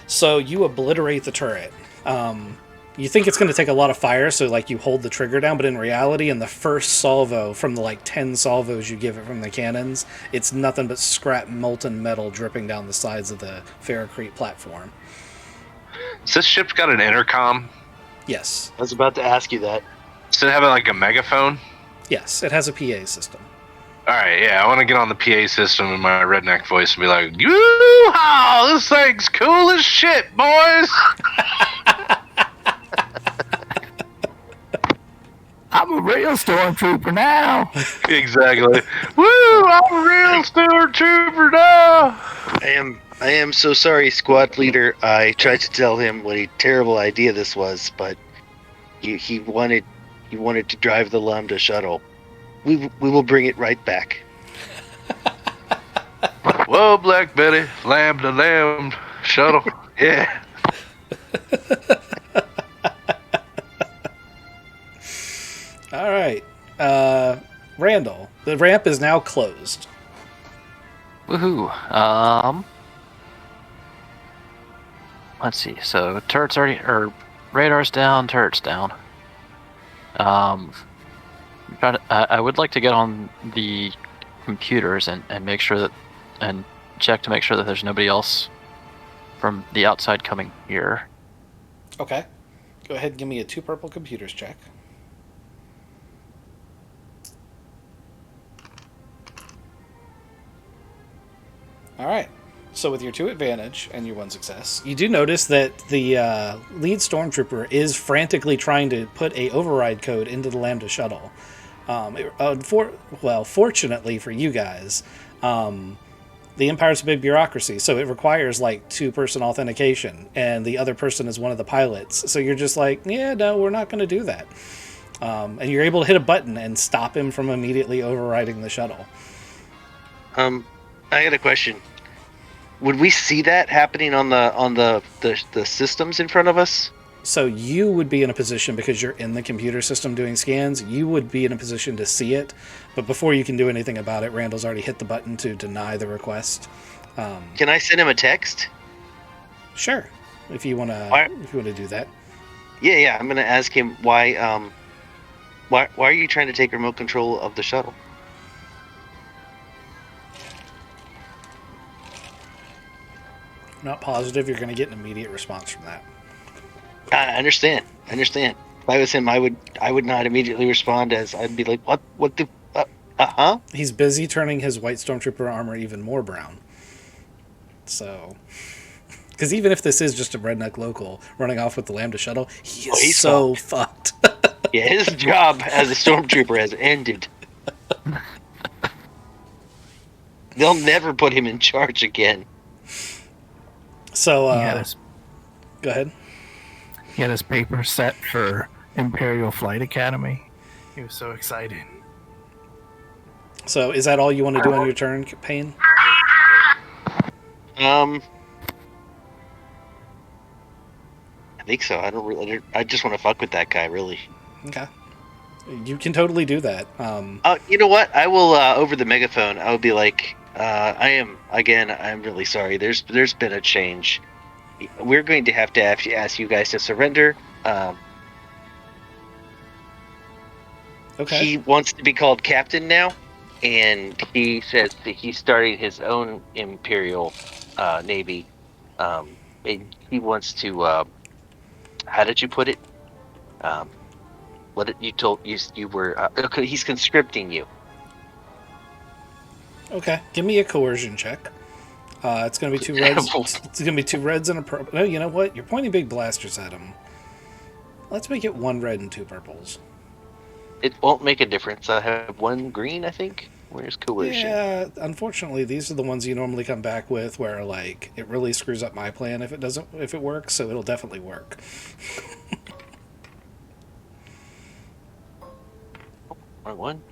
Speaker 1: So you obliterate the turret. You think it's going to take a lot of fire, so like you hold the trigger down, but in reality, in the first salvo from the 10 salvos you give it from the cannons, it's nothing but scrap molten metal dripping down the sides of the Ferrocrete platform.
Speaker 4: So this ship's got an intercom.
Speaker 1: Yes.
Speaker 2: I was about to ask you that.
Speaker 4: Does it have like a megaphone?
Speaker 1: Yes, it has a PA system.
Speaker 4: All right, yeah, I want to get on the PA system in my redneck voice and be like, "Yoo-haw! This thing's cool as shit, boys!"
Speaker 5: I'm a real stormtrooper now.
Speaker 4: Exactly. Woo! I'm a real stormtrooper now.
Speaker 2: I am so sorry, squad leader. I tried to tell him what a terrible idea this was, but he wanted to drive the Lambda shuttle. We will bring it right back.
Speaker 4: Whoa, Black Betty, lamb shuttle. Yeah.
Speaker 1: All right. Randall, the ramp is now closed.
Speaker 3: Woohoo. Let's see. So turret's already, or radar's down, turret's down. I would like to get on the computers and make sure that, and check to make sure that there's nobody else from the outside coming here.
Speaker 1: Okay. Go ahead and give me a 2 purple computers check. All right. So with your 2 advantage and your 1 success, you do notice that the lead stormtrooper is frantically trying to put a override code into the Lambda shuttle. Fortunately for you guys, the Empire's a big bureaucracy, so it requires like 2-person authentication, and the other person is one of the pilots. So you're just like, yeah, no, we're not going to do that. And you're able to hit a button and stop him from immediately overriding the shuttle.
Speaker 6: I got a question. Would we see that happening on the systems in front of us?
Speaker 1: So you would be in a position, because you're in the computer system doing scans, you would be in a position to see it. But before you can do anything about it, Randall's already hit the button to deny the request.
Speaker 6: Can I send him a text?
Speaker 1: Sure, if you want to do that.
Speaker 6: Yeah. I'm gonna ask him why are you trying to take remote control of the shuttle?
Speaker 1: I'm not positive you're going to get an immediate response from that.
Speaker 6: I understand. If I was him, I would not immediately respond. As I'd be like, what the huh?
Speaker 1: He's busy turning his white stormtrooper armor even more brown. So, because even if this is just a redneck local running off with the Lambda shuttle, he's so fucked.
Speaker 6: Yeah, his job as a stormtrooper has ended. They'll never put him in charge again.
Speaker 1: So, go ahead.
Speaker 5: He had his paper set for Imperial Flight Academy. He was so excited.
Speaker 1: So, is that all you want to do on your turn, Payne?
Speaker 6: I think so. I just want to fuck with that guy, really.
Speaker 1: Okay. You can totally do that.
Speaker 6: You know what? I will, over the megaphone, I will be like, I'm really sorry. There's been a change. We're going to have to ask you guys to surrender.
Speaker 1: Okay.
Speaker 6: He wants to be called captain now, and he says that he's starting his own Imperial Navy. And he wants to, how did you put it? You were, okay, he's conscripting you.
Speaker 1: Okay. Give me a coercion check. It's going to be 2 reds. It's going to be 2 reds and a purple. No, you know what? You're pointing big blasters at him. Let's make it 1 red and 2 purples.
Speaker 6: It won't make a difference. I have 1 green, I think. Where's coercion?
Speaker 1: Yeah, unfortunately, these are the ones you normally come back with, where like it really screws up my plan if it works. So it'll definitely work.
Speaker 6: Wrong one.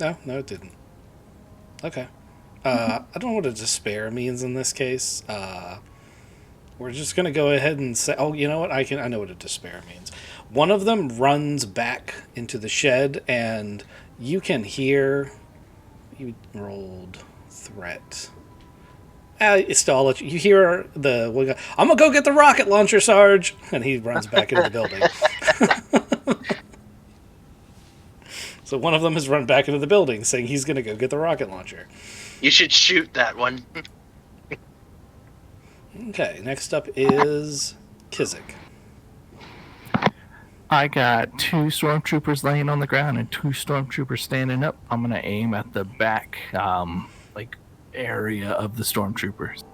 Speaker 1: No, it didn't. Okay. I don't know what a despair means in this case. We're just gonna go ahead and say, oh, you know what? I know what a despair means. One of them runs back into the shed, and you can hear. You rolled threat. It's still, I'll let you hear I'm gonna go get the rocket launcher, Sarge, and he runs back into the building. So one of them has run back into the building, saying he's gonna go get the rocket launcher.
Speaker 6: You should shoot that one.
Speaker 1: Okay, next up is Kizik.
Speaker 5: I got 2 stormtroopers laying on the ground and 2 stormtroopers standing up. I'm gonna aim at the back, area of the stormtroopers.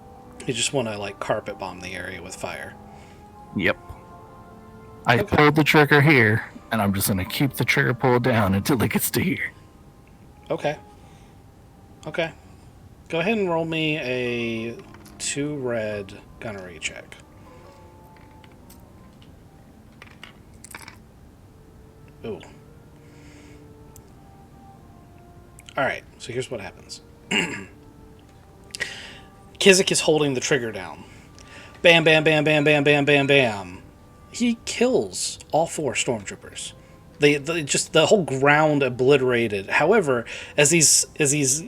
Speaker 1: You just want to carpet bomb the area with fire.
Speaker 5: Yep. I pulled the trigger here, and I'm just gonna keep the trigger pulled down until it gets to here.
Speaker 1: Okay. Go ahead and roll me a 2 red gunnery check. Ooh. Alright, so here's what happens. Kizik is holding the trigger down. Bam, bam, bam, bam, bam, bam, bam, bam. He kills all 4 stormtroopers. The whole ground obliterated. However, as he's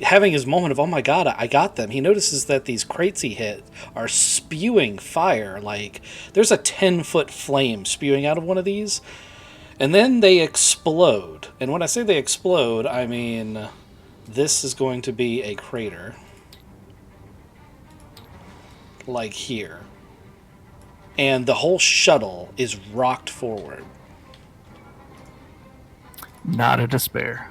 Speaker 1: having his moment of, oh my god, I got them, he notices that these crates he hit are spewing fire. There's a 10-foot flame spewing out of one of these. And then they explode. And when I say they explode, I mean this is going to be a crater. Like here. And the whole shuttle is rocked forward.
Speaker 5: Not a despair.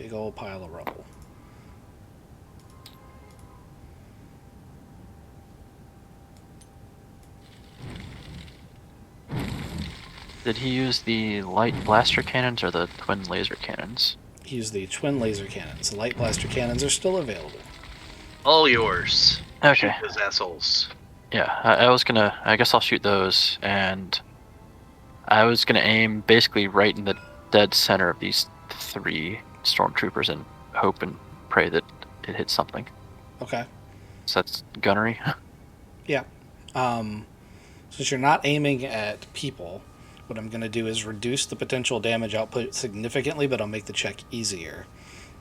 Speaker 1: Big old pile of rubble.
Speaker 3: Did he use the light blaster cannons or the twin laser cannons?
Speaker 1: Use the twin laser cannons. The light blaster cannons are still available.
Speaker 6: All yours.
Speaker 3: Okay.
Speaker 6: Shoot those assholes.
Speaker 3: Yeah, I guess I'll shoot those, and I was gonna aim basically right in the dead center of these 3 stormtroopers and hope and pray that it hits something.
Speaker 1: Okay.
Speaker 3: So that's gunnery.
Speaker 1: Yeah. Since you're not aiming at people, what I'm going to do is reduce the potential damage output significantly, but I'll make the check easier.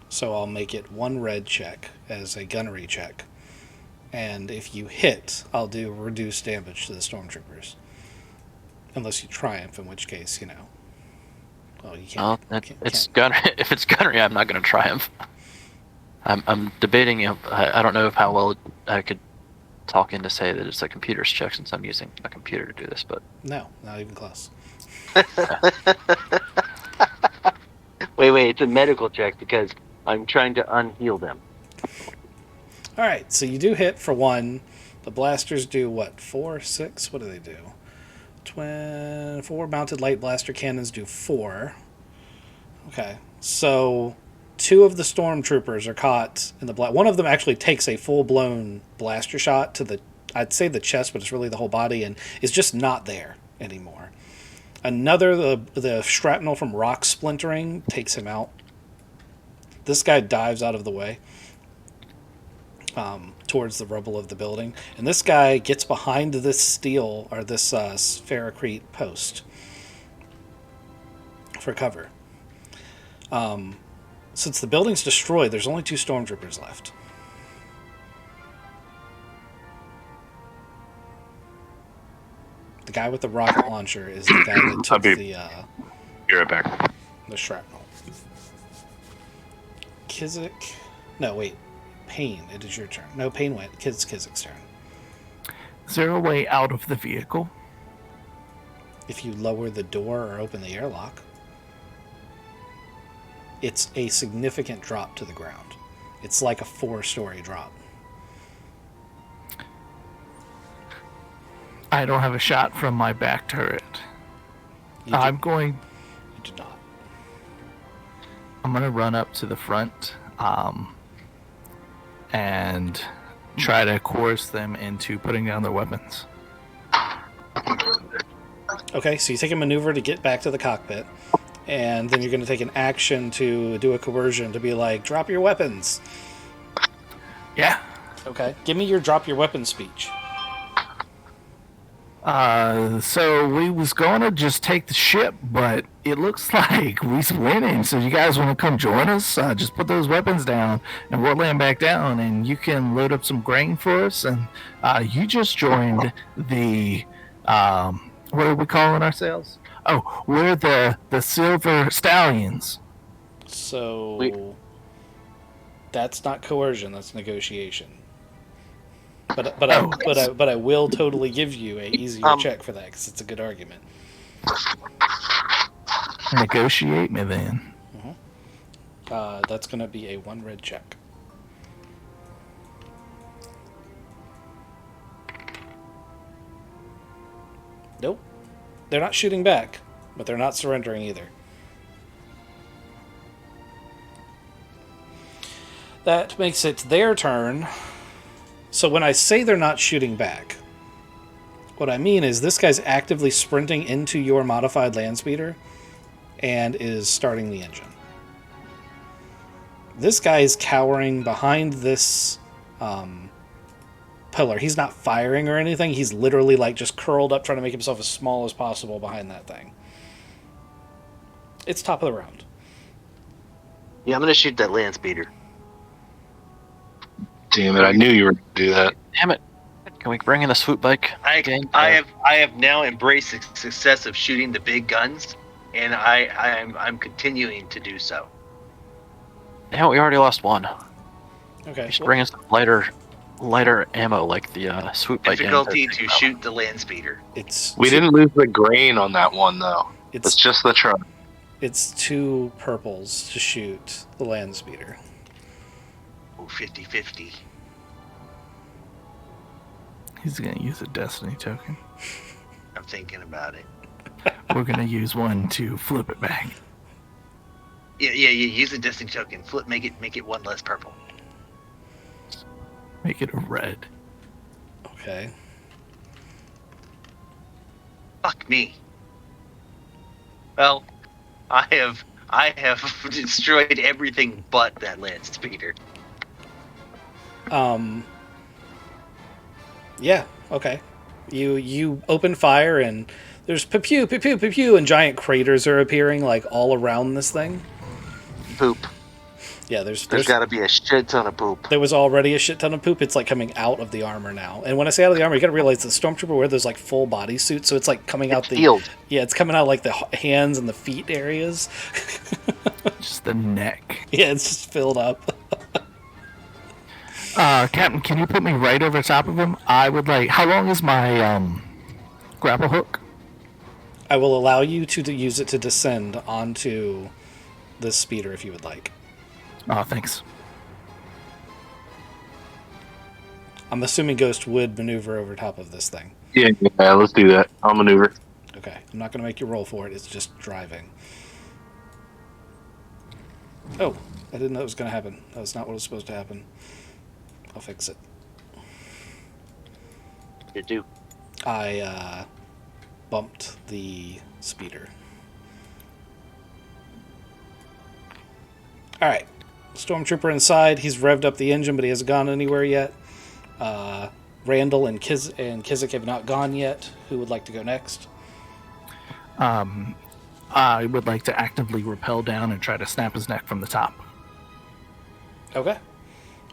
Speaker 1: So I'll make it 1 red check as a gunnery check. And if you hit, I'll do reduced damage to the stormtroopers. Unless you triumph, in which case, well, you can't.
Speaker 3: It's gunnery. If it's gunnery, I'm not going to triumph. I'm debating. I don't know how well I could talk in to say that it's a computer's check since I'm using a computer to do this, but
Speaker 1: No, not even close.
Speaker 6: Wait, it's a medical check because I'm trying to unheal them.
Speaker 1: Alright, so you do hit for 1. The blasters do what? 4, 6? What do they do? 4 mounted light blaster cannons do 4. Okay, so 2 of the stormtroopers are caught in the blast. One of them actually takes a full-blown blaster shot to I'd say the chest, but it's really the whole body, and is just not there anymore. Another, the shrapnel from rock splintering takes him out. This guy dives out of the way towards the rubble of the building. And this guy gets behind this steel, or this sphericrete post for cover. Since the building's destroyed, there's only 2 stormtroopers left. The guy with the rocket launcher is the guy that took
Speaker 4: You're right back.
Speaker 1: the shrapnel. Kizik. No, wait. Payne, it is your turn. No, Payne went. Kizik's turn.
Speaker 5: Is there a way out of the vehicle?
Speaker 1: If you lower the door or open the airlock, it's a significant drop to the ground. It's like a 4-story drop.
Speaker 5: I don't have a shot from my back turret.
Speaker 1: You do not.
Speaker 5: I'm going to run up to the front and try to coerce them into putting down their weapons.
Speaker 1: Okay, so you take a maneuver to get back to the cockpit, and then you're going to take an action to do a coercion to be like, drop your weapons.
Speaker 5: Yeah.
Speaker 1: Okay, give me your drop your weapons speech.
Speaker 5: So we was going to just take the ship, but it looks like we's winning. So you guys want to come join us? Just put those weapons down, and we'll land back down, and you can load up some grain for us. And you just joined the what are we calling ourselves? Oh, we're the Silver Stallions.
Speaker 1: So that's not coercion. That's negotiation. But I will totally give you a easier check for that because it's a good argument.
Speaker 5: Negotiate me then.
Speaker 1: That's going to be a 1 red check. Nope. They're not shooting back, but they're not surrendering either. That makes it their turn. So when I say they're not shooting back, what I mean is this guy's actively sprinting into your modified land speeder and is starting the engine. This guy is cowering behind this pillar. He's not firing or anything. He's literally like just curled up trying to make himself as small as possible behind that thing. It's top of the round.
Speaker 6: Yeah, I'm gonna shoot that land speeder.
Speaker 4: Damn it! I knew you were going to do that.
Speaker 3: Damn it! Can we bring in the swoop bike?
Speaker 6: I have now embraced the success of shooting the big guns, and I'm continuing to do so.
Speaker 3: Yeah, we already lost 1.
Speaker 1: Okay.
Speaker 3: We should bring in some lighter ammo like the swoop bike.
Speaker 6: Difficulty to shoot the land speeder.
Speaker 1: It's
Speaker 4: We didn't lose the grain on that one though. It's just the truck.
Speaker 1: It's 2 purples to shoot the land speeder.
Speaker 6: Oh, 50-50.
Speaker 5: He's gonna use a destiny token.
Speaker 6: I'm thinking about it.
Speaker 5: We're gonna use one to flip it back.
Speaker 6: Yeah. Use the destiny token. Flip. Make it 1 less purple.
Speaker 5: Make it a red.
Speaker 1: Okay.
Speaker 6: Fuck me. Well, I have destroyed everything but that land speeder.
Speaker 1: Yeah, okay. You open fire and there's pew pew pew pew pew and giant craters are appearing like all around this thing.
Speaker 6: Poop.
Speaker 1: Yeah,
Speaker 6: There's got to be a shit ton of poop.
Speaker 1: there was already a shit ton of poop. It's like coming out of the armor now. And when I say out of the armor, you gotta realize the stormtrooper wear those like full body suits, so it's like coming out the
Speaker 6: Field.
Speaker 1: Yeah, it's coming out like the hands and the feet areas.
Speaker 5: Just the neck.
Speaker 1: Yeah, it's just filled up.
Speaker 5: Captain, can you put me right over top of him? I would like. How long is my grapple hook?
Speaker 1: I will allow you to use it to descend onto the speeder if you would like.
Speaker 5: Oh, thanks.
Speaker 1: I'm assuming Ghost would maneuver over top of this thing.
Speaker 4: Yeah, let's do that. I'll maneuver.
Speaker 1: Okay, I'm not going to make you roll for it. It's just driving. Oh, I didn't know it was going to happen. That was not what was supposed to happen. I'll fix it.
Speaker 6: You do.
Speaker 1: I bumped the speeder. Alright. Stormtrooper inside. He's revved up the engine, but he hasn't gone anywhere yet. Randall and Kizik have not gone yet. Who would like to go next?
Speaker 5: I would like to actively rappel down and try to snap his neck from the top.
Speaker 1: Okay.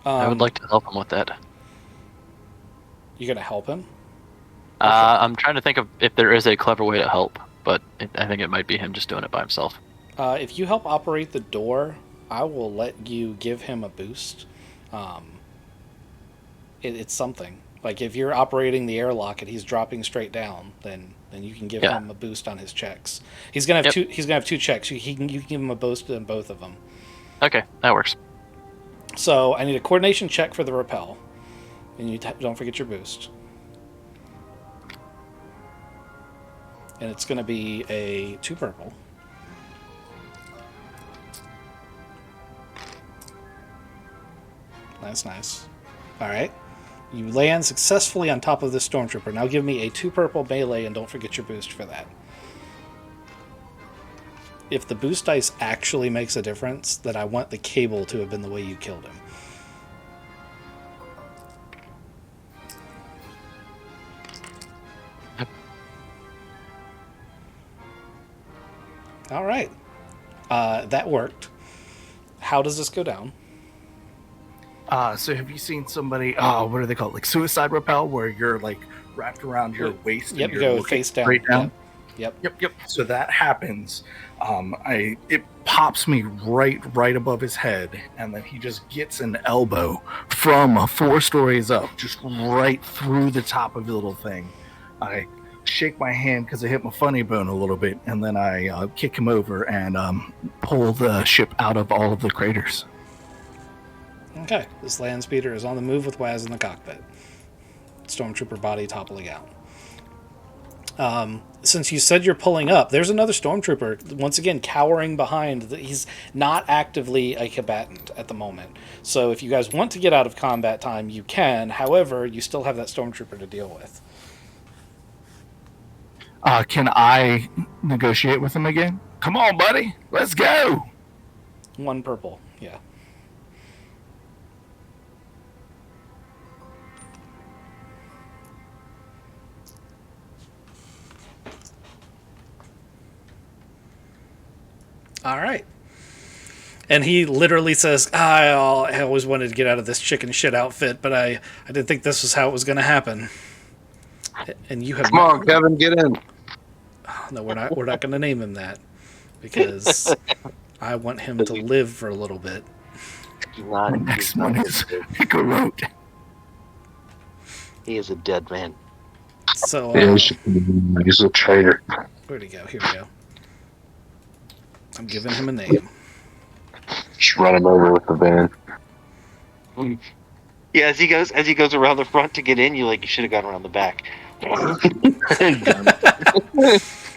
Speaker 3: I would like to help him with that.
Speaker 1: You gonna help him?
Speaker 3: I'm trying to think of if there is a clever way to help, but I think it might be him just doing it by himself.
Speaker 1: If you help operate the door, I will let you give him a boost. It's something. Like if you're operating the airlock and he's dropping straight down, then you can give him a boost on his checks. He's gonna have two. He's gonna have 2 checks. You can give him a boost on both of them.
Speaker 3: Okay, that works.
Speaker 1: So I need a coordination check for the rappel, and you don't forget your boost. And it's going to be a 2 purple. That's nice. All right. You land successfully on top of this stormtrooper. Now give me a 2 purple melee, and don't forget your boost for that. If the boost dice actually makes a difference, then I want the cable to have been the way you killed him. All right. That worked. How does this go down?
Speaker 5: So have you seen somebody? Oh, what are they called? Like suicide rappel, where you're like wrapped around your waist.
Speaker 1: Yep,
Speaker 5: and
Speaker 1: you
Speaker 5: you're
Speaker 1: go
Speaker 5: looking
Speaker 1: face down.
Speaker 5: straight down.
Speaker 1: Yep.
Speaker 5: So that happens. It pops me right above his head, and then he just gets an elbow from 4 stories up, just right through the top of the little thing. I shake my hand because I hit my funny bone a little bit, and then I kick him over and pull the ship out of all of the craters.
Speaker 1: Okay. This land speeder is on the move with Waz in the cockpit. Stormtrooper body toppling out. Since you said you're pulling up, there's another stormtrooper, once again, cowering behind. He's not actively a combatant at the moment. So if you guys want to get out of combat time, you can. However, you still have that stormtrooper to deal with.
Speaker 5: Can I negotiate with him again? Come on, buddy. Let's go.
Speaker 1: 1 purple, yeah. All right. And he literally says, I always wanted to get out of this chicken shit outfit, but I didn't think this was how it was going to happen. And you have
Speaker 4: Come on, Kevin, get in.
Speaker 1: No, we're not going to name him that because I want him to live for a little bit.
Speaker 5: The next one is Road.
Speaker 6: He is a dead man.
Speaker 1: So
Speaker 4: He's a traitor.
Speaker 1: where'd he go? Here we go. I'm giving him a name.
Speaker 8: Just run him over with the van.
Speaker 6: Yeah, as he goes around the front to get in, you should have gone around the back.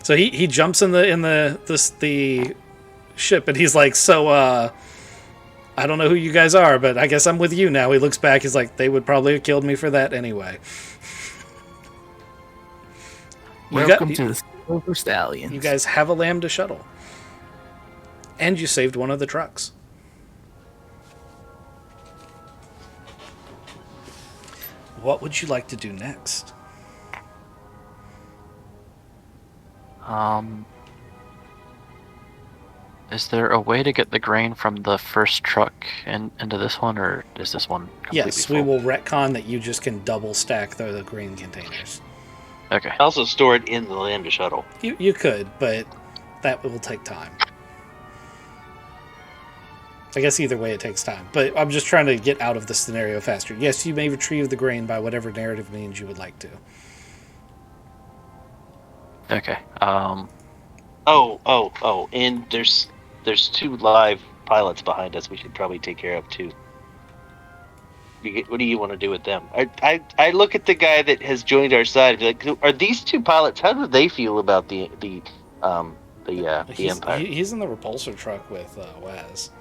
Speaker 1: So he jumps in the ship, and he's like, so I don't know who you guys are, but I guess I'm with you now. He looks back, he's like, they would probably have killed me for that anyway.
Speaker 5: Welcome to the Silver Stallions.
Speaker 1: You guys have a Lambda shuttle. And you saved one of the trucks. What would you like to do next?
Speaker 3: Is there a way to get the grain from the first truck into this one, or is this one completely
Speaker 1: Yes,
Speaker 3: full?
Speaker 1: we will retcon that you just can double stack the grain containers.
Speaker 3: Okay.
Speaker 6: Also store it in the Lambda shuttle.
Speaker 1: You could, but that will take time. I guess either way it takes time. But I'm just trying to get out of the scenario faster. Yes, you may retrieve the grain by whatever narrative means you would like to.
Speaker 3: Okay.
Speaker 6: And there's 2 live pilots behind us we should probably take care of too. What do you want to do with them? I look at the guy that has joined our side and be like, are these 2 pilots, how do they feel about the Empire?
Speaker 1: He's in the repulsor truck with Waz.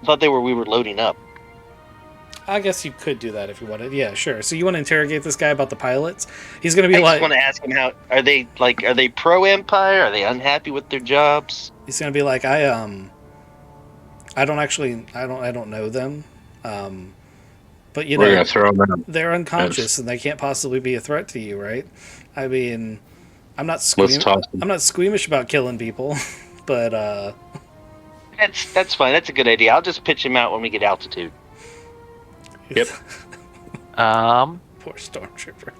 Speaker 6: I thought we were loading up.
Speaker 1: I guess you could do that if you wanted. Yeah, sure. So you want to interrogate this guy about the pilots? He's going to be
Speaker 6: I just want to ask him how are they pro Empire? Are they unhappy with their jobs?
Speaker 1: He's going to be like, I don't know them. But
Speaker 8: We're gonna throw them out.
Speaker 1: they're unconscious and they can't possibly be a threat to you, right? I mean, I'm not
Speaker 8: Let's toss them.
Speaker 1: I'm not squeamish about killing people, but
Speaker 6: That's fine. That's a good idea. I'll just pitch him out when we get altitude.
Speaker 8: Yep.
Speaker 1: Poor stormtrooper.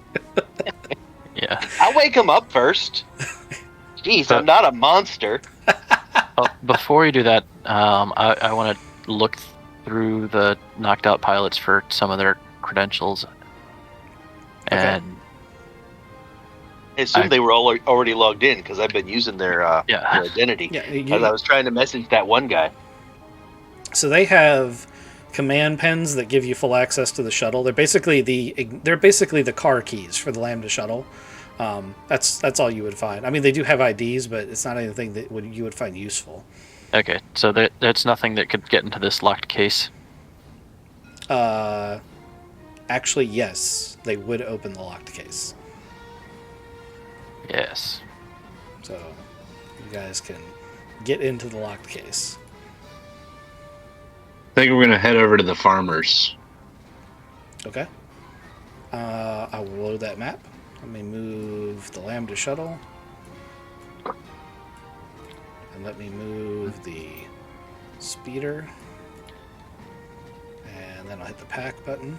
Speaker 3: Yeah.
Speaker 6: I'll wake him up first. Jeez, I'm not a monster.
Speaker 3: Before you do that, I want to look through the knocked out pilots for some of their credentials. And
Speaker 6: I assume they were all already logged in because I've been using their identity.
Speaker 1: Yeah,
Speaker 6: As I was trying to message that one guy.
Speaker 1: So they have command pens that give you full access to the shuttle. They're basically the car keys for the Lambda shuttle. That's all you would find. I mean, they do have IDs, but it's not anything that you would find useful.
Speaker 3: Okay, so that's nothing that could get into this locked case.
Speaker 1: Actually, yes, they would open the locked case.
Speaker 3: Yes.
Speaker 1: So you guys can get into the locked case.
Speaker 8: I think we're gonna head over to the farmers.
Speaker 1: Okay. I will load that map. Let me move the Lambda shuttle. And let me move the speeder. And then I'll hit the pack button.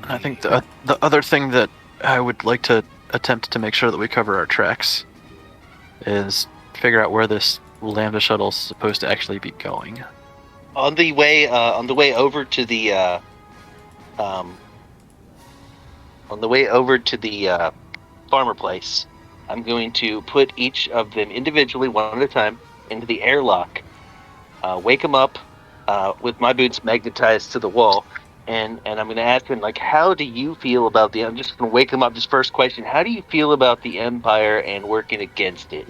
Speaker 3: I think the other thing that I would like to attempt to make sure that we cover our tracks is figure out where this Lambda shuttle is supposed to actually be going.
Speaker 6: On the way over to the farmer place, I'm going to put each of them individually, one at a time, into the airlock. Wake them up with my boots magnetized to the wall, and I'm going to ask them, like, how do you feel about the... I'm just going to wake them up. This first question: how do you feel about the Empire and working against it?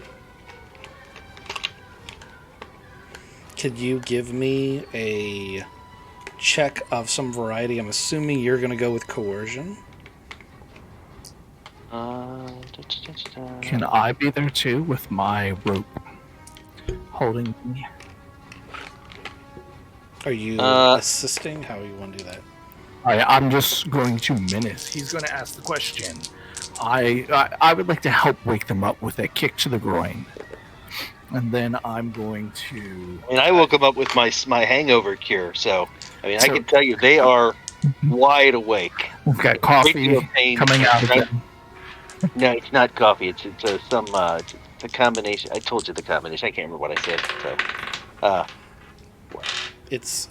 Speaker 1: Could you give me a check of some variety? I'm assuming you're going to go with coercion.
Speaker 5: Can I be there too with my rope holding me?
Speaker 1: Are you assisting? How do you want to do that?
Speaker 5: I'm just going to menace. He's going to ask the question. I would like to help wake them up with a kick to the groin. And then I'm going to...
Speaker 6: And I woke them up with my hangover cure, so... I mean, I can tell you, they are wide awake.
Speaker 5: We've got coffee coming out of them.
Speaker 6: No, it's not coffee. It's a combination. I told you the combination. I can't remember what I said. So,
Speaker 1: It's.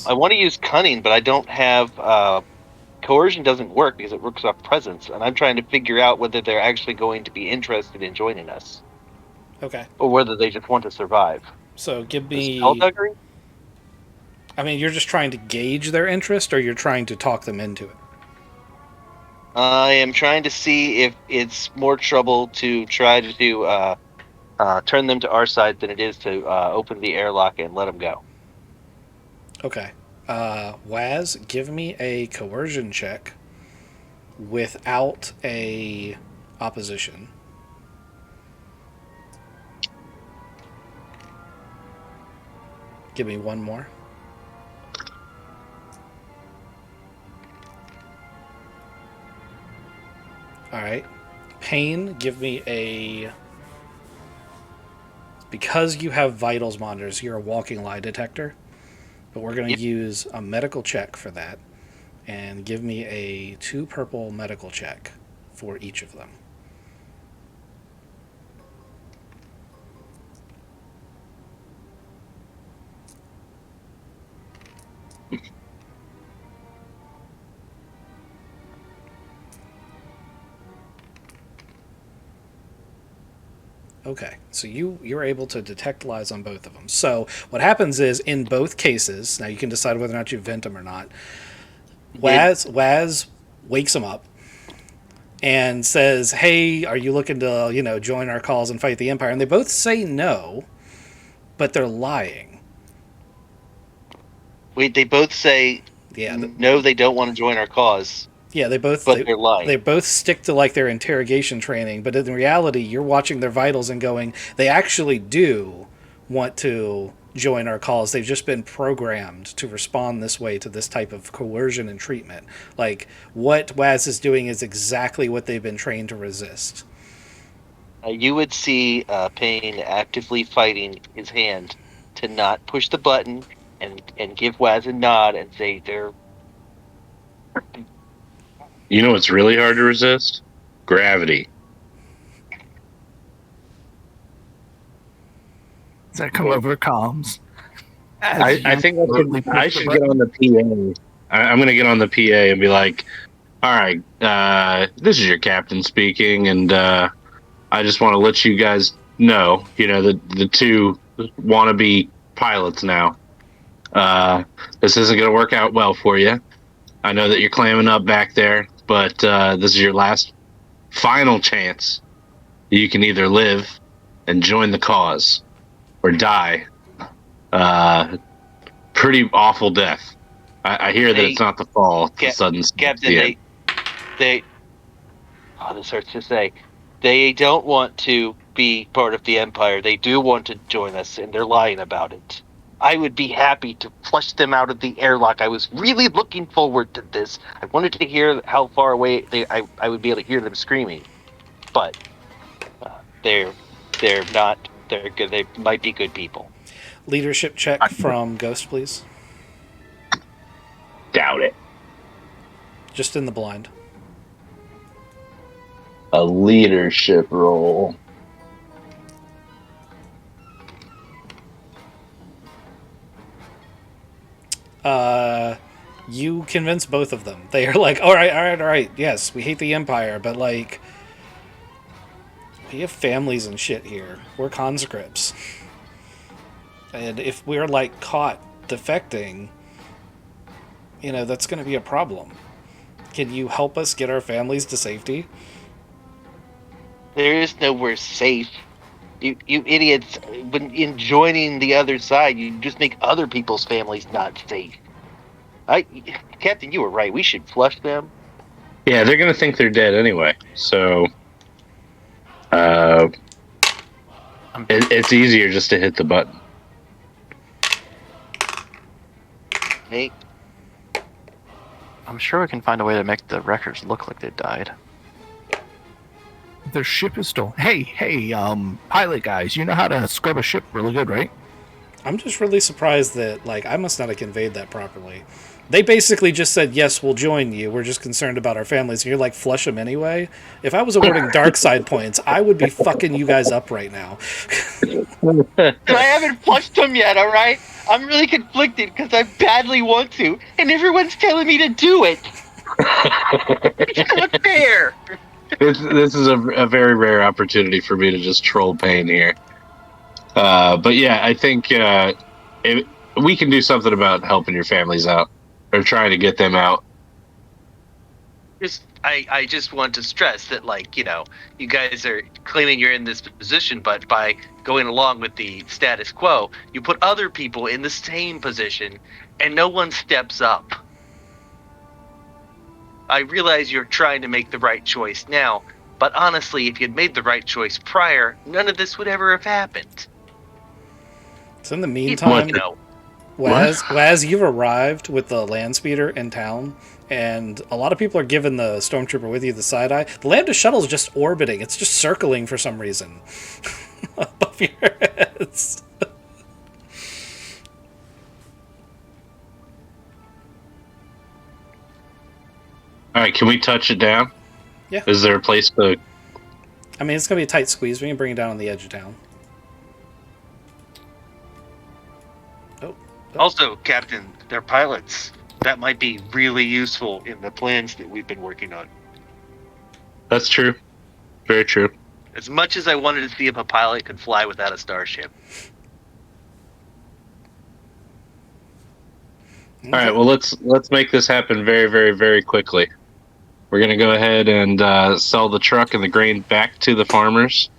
Speaker 6: I want to use cunning, but I don't have coercion doesn't work because it works off presence, and I'm trying to figure out whether they're actually going to be interested in joining us,
Speaker 1: Okay.
Speaker 6: or whether they just want to survive.
Speaker 1: So give
Speaker 6: Is
Speaker 1: me.
Speaker 6: skullduggery?
Speaker 1: I mean, you're just trying to gauge their interest, or you're trying to talk them into it.
Speaker 6: I am trying to see if it's more trouble to try to turn them to our side than it is to open the airlock and let them go.
Speaker 1: Okay. Waz, give me a coercion check without a opposition. Give me one more. All right. Pain, give me a... Because you have vitals monitors, you're a walking lie detector. But we're going to use a medical check for that. And give me a 2 purple medical check for each of them. Okay, so you're able to detect lies on both of them. So what happens is, in both cases, now you can decide whether or not you vent them or not. Waz wakes him up and says, "Hey, are you looking to join our cause and fight the Empire?" And they both say no, but they're lying.
Speaker 6: Wait, they both say no, they don't want to join our cause.
Speaker 1: Yeah, they're
Speaker 6: lying.
Speaker 1: They both stick to like their interrogation training, but in reality, you're watching their vitals and going, they actually do want to join our cause. They've just been programmed to respond this way to this type of coercion and treatment. Like, what Waz is doing is exactly what they've been trained to resist.
Speaker 6: You would see Payne actively fighting his hand to not push the button and give Waz a nod and say they're...
Speaker 8: You know what's really hard to resist? Gravity.
Speaker 5: Does that come over comms?
Speaker 8: I think I should get on the PA. I'm going to get on the PA and be like, all right, this is your captain speaking, and I just want to let you guys know, the two wannabe pilots now. This isn't going to work out well for you. I know that you're clamming up back there, but this is your last final chance. You can either live and join the cause or die. Pretty awful death. I hear that it's not the fall, it's the sudden
Speaker 6: Captain, they oh, this hurts to say. They don't want to be part of the Empire. They do want to join us, and they're lying about it. I would be happy to flush them out of the airlock. I was really looking forward to this. I wanted to hear how far away I would be able to hear them screaming. But they're not. They're good. They might be good people.
Speaker 1: Leadership check from Ghost, please.
Speaker 8: Doubt it.
Speaker 1: Just in the blind.
Speaker 8: A leadership role.
Speaker 1: You convince both of them. They are like, all right. Yes, we hate the Empire, but like, we have families and shit here. We're conscripts. And if we're like caught defecting, that's going to be a problem. Can you help us get our families to safety?
Speaker 6: There is nowhere safe. You idiots. When in joining the other side, you just make other people's families not safe. Captain, you were right. We should flush them.
Speaker 8: Yeah, they're going to think they're dead anyway. So, it's easier just to hit the button.
Speaker 6: Hey,
Speaker 3: I'm sure we can find a way to make the records look like they died.
Speaker 5: Their ship is stolen. Hey, pilot guys, you know how to scrub a ship really good, right?
Speaker 1: I'm just really surprised that, I must not have conveyed that properly. They basically just said, yes, we'll join you. We're just concerned about our families. And you're like, flush them anyway? If I was awarding dark side points, I would be fucking you guys up right now.
Speaker 6: I haven't flushed them yet, all right? I'm really conflicted because I badly want to, and everyone's telling me to do it.
Speaker 2: It's not fair.
Speaker 8: This is a very rare opportunity for me to just troll Payne here. But yeah, I think if we can do something about helping your families out or trying to get them out.
Speaker 2: I just want to stress that, like, you guys are claiming you're in this position, but by going along with the status quo, you put other people in the same position, and no one steps up. I realize you're trying to make the right choice now, but honestly, if you'd made the right choice prior, none of this would ever have happened.
Speaker 1: So in the
Speaker 2: What?
Speaker 1: meantime, Waz, you've arrived with the land speeder in town, and a lot of people are giving the stormtrooper with you the side eye. The Lambda shuttle is just orbiting; it's just circling for some reason above your heads.
Speaker 8: All right, can we touch it down?
Speaker 1: Yeah.
Speaker 8: Is there a place to?
Speaker 1: I mean, it's gonna be a tight squeeze. We can bring it down on the edge of town. Oh.
Speaker 2: Also, Captain, they're pilots. That might be really useful in the plans that we've been working on.
Speaker 8: That's true. Very true.
Speaker 2: As much as I wanted to see if a pilot could fly without a starship.
Speaker 8: All right, well let's make this happen very, very, very quickly. We're gonna go ahead and sell the truck and the grain back to the farmers,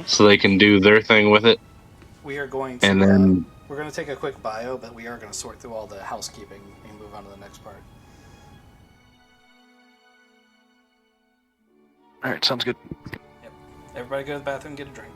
Speaker 8: so they can do their thing with it.
Speaker 1: We are going to.
Speaker 8: And then
Speaker 1: we're going to take a quick bio, but we are going to sort through all the housekeeping and move on to the next part.
Speaker 3: All right, sounds good.
Speaker 1: Yep. Everybody go to the bathroom, get a drink.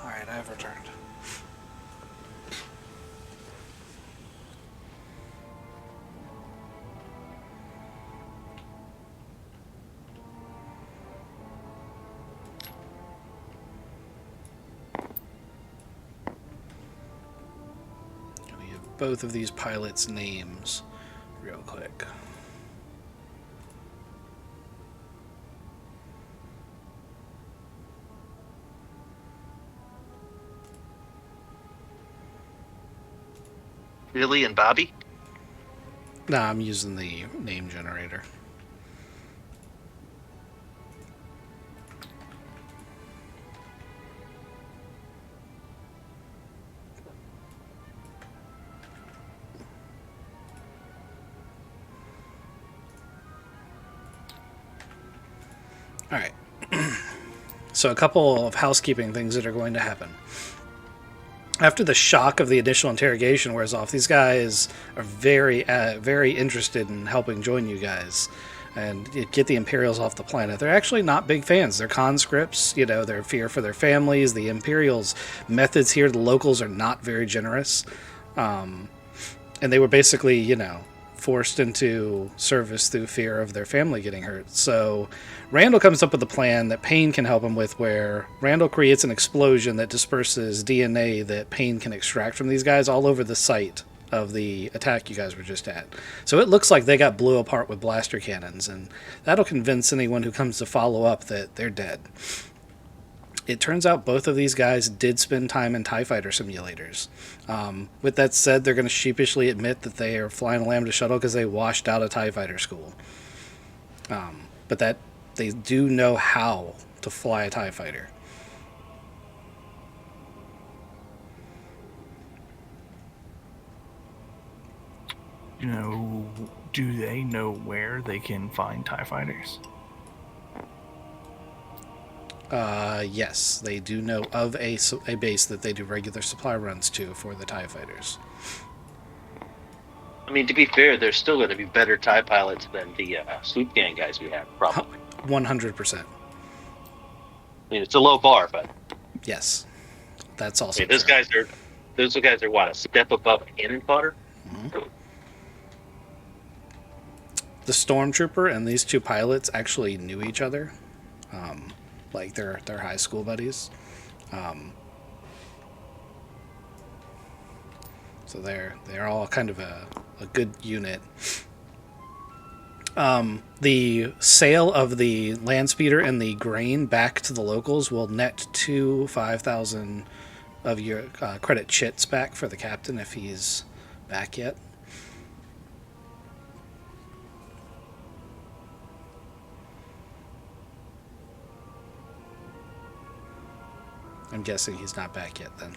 Speaker 1: Alright, I have returned. We have both of these pilots' names real quick.
Speaker 2: Billy and Bobby?
Speaker 1: Nah, I'm using the name generator. Alright. So a couple of housekeeping things that are going to happen. After the shock of the initial interrogation wears off, these guys are very interested in helping join you guys and get the Imperials off the planet. They're actually not big fans. They're conscripts, they're fear for their families. The Imperials' methods here, the locals are not very generous. And they were basically, forced into service through fear of their family getting hurt. So Randall comes up with a plan that Payne can help him with, where Randall creates an explosion that disperses DNA that Payne can extract from these guys all over the site of the attack you guys were just at. So it looks like they got blew apart with blaster cannons, and that'll convince anyone who comes to follow up that they're dead. It turns out both of these guys did spend time in TIE fighter simulators. With that said, they're going to sheepishly admit that they are flying a Lambda shuttle because they washed out of TIE fighter school. But that they do know how to fly a TIE fighter.
Speaker 5: Do they know where they can find TIE fighters?
Speaker 1: Yes, they do know of a base that they do regular supply runs to for the TIE fighters.
Speaker 6: I mean, to be fair, they're still going to be better TIE pilots than the swoop gang guys we have, probably.
Speaker 1: 100%.
Speaker 6: I mean, it's a low bar, but
Speaker 1: yes, that's also.
Speaker 6: those guys are what, a step above cannon fodder?
Speaker 1: Mm-hmm. The stormtrooper and these two pilots actually knew each other. Like they're high school buddies. So they're all kind of a good unit. The sale of the land speeder and the grain back to the locals will net 5,000 of your credit chits back for the captain if he's back yet. I'm guessing he's not back yet then.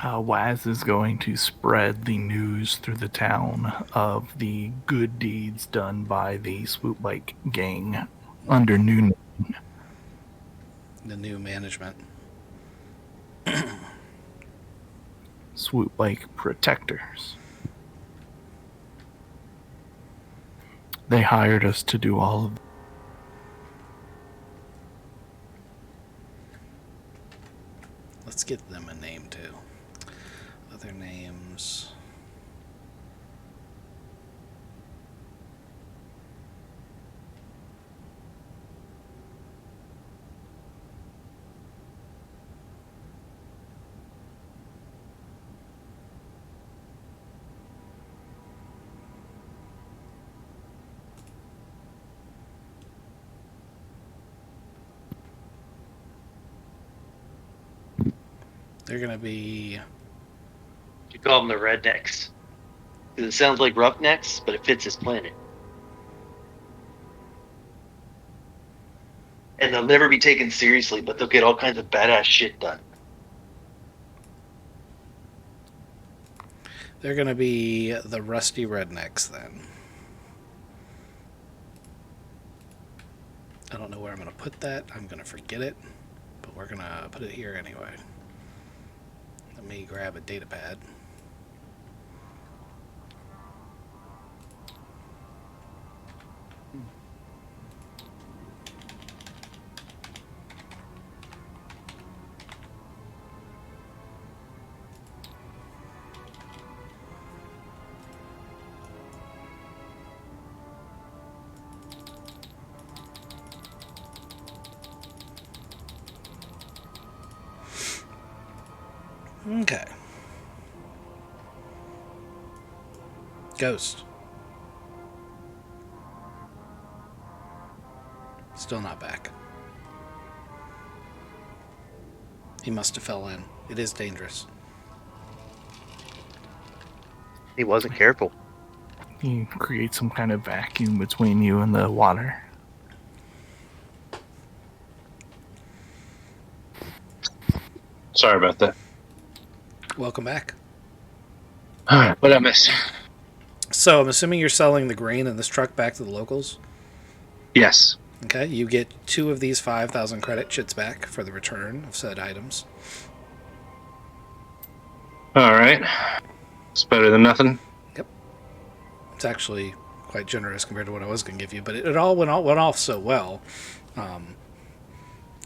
Speaker 5: Waz is going to spread the news through the town of the good deeds done by the Swoop Bike gang under new name.
Speaker 1: The new management.
Speaker 5: Swoop Bike Protectors. They hired us to do all of
Speaker 1: Let's get them a name too. Other names. They're going to be...
Speaker 6: You call them the rednecks. Because it sounds like roughnecks, but it fits his planet. And they'll never be taken seriously, but they'll get all kinds of badass shit done.
Speaker 1: They're going to be the Rusty Rednecks then. I don't know where I'm going to put that. I'm going to forget it. But we're going to put it here anyway. Let me grab a data pad. Okay. Ghost. Still not back. He must have fell in. It is dangerous.
Speaker 6: He wasn't careful.
Speaker 5: You create some kind of vacuum between you and the water.
Speaker 8: Sorry about that.
Speaker 1: Welcome back.
Speaker 8: What I miss?
Speaker 1: So I'm assuming you're selling the grain in this truck back to the locals?
Speaker 8: Yes.
Speaker 1: Okay, you get 2 of these 5,000 credit chits back for the return of said items.
Speaker 8: All right. It's better than nothing.
Speaker 1: Yep. It's actually quite generous compared to what I was going to give you, but it all went off so well.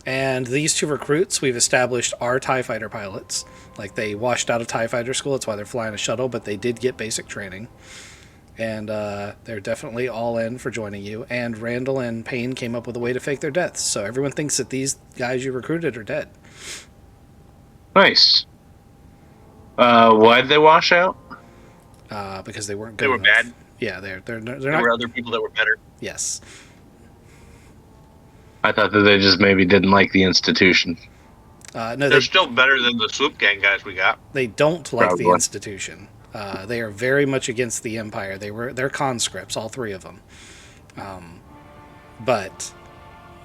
Speaker 1: And these 2 recruits we've established are TIE fighter pilots. Like, they washed out of TIE fighter school, that's why they're flying a shuttle, but they did get basic training. And they're definitely all in for joining you. And Randall and Payne came up with a way to fake their deaths, so everyone thinks that these guys you recruited are dead.
Speaker 8: Nice. Why'd they wash out?
Speaker 1: Because they weren't good
Speaker 6: They were
Speaker 1: enough.
Speaker 6: bad.
Speaker 1: Yeah, they're
Speaker 6: There
Speaker 1: not.
Speaker 6: were other people that were better.
Speaker 1: Yes.
Speaker 8: I thought that they just maybe didn't like the institution.
Speaker 1: No,
Speaker 6: They're still better than the Swoop Gang guys we got.
Speaker 1: they don't like the
Speaker 8: Probably.
Speaker 1: institution. They are very much against the Empire. They're conscripts, all 3 of them. But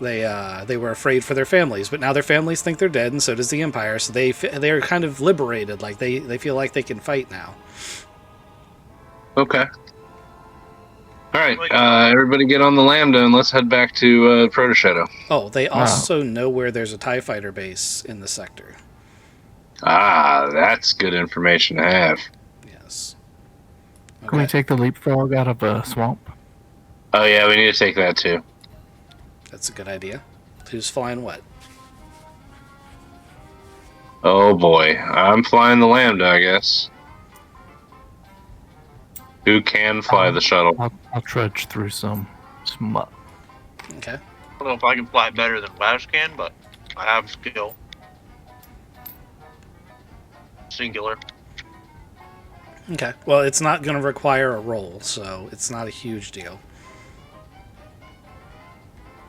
Speaker 1: they were afraid for their families. But now their families think they're dead, and so does the Empire. So they're kind of liberated. Like they feel like they can fight now.
Speaker 8: Okay. All right. Everybody get on the Lambda and let's head back to Proto Shadow.
Speaker 1: Oh, they also know where there's a TIE fighter base in the sector.
Speaker 8: Ah, that's good information to have.
Speaker 1: Yes.
Speaker 5: Can we take the leapfrog out of a swamp?
Speaker 8: Oh yeah, we need to take that too.
Speaker 1: That's a good idea. Who's flying what?
Speaker 8: Oh boy, I'm flying the Lambda, I guess. Who can fly the shuttle?
Speaker 5: I'll trudge through some muck.
Speaker 1: Okay.
Speaker 6: I don't know if I can fly better than Waz can, but I have skill. Singular.
Speaker 1: Okay. Well, it's not going to require a roll, so it's not a huge deal.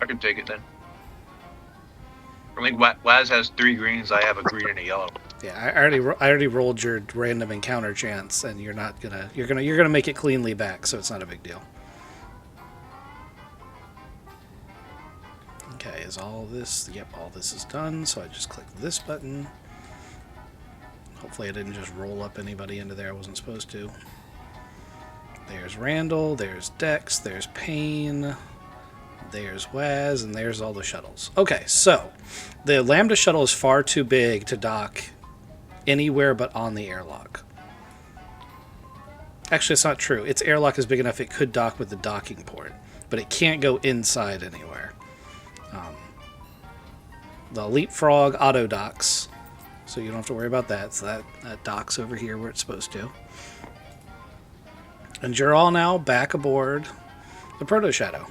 Speaker 6: I can take it then. I think Waz has 3 greens. I have a green and a yellow.
Speaker 1: Yeah, I already rolled your random encounter chance, and you're gonna make it cleanly back, so it's not a big deal. Okay, is all this? Yep, all this is done. So I just click this button. Hopefully, I didn't just roll up anybody into there I wasn't supposed to. There's Randall. There's Dex. There's Payne. There's Waz, and there's all the shuttles. Okay, so the Lambda shuttle is far too big to dock anywhere but on the airlock. Actually, it's not true. Its airlock is big enough it could dock with the docking port, but it can't go inside anywhere. The Leapfrog auto docks, so you don't have to worry about that. So that docks over here where it's supposed to. And you're all now back aboard the Proto Shadow,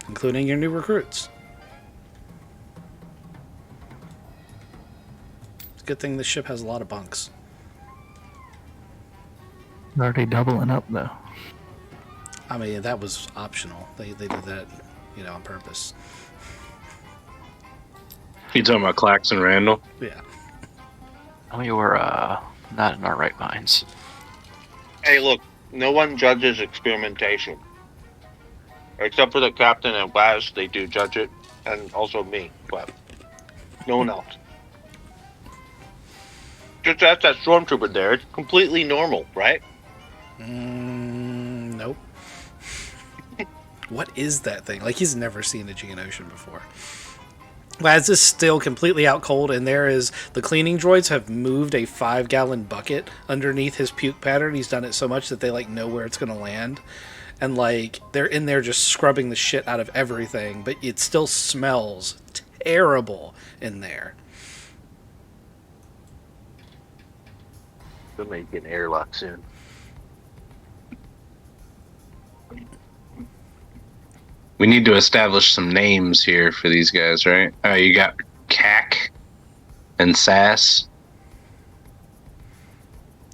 Speaker 1: including your new recruits. It's a good thing this ship has a lot of bunks.
Speaker 5: They're already doubling up, though.
Speaker 1: I mean, that was optional. They did that, on purpose.
Speaker 8: You talking about Clax and Randall?
Speaker 1: Yeah.
Speaker 3: We were not in our right minds.
Speaker 6: Hey, look. No one judges experimentation. Except for the captain and Waz, they do judge it. And also me, but no one else. Just ask that stormtrooper there. It's completely normal, right?
Speaker 1: Nope. What is that thing? Like, he's never seen a Geonosian before. Waz is still completely out cold, and the cleaning droids have moved a 5-gallon bucket underneath his puke pattern. He's done it so much that they know where it's going to land. And they're in there just scrubbing the shit out of everything, but it still smells terrible in there.
Speaker 6: We may get an airlock soon.
Speaker 8: We need to establish some names here for these guys, right? You got Cack and Sass.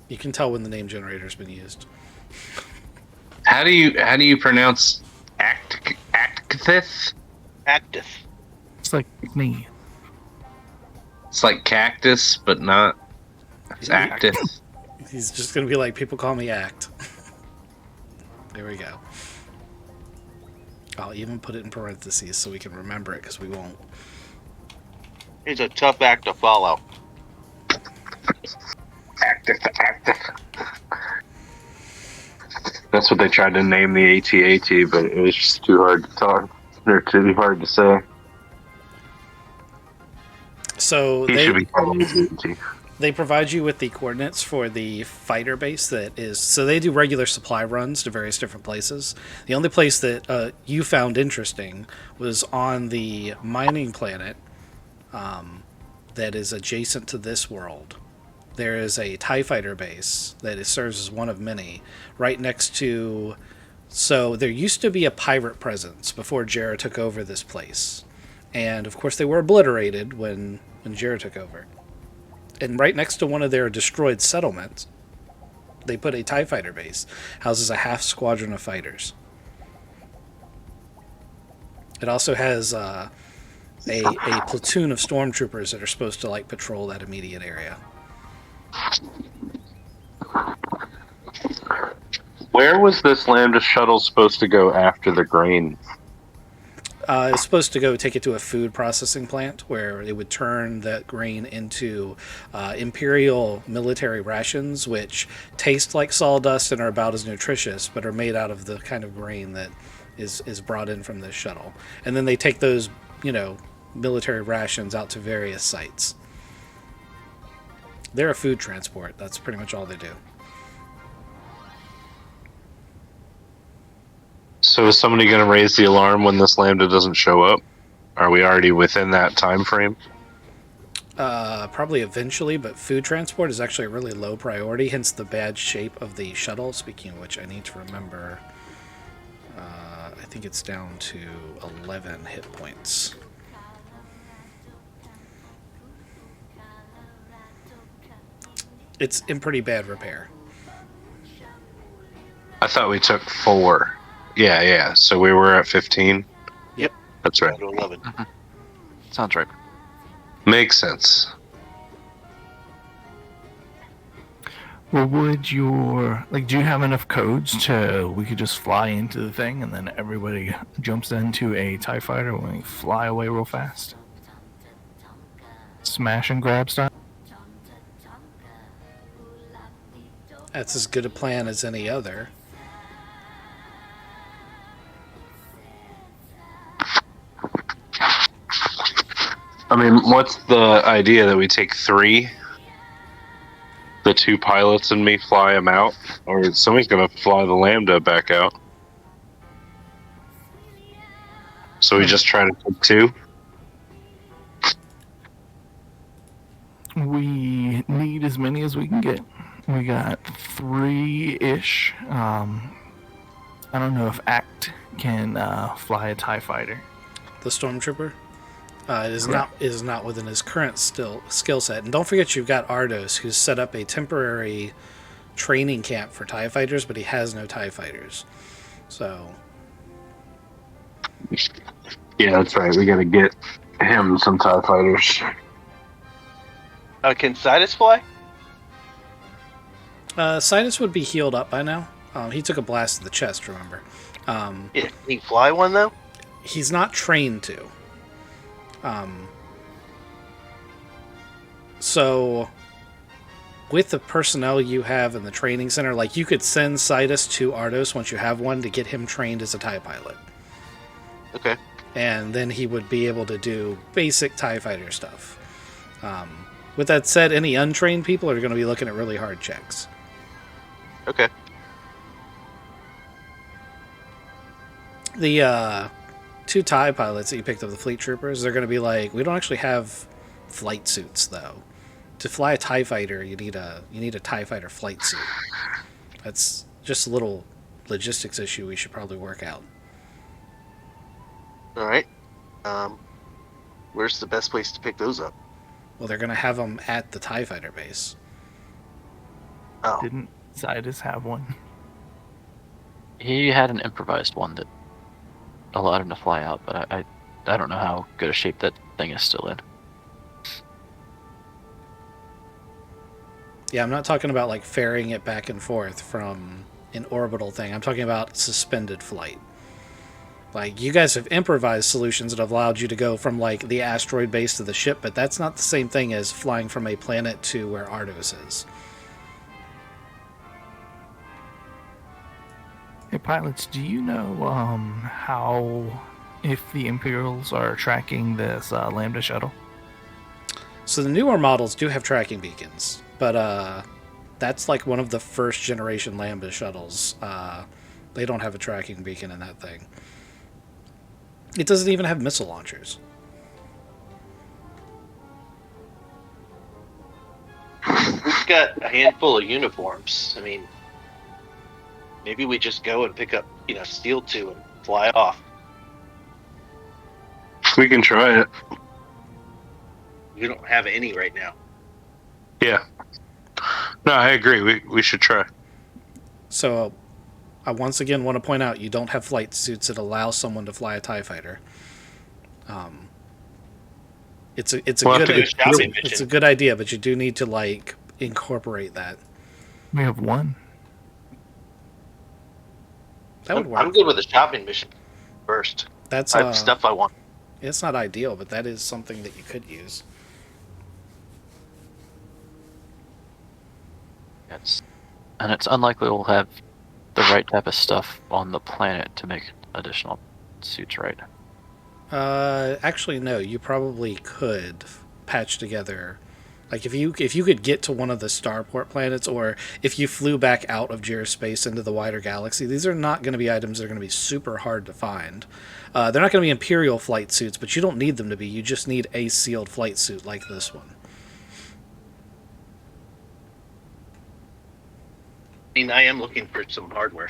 Speaker 1: You can tell when the name generator's been used.
Speaker 8: How do you pronounce Actith?
Speaker 6: Active.
Speaker 5: It's like me.
Speaker 8: It's like cactus, but not. It's active.
Speaker 1: He's just going to be like, people call me Act. There we go. I'll even put it in parentheses so we can remember it, because we won't.
Speaker 6: He's a tough act to follow.
Speaker 8: Active. That's what they tried to name the AT-AT, but it was just too hard to talk. They're too hard to say.
Speaker 1: So
Speaker 8: He should be calling his agency.
Speaker 1: they provide you with the coordinates for the fighter base that is. So they do regular supply runs to various different places. The only place that you found interesting was on the mining planet that is adjacent to this world. There is a TIE fighter base that serves as one of many right next to. So there used to be a pirate presence before Jarrah took over this place. And of course they were obliterated when Jarrah took over. And right next to one of their destroyed settlements, they put a TIE fighter base. Houses a half squadron of fighters. It also has a platoon of stormtroopers that are supposed to like patrol that immediate area.
Speaker 8: Where was this Lambda shuttle supposed to go after the grain?
Speaker 1: It's supposed to go take it to a food processing plant where it would turn that grain into Imperial military rations, which taste like sawdust and are about as nutritious, but are made out of the kind of grain that is brought in from this shuttle. And then they take those, military rations out to various sites. They're a food transport. That's pretty much all they do.
Speaker 8: So is somebody going to raise the alarm when this Lambda doesn't show up? Are we already within that time frame?
Speaker 1: Probably eventually, but food transport is actually a really low priority, hence the bad shape of the shuttle. Speaking of which, I need to remember, I think it's down to 11 hit points. It's in pretty bad repair.
Speaker 8: I thought we took 4. Yeah. So we were at 15.
Speaker 2: Yep.
Speaker 8: That's right.
Speaker 2: 11.
Speaker 3: Sounds right.
Speaker 8: Makes sense.
Speaker 5: Well, do you have enough codes to we could just fly into the thing and then everybody jumps into a TIE fighter when we fly away real fast? Smash and grab style?
Speaker 1: That's as good a plan as any other.
Speaker 8: I mean, what's the idea that we take 3? The 2 pilots and me fly them out? Or somebody's going to fly the Lambda back out? So we just try to take 2?
Speaker 5: We need as many as we can get. We got 3-ish. I don't know if Act can fly a TIE fighter.
Speaker 1: The stormtrooper. It is not within his current skill set. And don't forget you've got Ardos, who's set up a temporary training camp for TIE fighters, but he has no TIE fighters. So.
Speaker 8: Yeah, that's right. We got to get him some TIE fighters.
Speaker 2: Can Sidus fly?
Speaker 1: Sidus would be healed up by now. He took a blast to the chest, remember.
Speaker 2: Yeah, can he fly one, though?
Speaker 1: He's not trained to. So, with the personnel you have in the training center, like you could send Sidus to Ardos once you have one to get him trained as a TIE pilot.
Speaker 2: Okay.
Speaker 1: And then he would be able to do basic TIE fighter stuff. With that said, any untrained people are going to be looking at really hard checks.
Speaker 2: Okay.
Speaker 1: The 2 TIE pilots that you picked up, the fleet troopers, they're going to be like, we don't actually have flight suits, though. To fly a TIE fighter, you need a TIE fighter flight suit. That's just a little logistics issue we should probably work out.
Speaker 2: All right. Where's the best place to pick those up?
Speaker 1: Well, they're going to have them at the TIE fighter base.
Speaker 2: Oh.
Speaker 5: Didn't Sidus have one?
Speaker 3: He had an improvised one that allowed him to fly out, but I don't know how good a shape that thing is still in.
Speaker 1: Yeah, I'm not talking about like ferrying it back and forth from an orbital thing. I'm talking about suspended flight. Like, you guys have improvised solutions that have allowed you to go from like the asteroid base to the ship, but that's not the same thing as flying from a planet to where Ardos is.
Speaker 5: Hey, pilots, do you know how if the Imperials are tracking this Lambda shuttle?
Speaker 1: So the newer models do have tracking beacons, but that's like one of the first generation Lambda shuttles. They don't have a tracking beacon in that thing. It doesn't even have missile launchers.
Speaker 6: We've got a handful of uniforms. I mean, maybe we just go and pick up, Steel 2 and fly off.
Speaker 8: We can try it.
Speaker 6: We don't have any right now.
Speaker 8: Yeah. No, I agree. We should try.
Speaker 1: So I once again want to point out you don't have flight suits that allow someone to fly a TIE fighter. It's a
Speaker 8: We'll have
Speaker 1: good
Speaker 8: to get
Speaker 6: shopping
Speaker 1: it's
Speaker 6: mission.
Speaker 1: a good idea, but you do need to incorporate that.
Speaker 5: We have one.
Speaker 1: That would work.
Speaker 6: I'm good with a shopping mission first.
Speaker 1: That's
Speaker 6: I have stuff I want.
Speaker 1: It's not ideal, but that is something that you could use.
Speaker 3: It's unlikely we'll have the right type of stuff on the planet to make additional suits, right?
Speaker 1: Actually, no. You probably could patch together, like if you could get to one of the starport planets, or if you flew back out of Space into the wider galaxy. These are not going to be items that are going to be super hard to find. They're not going to be Imperial flight suits, but you don't need them to be. You just need a sealed flight suit like this one.
Speaker 6: I mean, I am looking for some hardware.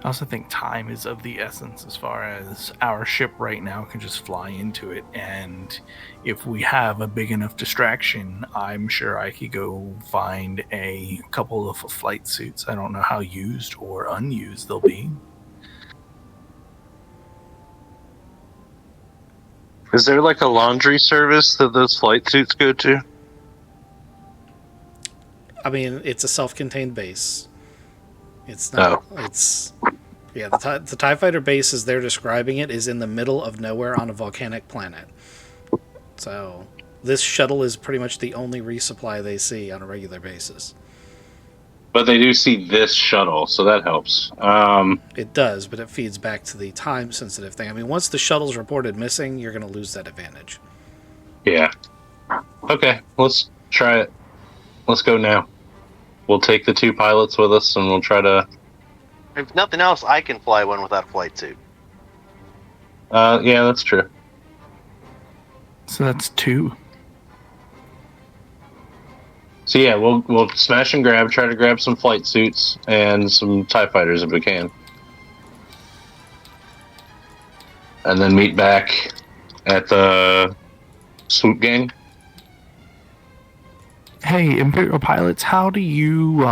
Speaker 5: I also think time is of the essence as far as our ship right now can just fly into it. And if we have a big enough distraction, I'm sure I could go find a couple of flight suits. I don't know how used or unused they'll be.
Speaker 8: Is there like a laundry service that those flight suits go to?
Speaker 1: I mean, it's a self-contained base. It's not.
Speaker 8: Oh.
Speaker 1: It's yeah. The TIE fighter base, as they're describing it, is in the middle of nowhere on a volcanic planet. So this shuttle is pretty much the only resupply they see on a regular basis.
Speaker 8: But they do see this shuttle, so that helps.
Speaker 1: It does, but it feeds back to the time-sensitive thing. I mean, once the shuttle's reported missing, you're going to lose that advantage.
Speaker 8: Yeah. Okay, let's try it. Let's go now. We'll take the 2 pilots with us, and we'll try to...
Speaker 6: If nothing else, I can fly one without a flight suit.
Speaker 8: Yeah, that's true.
Speaker 5: So that's 2.
Speaker 8: So yeah, we'll smash and grab, try to grab some flight suits and some TIE fighters if we can. And then meet back at the swoop gang.
Speaker 5: Hey, Imperial pilots, how do you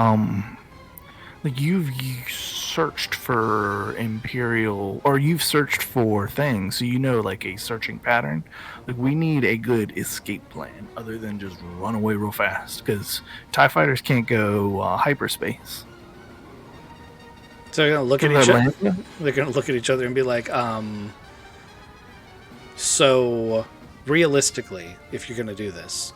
Speaker 5: you've searched for Imperial, or you've searched for things, so you know like a searching pattern. Like we need a good escape plan other than just run away real fast, because TIE fighters can't go hyperspace.
Speaker 1: So they're going to look at each other. They're going to look at each other and be like, so realistically, if you're going to do this,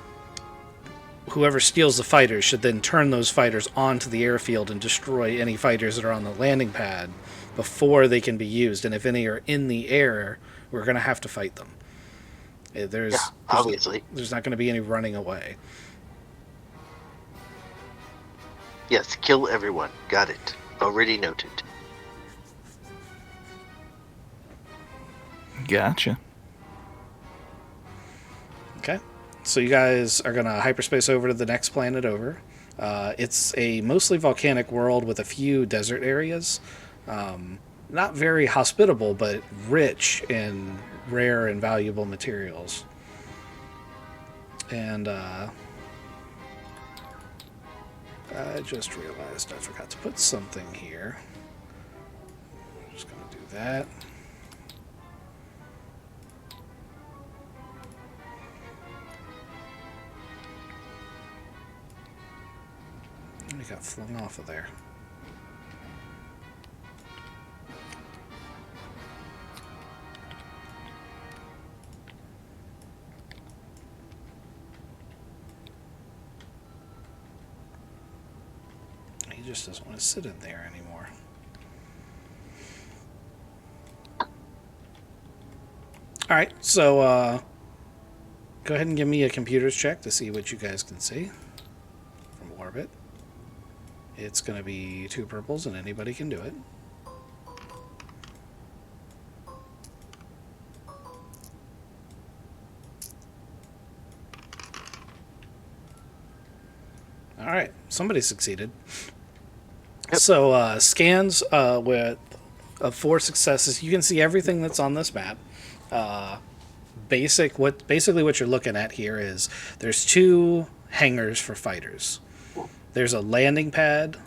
Speaker 1: whoever steals the fighters should then turn those fighters onto the airfield and destroy any fighters that are on the landing pad before they can be used. And if any are in the air, we're going to have to fight them.
Speaker 6: Obviously.
Speaker 1: There's not going to be any running away.
Speaker 6: Yes, kill everyone. Got it. Already noted.
Speaker 5: Gotcha.
Speaker 1: Okay. So you guys are going to hyperspace over to the next planet over. It's a mostly volcanic world with a few desert areas. Not very hospitable, but rich in rare and valuable materials. And I just realized I forgot to put something here. Just going to do that. He got flung off of there. He just doesn't want to sit in there anymore. Alright, so go ahead and give me a computer's check to see what you guys can see from orbit. It's going to be 2 purples and anybody can do it. Alright, somebody succeeded.
Speaker 2: Yep.
Speaker 1: So scans with 4 successes. You can see everything that's on this map. Basically what you're looking at here is there's 2 hangars for fighters. There's a landing pad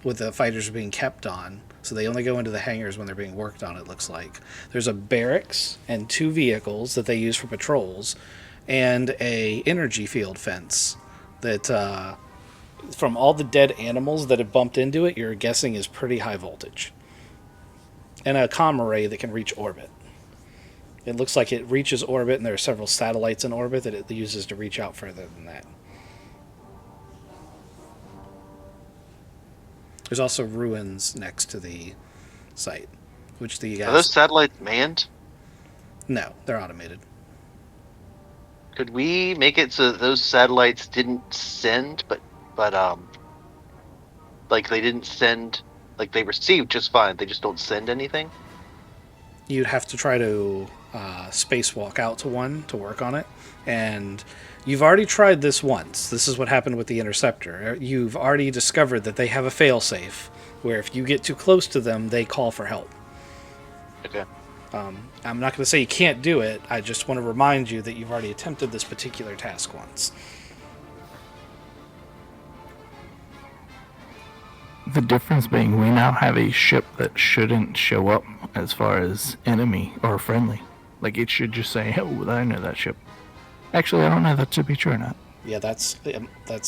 Speaker 1: with the fighters being kept on, so they only go into the hangars when they're being worked on, it looks like. There's a barracks and 2 vehicles that they use for patrols, and a energy field fence that from all the dead animals that have bumped into it, you're guessing is pretty high voltage. And a comm array that can reach orbit. It looks like it reaches orbit, and there are several satellites in orbit that it uses to reach out further than that. There's also ruins next to the site, which the guys...
Speaker 2: Are those satellites manned?
Speaker 1: No, they're automated.
Speaker 2: Could we make it so that those satellites didn't send, but like they didn't send, like they received just fine, they just don't send anything?
Speaker 1: You'd have to try to spacewalk out to one to work on it, and you've already tried this once. This is what happened with the Interceptor. You've already discovered that they have a failsafe, where if you get too close to them, they call for help.
Speaker 2: Okay.
Speaker 1: I'm not going to say you can't do it, I just want to remind you that you've already attempted this particular task once.
Speaker 5: The difference being we now have a ship that shouldn't show up as far as enemy or friendly. Like, it should just say, oh, I know that ship. Actually, I don't know that to be true or not.
Speaker 1: Yeah, that's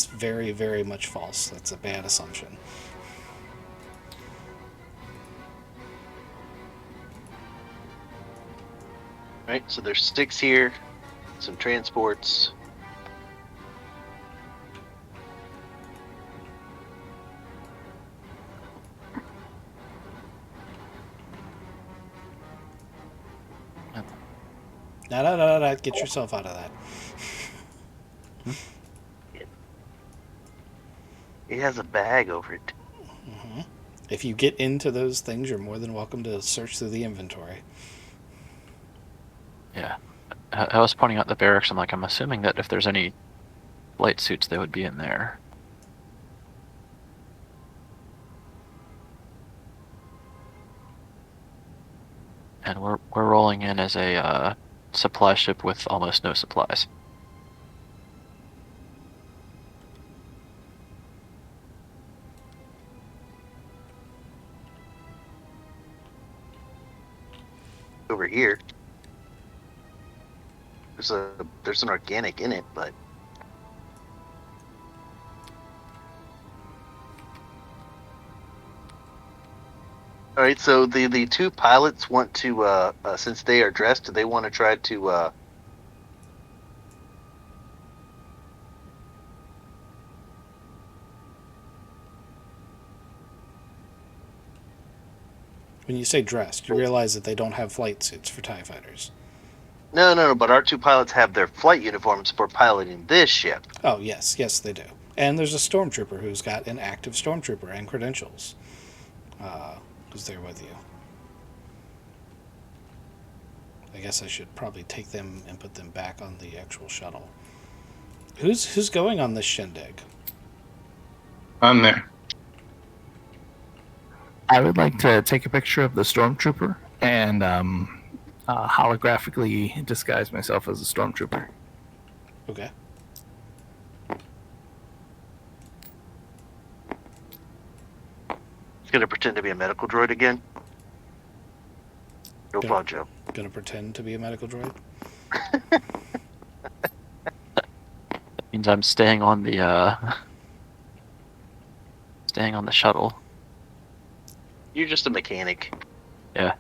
Speaker 1: very, very much false. That's a bad assumption.
Speaker 2: Right, so there's 6 here, some transports.
Speaker 1: No, get yourself out of that.
Speaker 2: It has a bag over it.
Speaker 1: Mm-hmm. If you get into those things, you're more than welcome to search through the inventory.
Speaker 3: Yeah. I was pointing out the barracks. I'm assuming that if there's any light suits, they would be in there. And we're rolling in as a supply ship with almost no supplies.
Speaker 2: Over here. There's an organic in it, but all right. So the 2 pilots want to, since they are dressed, do they want to try to?
Speaker 1: When you say dressed, you realize that they don't have flight suits for TIE fighters.
Speaker 2: No. But our 2 pilots have their flight uniforms for piloting this ship.
Speaker 1: Oh, yes, they do. And there's a stormtrooper who's got an active stormtrooper and credentials. Who's there with you? I guess I should probably take them and put them back on the actual shuttle. Who's going on this shindig?
Speaker 8: I'm there.
Speaker 5: I would like to take a picture of the stormtrooper and holographically disguise myself as a stormtrooper.
Speaker 1: Okay.
Speaker 2: He's gonna pretend to be a medical droid again. No problem, Joe.
Speaker 1: Gonna pretend to be a medical droid?
Speaker 3: That means I'm staying on the shuttle.
Speaker 2: You're just a mechanic.
Speaker 3: Yeah.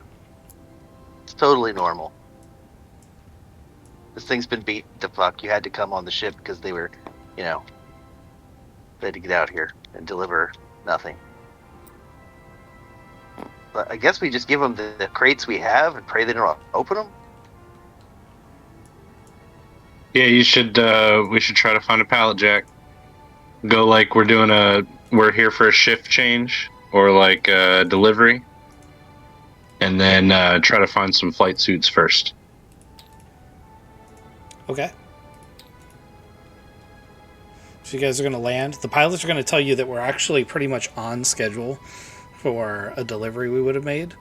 Speaker 2: It's totally normal. This thing's been beat to fuck. You had to come on the ship because they were,
Speaker 6: they had to get out here and deliver nothing. But I guess we just give them the crates we have and pray they don't open them.
Speaker 8: Yeah, you should. We should try to find a pallet jack. Go like we're here for a shift change or like a delivery, and then try to find some flight suits first.
Speaker 1: Okay. So you guys are going to land. The pilots are going to tell you that we're actually pretty much on schedule for a delivery we would have made.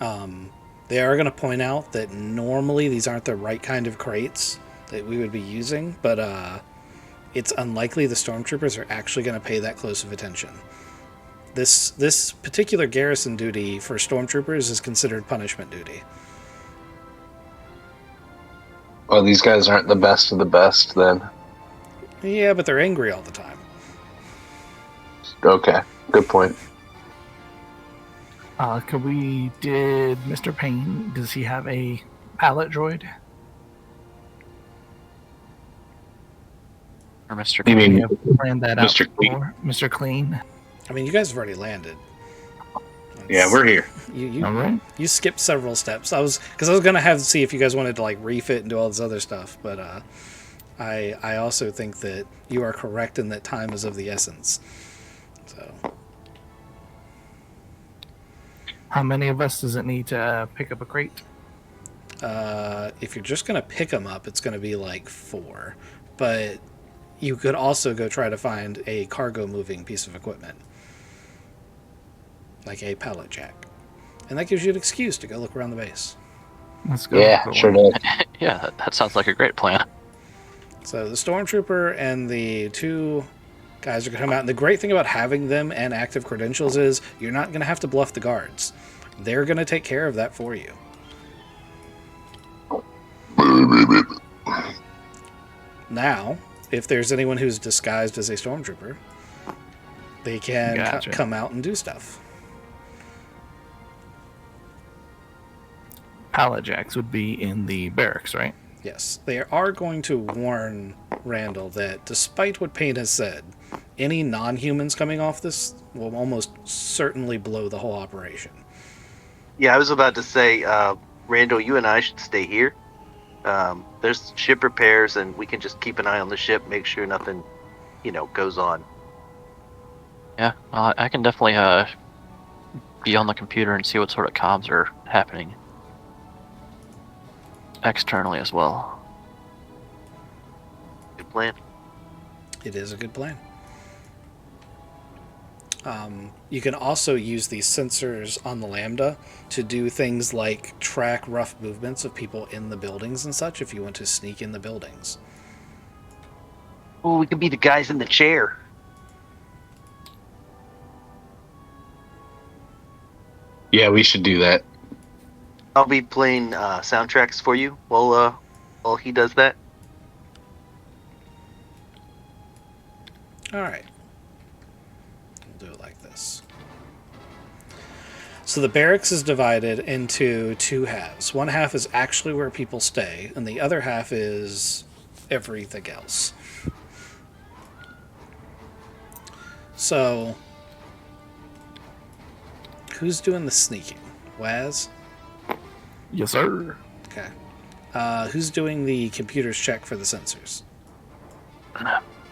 Speaker 1: They are going to point out that normally these aren't the right kind of crates that we would be using, but it's unlikely the stormtroopers are actually going to pay that close of attention. This particular garrison duty for stormtroopers is considered punishment duty.
Speaker 8: Well, these guys aren't the best of the best, then.
Speaker 1: Yeah, but they're angry all the time.
Speaker 8: Okay, good point.
Speaker 5: Did Mr. Payne, does he have a pallet droid?
Speaker 3: Or Mr.
Speaker 8: You mean
Speaker 5: We have planned that out
Speaker 8: Mr. Clean?
Speaker 5: for Mr. Clean.
Speaker 1: I mean, you guys have already landed.
Speaker 8: Yeah, we're here.
Speaker 5: All right.
Speaker 1: You skipped several steps. I was gonna have to see if you guys wanted to like refit and do all this other stuff, but I also think that you are correct in that time is of the essence. So
Speaker 5: How many of us does it need to pick up a crate?
Speaker 1: if you're just gonna pick them up, it's gonna be like 4, but you could also go try to find a cargo moving piece of equipment, like a pallet jack, and that gives you an excuse to go look around the base.
Speaker 5: Let's go.
Speaker 8: Yeah,
Speaker 5: for
Speaker 8: sure
Speaker 5: one.
Speaker 8: does.
Speaker 3: Yeah, that sounds like a great plan.
Speaker 1: So the stormtrooper and the 2 guys are going to come out. And the great thing about having them and active credentials is you're not going to have to bluff the guards. They're going to take care of that for you. Now, if there's anyone who's disguised as a stormtrooper, they can
Speaker 5: Gotcha.
Speaker 1: come out and do stuff.
Speaker 5: Pallet jacks would be in the barracks, right?
Speaker 1: Yes, they are going to warn Randall that despite what Payne has said, any non-humans coming off this will almost certainly blow the whole operation.
Speaker 6: Yeah, I was about to say, Randall, you and I should stay here. There's ship repairs, and we can just keep an eye on the ship, make sure nothing, goes on.
Speaker 3: Yeah, I can definitely be on the computer and see what sort of comms are happening externally as well.
Speaker 6: Good plan.
Speaker 1: It is a good plan. You can also use these sensors on the Lambda to do things like track rough movements of people in the buildings and such if you want to sneak in the buildings.
Speaker 6: Oh, we could be the guys in the chair.
Speaker 8: Yeah, we should do that.
Speaker 6: I'll be playing soundtracks for you while he does that.
Speaker 1: Alright. We'll do it like this. So the barracks is divided into 2 halves. One half is actually where people stay, and the other half is everything else. So, who's doing the sneaking? Waz?
Speaker 5: Yes, sir.
Speaker 1: Okay. Who's doing the computer's check for the sensors?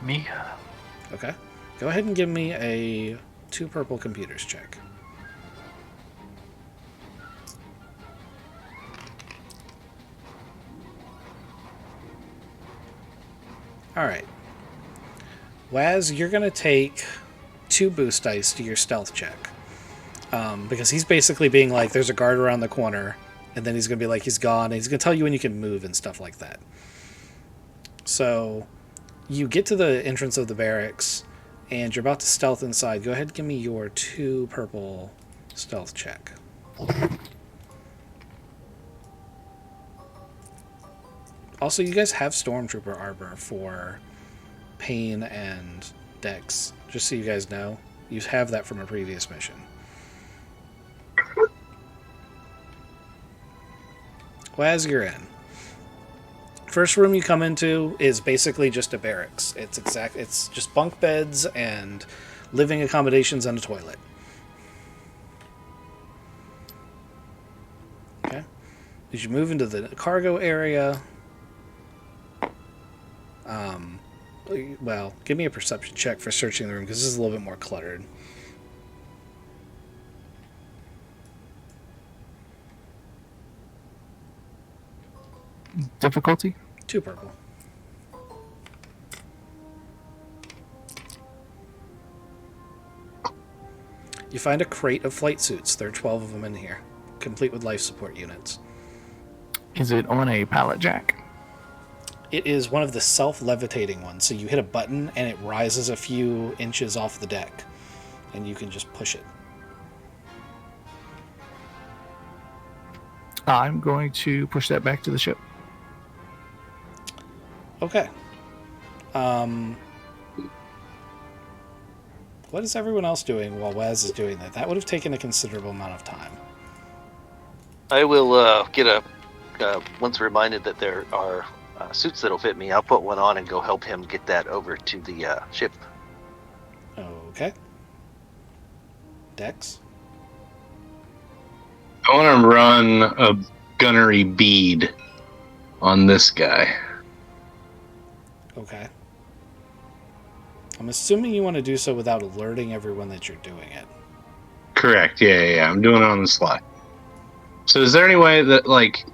Speaker 3: Me?
Speaker 1: Okay. Go ahead and give me a 2 purple computers check. Alright. Waz, you're going to take 2 boost dice to your stealth check. Because he's basically being like, there's a guard around the corner, and then he's going to be like, he's gone, and he's going to tell you when you can move and stuff like that. So, you get to the entrance of the barracks, and you're about to stealth inside. Go ahead and give me your 2 purple stealth check. Also, you guys have Stormtrooper armor for Payne and Dex. Just so you guys know, you have that from a previous mission. Well, as you're in, first room you come into is basically just a barracks. It's just bunk beds and living accommodations and a toilet. Okay. As you move into the cargo area, well, give me a perception check for searching the room because this is a little bit more cluttered.
Speaker 5: Difficulty?
Speaker 1: 2 purple. You find a crate of flight suits. There are 12 of them in here, complete with life support units.
Speaker 5: Is it on a pallet jack?
Speaker 1: It is one of the self-levitating ones, so you hit a button and it rises a few inches off the deck, and you can just push it.
Speaker 5: I'm going to push that back to the ship.
Speaker 1: Okay. What is everyone else doing while Waz is doing that? That would have taken a considerable amount of time.
Speaker 6: I will get a. Once reminded that there are suits that'll fit me, I'll put one on and go help him get that over to the ship.
Speaker 1: Okay. Dex?
Speaker 8: I want to run a gunnery bead on this guy.
Speaker 1: Okay. I'm assuming you want to do so without alerting everyone that you're doing it.
Speaker 8: Correct. Yeah. I'm doing it on the sly. So is there any way that, like,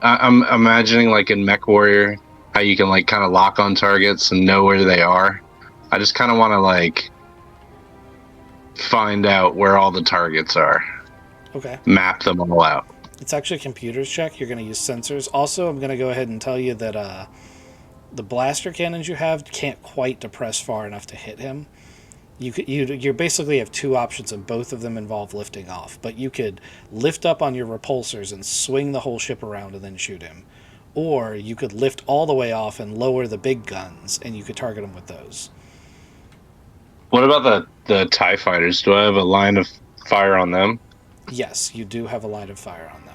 Speaker 8: I'm imagining, like, in MechWarrior, how you can, like, kind of lock on targets and know where they are? I just kind of want to, like, find out where all the targets are.
Speaker 1: Okay.
Speaker 8: Map them all out.
Speaker 1: It's actually a computer's check. You're going to use sensors. Also, I'm going to go ahead and tell you that the blaster cannons you have can't quite depress far enough to hit him. You basically have 2 options, and both of them involve lifting off. But you could lift up on your repulsors and swing the whole ship around and then shoot him. Or you could lift all the way off and lower the big guns, and you could target him with those.
Speaker 8: What about the TIE fighters? Do I have a line of fire on them?
Speaker 1: Yes, you do have a line of fire on them.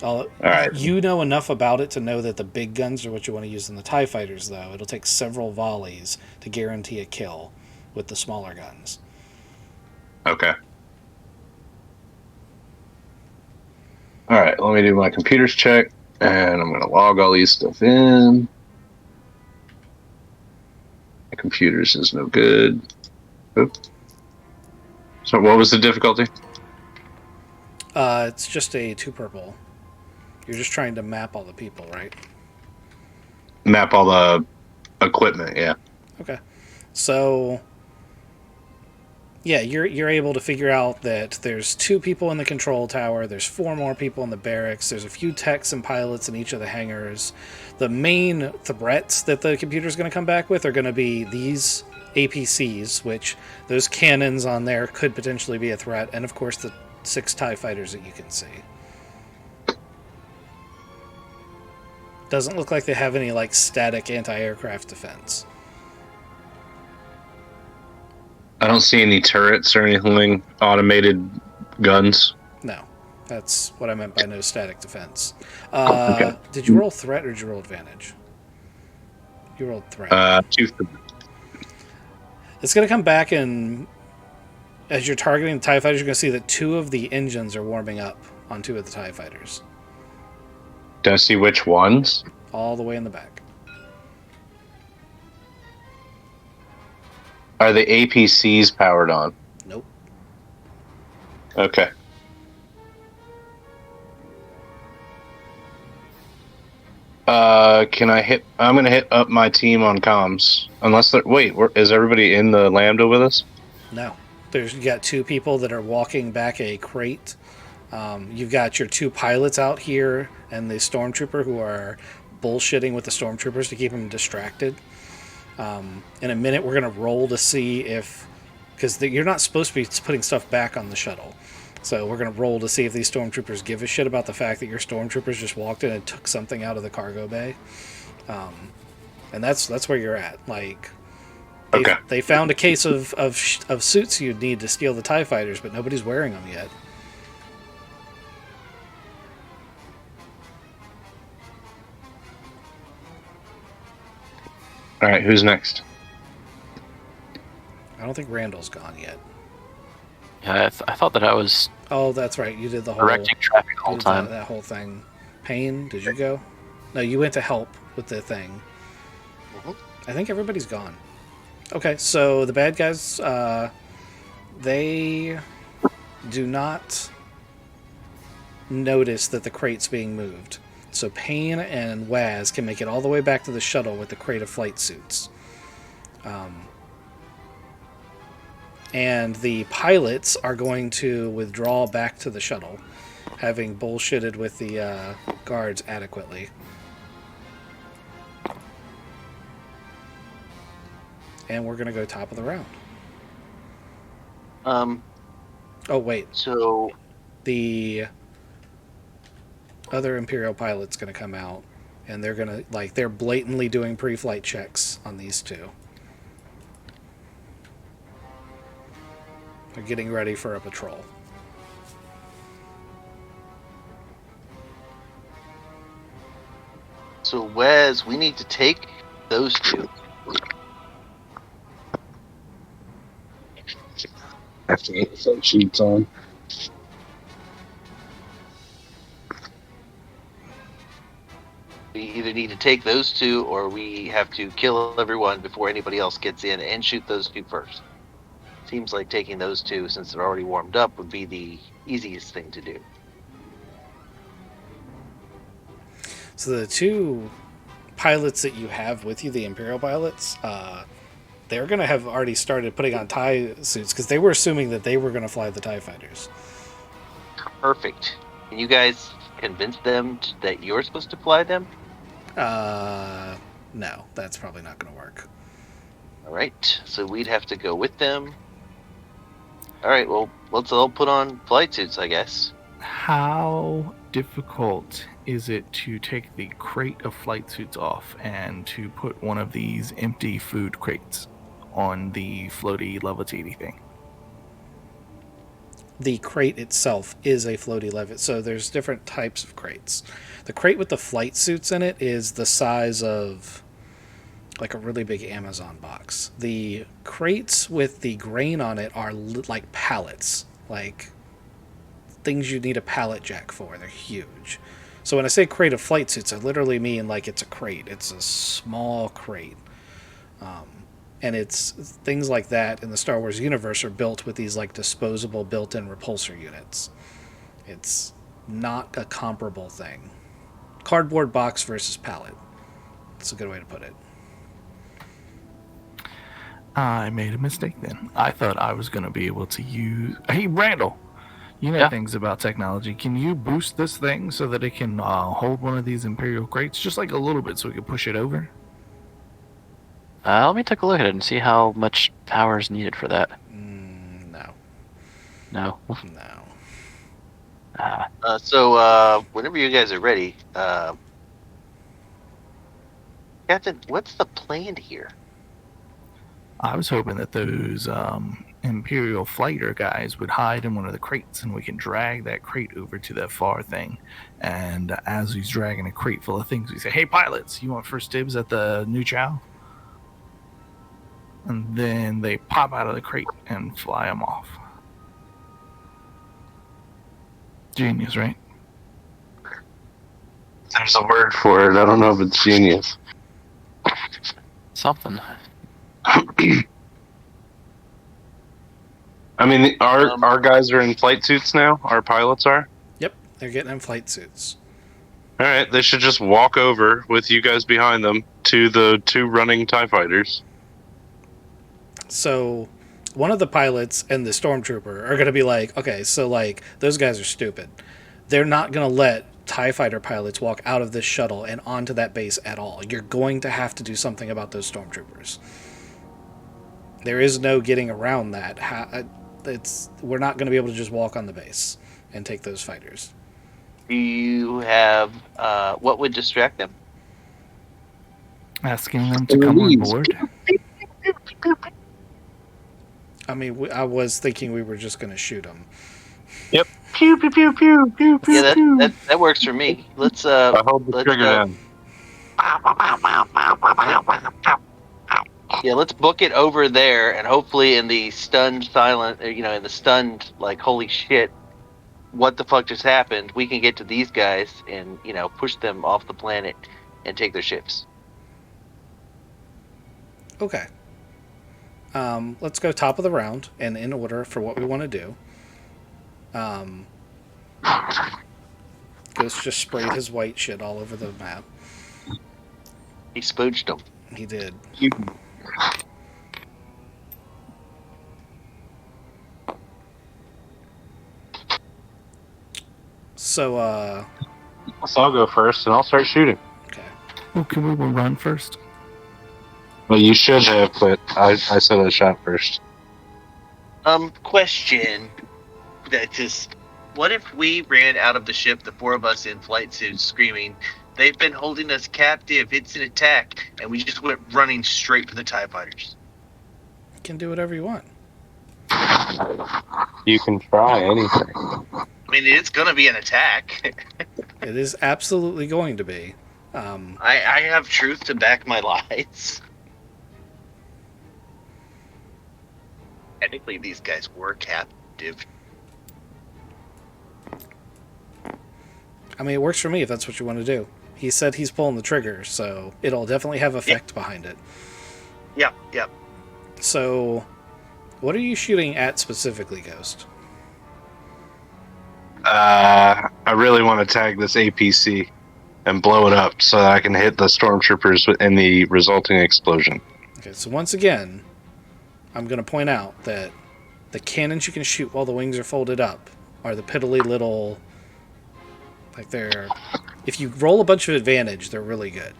Speaker 1: All
Speaker 8: right.
Speaker 1: You know enough about it to know that the big guns are what you want to use in the TIE fighters, though. It'll take several volleys to guarantee a kill with the smaller guns.
Speaker 8: Okay. All right, let me do my computer's check, and I'm going to log all these stuff in. My computer's is no good. Oop. So what was the difficulty?
Speaker 1: It's just a 2 purple. You're just trying to map all the people, right?
Speaker 8: Map all the equipment, yeah.
Speaker 1: Okay. So, yeah, you're able to figure out that there's 2 people in the control tower, there's 4 more people in the barracks, there's a few techs and pilots in each of the hangars. The main threats that the computer's going to come back with are going to be these APCs, which those cannons on there could potentially be a threat, and of course the 6 TIE fighters that you can see. Doesn't look like they have any, like, static anti-aircraft defense.
Speaker 8: I don't see any turrets or anything, automated guns.
Speaker 1: No. That's what I meant by no static defense.
Speaker 8: Okay.
Speaker 1: Did you roll threat or did you roll advantage? You rolled threat.
Speaker 8: 2.
Speaker 1: It's going to come back, and as you're targeting the TIE fighters, you're going to see that 2 of the engines are warming up on 2 of the TIE fighters.
Speaker 8: Do I see which ones?
Speaker 1: All the way in the back.
Speaker 8: Are the APCs powered on?
Speaker 1: Nope.
Speaker 8: Okay. Can I hit? I'm gonna hit up my team on comms. Unless they're wait, is everybody in the Lambda with us?
Speaker 1: No. You got 2 people that are walking back a crate. You've got your 2 pilots out here and the stormtrooper who are bullshitting with the stormtroopers to keep them distracted. In a minute, we're going to roll to see if... Because you're not supposed to be putting stuff back on the shuttle. So we're going to roll to see if these stormtroopers give a shit about the fact that your stormtroopers just walked in and took something out of the cargo bay. And that's where you're at. Like...
Speaker 8: Okay.
Speaker 1: They found a case of suits you'd need to steal the TIE fighters, but nobody's wearing them yet.
Speaker 8: All right, who's next?
Speaker 1: I don't think Randall's gone yet.
Speaker 3: Yeah, I thought that I was
Speaker 1: Oh, that's right. You did the whole
Speaker 3: directing traffic the whole
Speaker 1: you did
Speaker 3: time.
Speaker 1: that whole thing. Payne, did you go? No, you went to help with the thing.
Speaker 2: Mhm.
Speaker 1: I think everybody's gone. Okay, so the bad guys, they do not notice that the crate's being moved. So Payne and Waz can make it all the way back to the shuttle with the crate of flight suits. And the pilots are going to withdraw back to the shuttle, having bullshitted with the guards adequately. And we're going to go top of the round. Oh, wait.
Speaker 2: So
Speaker 1: The other Imperial pilot's going to come out, and they're going to, like, they're blatantly doing pre-flight checks on these two. They're getting ready for a patrol.
Speaker 2: So Wes, we need to take those two.
Speaker 8: I have to get the float sheets on.
Speaker 2: We either need to take those two, or we have to kill everyone before anybody else gets in and shoot those two first. Seems like taking those two, since they're already warmed up, would be the easiest thing to do.
Speaker 1: So the two pilots that you have with you, the Imperial pilots, they're going to have already started putting on TIE suits because they were assuming that they were going to fly the TIE fighters.
Speaker 2: Perfect. Can you guys convince them that you're supposed to fly them?
Speaker 1: No, that's probably not going to work.
Speaker 2: All right. So we'd have to go with them. All right. Well, let's all put on flight suits, I guess.
Speaker 5: How difficult is it to take the crate of flight suits off and to put one of these empty food crates on the floaty levitating thing?
Speaker 1: The crate itself is a floaty levitt, so there's different types of crates. The crate with the flight suits in it is the size of like a really big Amazon box. The crates with the grain on it are like pallets, like things you need a pallet jack for. They're huge. So when I say crate of flight suits, I literally mean like it's a crate. It's a small crate. And it's things like that in the Star Wars universe are built with these like disposable built-in repulsor units. It's not a comparable thing. Cardboard box versus pallet. That's a good way to put it.
Speaker 5: I made a mistake then. I thought I was going to be able to use... Hey, Randall! You know things about technology. Can you boost this thing so that it can hold one of these Imperial crates? Just like a little bit so we can push it over?
Speaker 3: Let me take a look at it and see how much power is needed for that.
Speaker 1: No.
Speaker 3: No.
Speaker 1: No.
Speaker 2: So whenever you guys are ready, Captain, what's the plan here?
Speaker 5: I was hoping that those Imperial fighter guys would hide in one of the crates and we can drag that crate over to that far thing. And as he's dragging a crate full of things, we say, "Hey, pilots, you want first dibs at the new chow?" And then they pop out of the crate and fly them off. Genius, right?
Speaker 8: There's a word for it. I don't know if it's genius.
Speaker 3: Something.
Speaker 8: I mean, our guys are in flight suits now. Our pilots are.
Speaker 1: Yep, they're getting in flight suits.
Speaker 8: All right, they should just walk over with you guys behind them to the two running TIE fighters.
Speaker 1: So one of the pilots and the stormtrooper are going to be like, okay, so like those guys are stupid. They're not going to let TIE fighter pilots walk out of this shuttle and onto that base at all. You're going to have to do something about those stormtroopers. There is no getting around that. We're not going to be able to just walk on the base and take those fighters.
Speaker 2: Do you have what would distract them?
Speaker 5: Asking them to come on board.
Speaker 1: I mean, I was thinking we were just going to shoot them.
Speaker 8: Yep. Pew pew pew pew pew.
Speaker 2: Yeah, that works for me. Let's
Speaker 8: I hold the trigger down.
Speaker 6: Yeah, let's book it over there, and hopefully in the stunned silent, in the stunned, like, holy shit, what the fuck just happened, we can get to these guys and, push them off the planet and take their ships.
Speaker 1: Okay. Let's go top of the round and in order for what we want to do. Ghost just sprayed his white shit all over the map.
Speaker 6: He spooched them.
Speaker 1: He did. So,
Speaker 8: I'll go first, and I'll start shooting.
Speaker 1: okay.
Speaker 5: Well, can we run first?
Speaker 8: Well, you should have, but I said I shot first.
Speaker 6: Question. What if we ran out of the ship, the four of us in flight suits, screaming, "They've been holding us captive, it's an attack," and we just went running straight for the TIE fighters?
Speaker 1: You can do whatever you want.
Speaker 8: You can try anything.
Speaker 6: I mean, it's going to be an attack.
Speaker 1: It is absolutely going to be.
Speaker 6: I have truth to back my lies. Technically, these guys were captive.
Speaker 1: I mean, it works for me if that's what you want to do. He said he's pulling the trigger, so it'll definitely have effect behind it.
Speaker 6: Yep.
Speaker 1: So, what are you shooting at specifically, Ghost?
Speaker 8: I really want to tag this APC and blow it up so that I can hit the stormtroopers in the resulting explosion.
Speaker 1: Okay, so once again, I'm going to point out that the cannons you can shoot while the wings are folded up are the piddly little... Like, they're... If you roll a bunch of advantage, they're really good.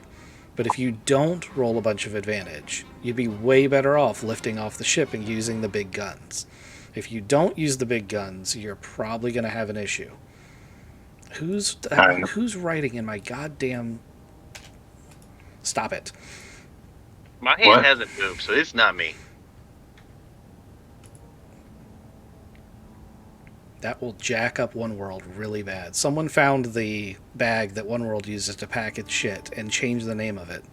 Speaker 1: But if you don't roll a bunch of advantage, you'd be way better off lifting off the ship and using the big guns. If you don't use the big guns, you're probably going to have an issue. Who's writing in my goddamn... Stop it.
Speaker 6: My hand hasn't moved, so it's not me.
Speaker 1: That will jack up One World really bad. Someone found the bag that One World uses to package shit and changed the name of it,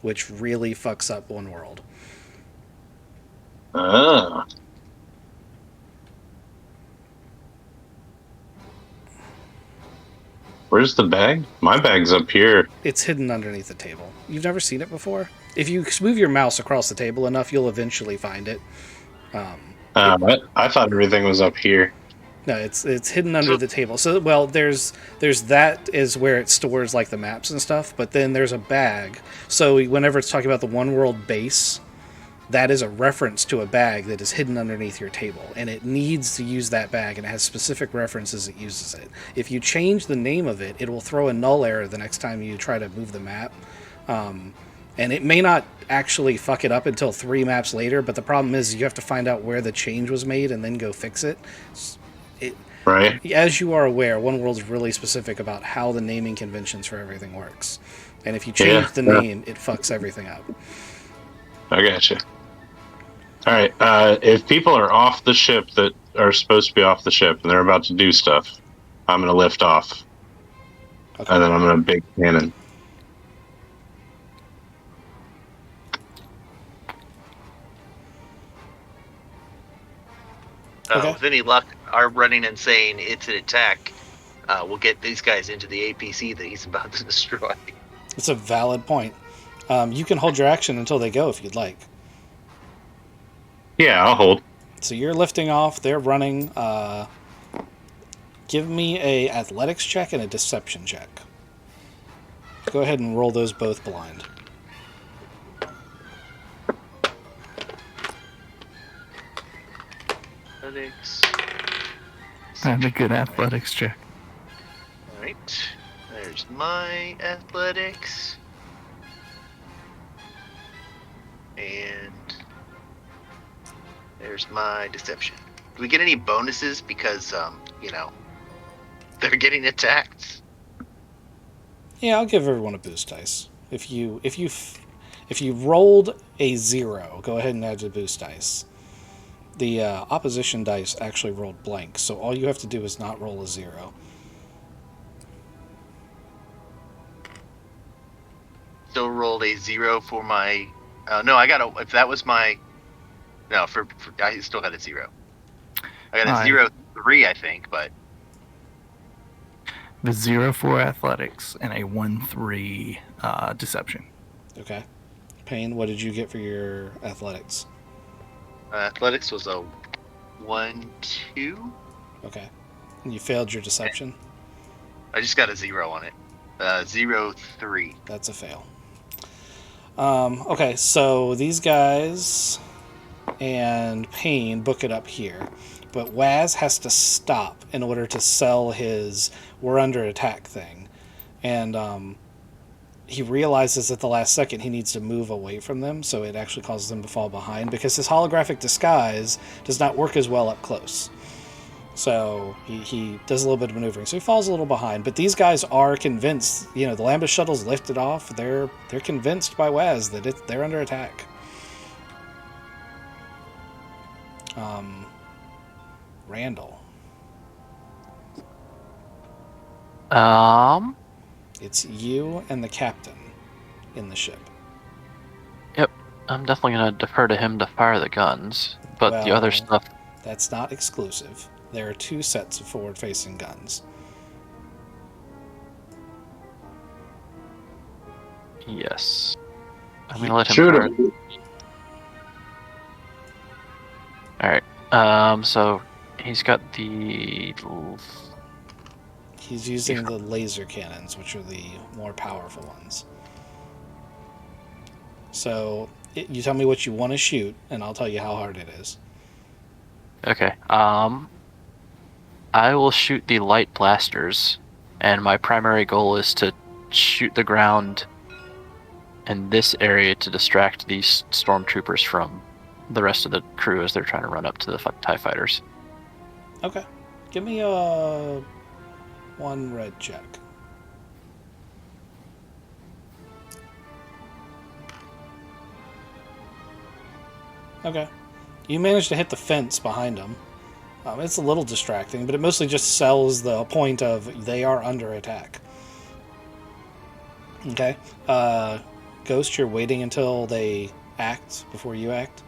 Speaker 1: which really fucks up One World.
Speaker 8: Where's the bag? My bag's up here.
Speaker 1: It's hidden underneath the table. You've never seen it before? If you move your mouse across the table enough, you'll eventually find it.
Speaker 8: I thought everything was up here.
Speaker 1: No, it's hidden under the table. So, well, there's that is where it stores like the maps and stuff, but then there's a bag. So whenever it's talking about the One World base, that is a reference to a bag that is hidden underneath your table, and it needs to use that bag, and it has specific references it uses it. If you change the name of it, it will throw a null error the next time you try to move the map. And it may not actually fuck it up until 3 maps later, but the problem is you have to find out where the change was made and then go fix it.
Speaker 8: Right.
Speaker 1: As you are aware, One World's really specific about how the naming conventions for everything works. And if you change the name, it fucks everything up.
Speaker 8: I gotcha. Alright, if people are off the ship that are supposed to be off the ship and they're about to do stuff, I'm going to lift off. Okay. And then I'm going to big cannon.
Speaker 6: With any luck, our running and saying it's an attack will get these guys into the APC that he's about to destroy.
Speaker 1: It's a valid point. You can hold your action until they go if you'd like.
Speaker 8: Yeah, I'll hold.
Speaker 1: So you're lifting off, they're running. Give me a athletics check and a deception check. Go ahead and roll those both blind.
Speaker 6: Athletics.
Speaker 5: And a good athletics check.
Speaker 6: Alright. There's my athletics. And there's my deception. Do we get any bonuses because, they're getting attacked?
Speaker 1: Yeah, I'll give everyone a boost dice. If you rolled a 0, go ahead and add the boost dice. The opposition dice actually rolled blank, so all you have to do is not roll a 0.
Speaker 6: Still rolled a 0 for my No, I got a. If that was my. No, for I still got a 0. I got a
Speaker 5: Alright.
Speaker 6: 0-3, I think, but
Speaker 5: The 0 for athletics and a 1-3 deception.
Speaker 1: Okay. Payne, what did you get for your athletics?
Speaker 6: athletics was a 1-2.
Speaker 1: Okay. And you failed your deception?
Speaker 6: I just got a 0 on it. 0-3.
Speaker 1: That's a fail. Okay, so these guys and Payne book it up here. But Waz has to stop in order to sell his "we're under attack" thing. And he realizes at the last second he needs to move away from them, so it actually causes him to fall behind because his holographic disguise does not work as well up close. So he does a little bit of maneuvering. So he falls a little behind. But these guys are convinced, the Lambus shuttle's lifted off. They're convinced by Waz that they're under attack. Randall. It's you and the captain in the ship.
Speaker 3: Yep. I'm definitely going to defer to him to fire the guns. But the other
Speaker 1: Well,
Speaker 3: stuff...
Speaker 1: That's not exclusive. There are 2 sets of forward-facing guns.
Speaker 3: Yes. I'm going to let him
Speaker 8: Shoot
Speaker 3: fire.
Speaker 8: him.
Speaker 3: Alright. So he's got the...
Speaker 1: He's using the laser cannons, which are the more powerful ones. So you tell me what you want to shoot, and I'll tell you how hard it is.
Speaker 3: Okay. I will shoot the light blasters, and my primary goal is to shoot the ground in this area to distract these stormtroopers from the rest of the crew as they're trying to run up to the TIE fighters.
Speaker 1: Okay. Give me a 1 red check. Okay. You managed to hit the fence behind them. It's a little distracting, but it mostly just sells the point of they are under attack. Okay. Ghost, you're waiting until they act before you act?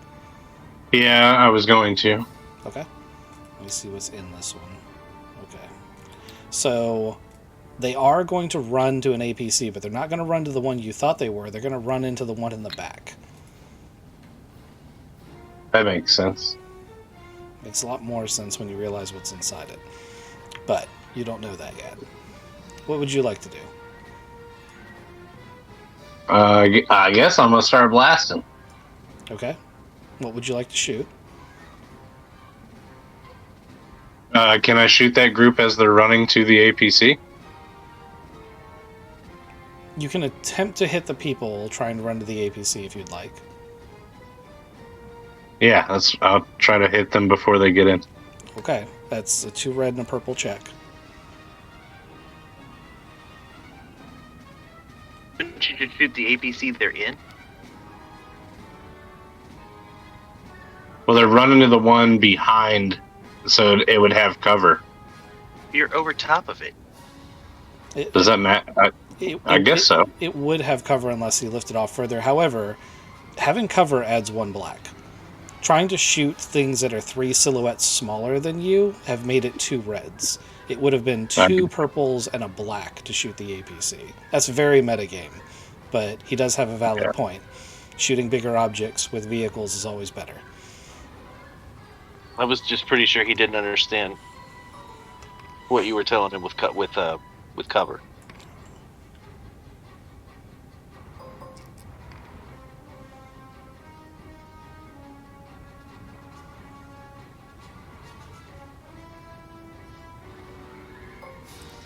Speaker 8: Yeah, I was going to.
Speaker 1: Okay. Let me see what's in this one. Okay. So they are going to run to an APC, but they're not going to run to the one you thought they were. They're going to run into the one in the back.
Speaker 8: That makes sense.
Speaker 1: Makes a lot more sense when you realize what's inside it. But you don't know that yet. What would you like to do?
Speaker 8: I guess I'm gonna start blasting.
Speaker 1: Okay. What would you like to shoot?
Speaker 8: Can I shoot that group as they're running to the APC?
Speaker 1: You can attempt to hit the people trying to run to the APC if you'd like.
Speaker 8: Yeah, I'll try to hit them before they get in.
Speaker 1: Okay. That's a 2 red and a purple check.
Speaker 6: Couldn't you just shoot the APC they're in?
Speaker 8: Well, they're running to the one behind, so it would have cover.
Speaker 6: You're over top of it.
Speaker 8: Does that matter? I guess so.
Speaker 1: It would have cover unless you lift it off further. However, having cover adds 1 black. Trying to shoot things that are 3 silhouettes smaller than you have made it 2 reds. It would have been 2 purples and a black to shoot the APC. That's very metagame, but he does have a valid point. Shooting bigger objects with vehicles is always better.
Speaker 6: I was just pretty sure he didn't understand what you were telling him with cover.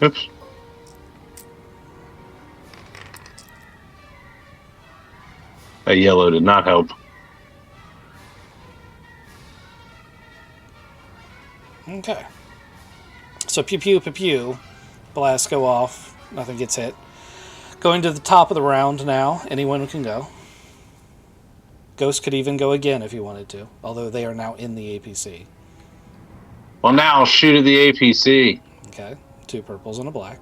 Speaker 8: Oops. That yellow did not help.
Speaker 1: Okay. So pew pew pew pew. Blasts go off. Nothing gets hit. Going to the top of the round now. Anyone can go. Ghost could even go again if he wanted to, although they are now in the APC.
Speaker 8: Well, now I'll shoot at the APC.
Speaker 1: Okay. 2 purples and a black.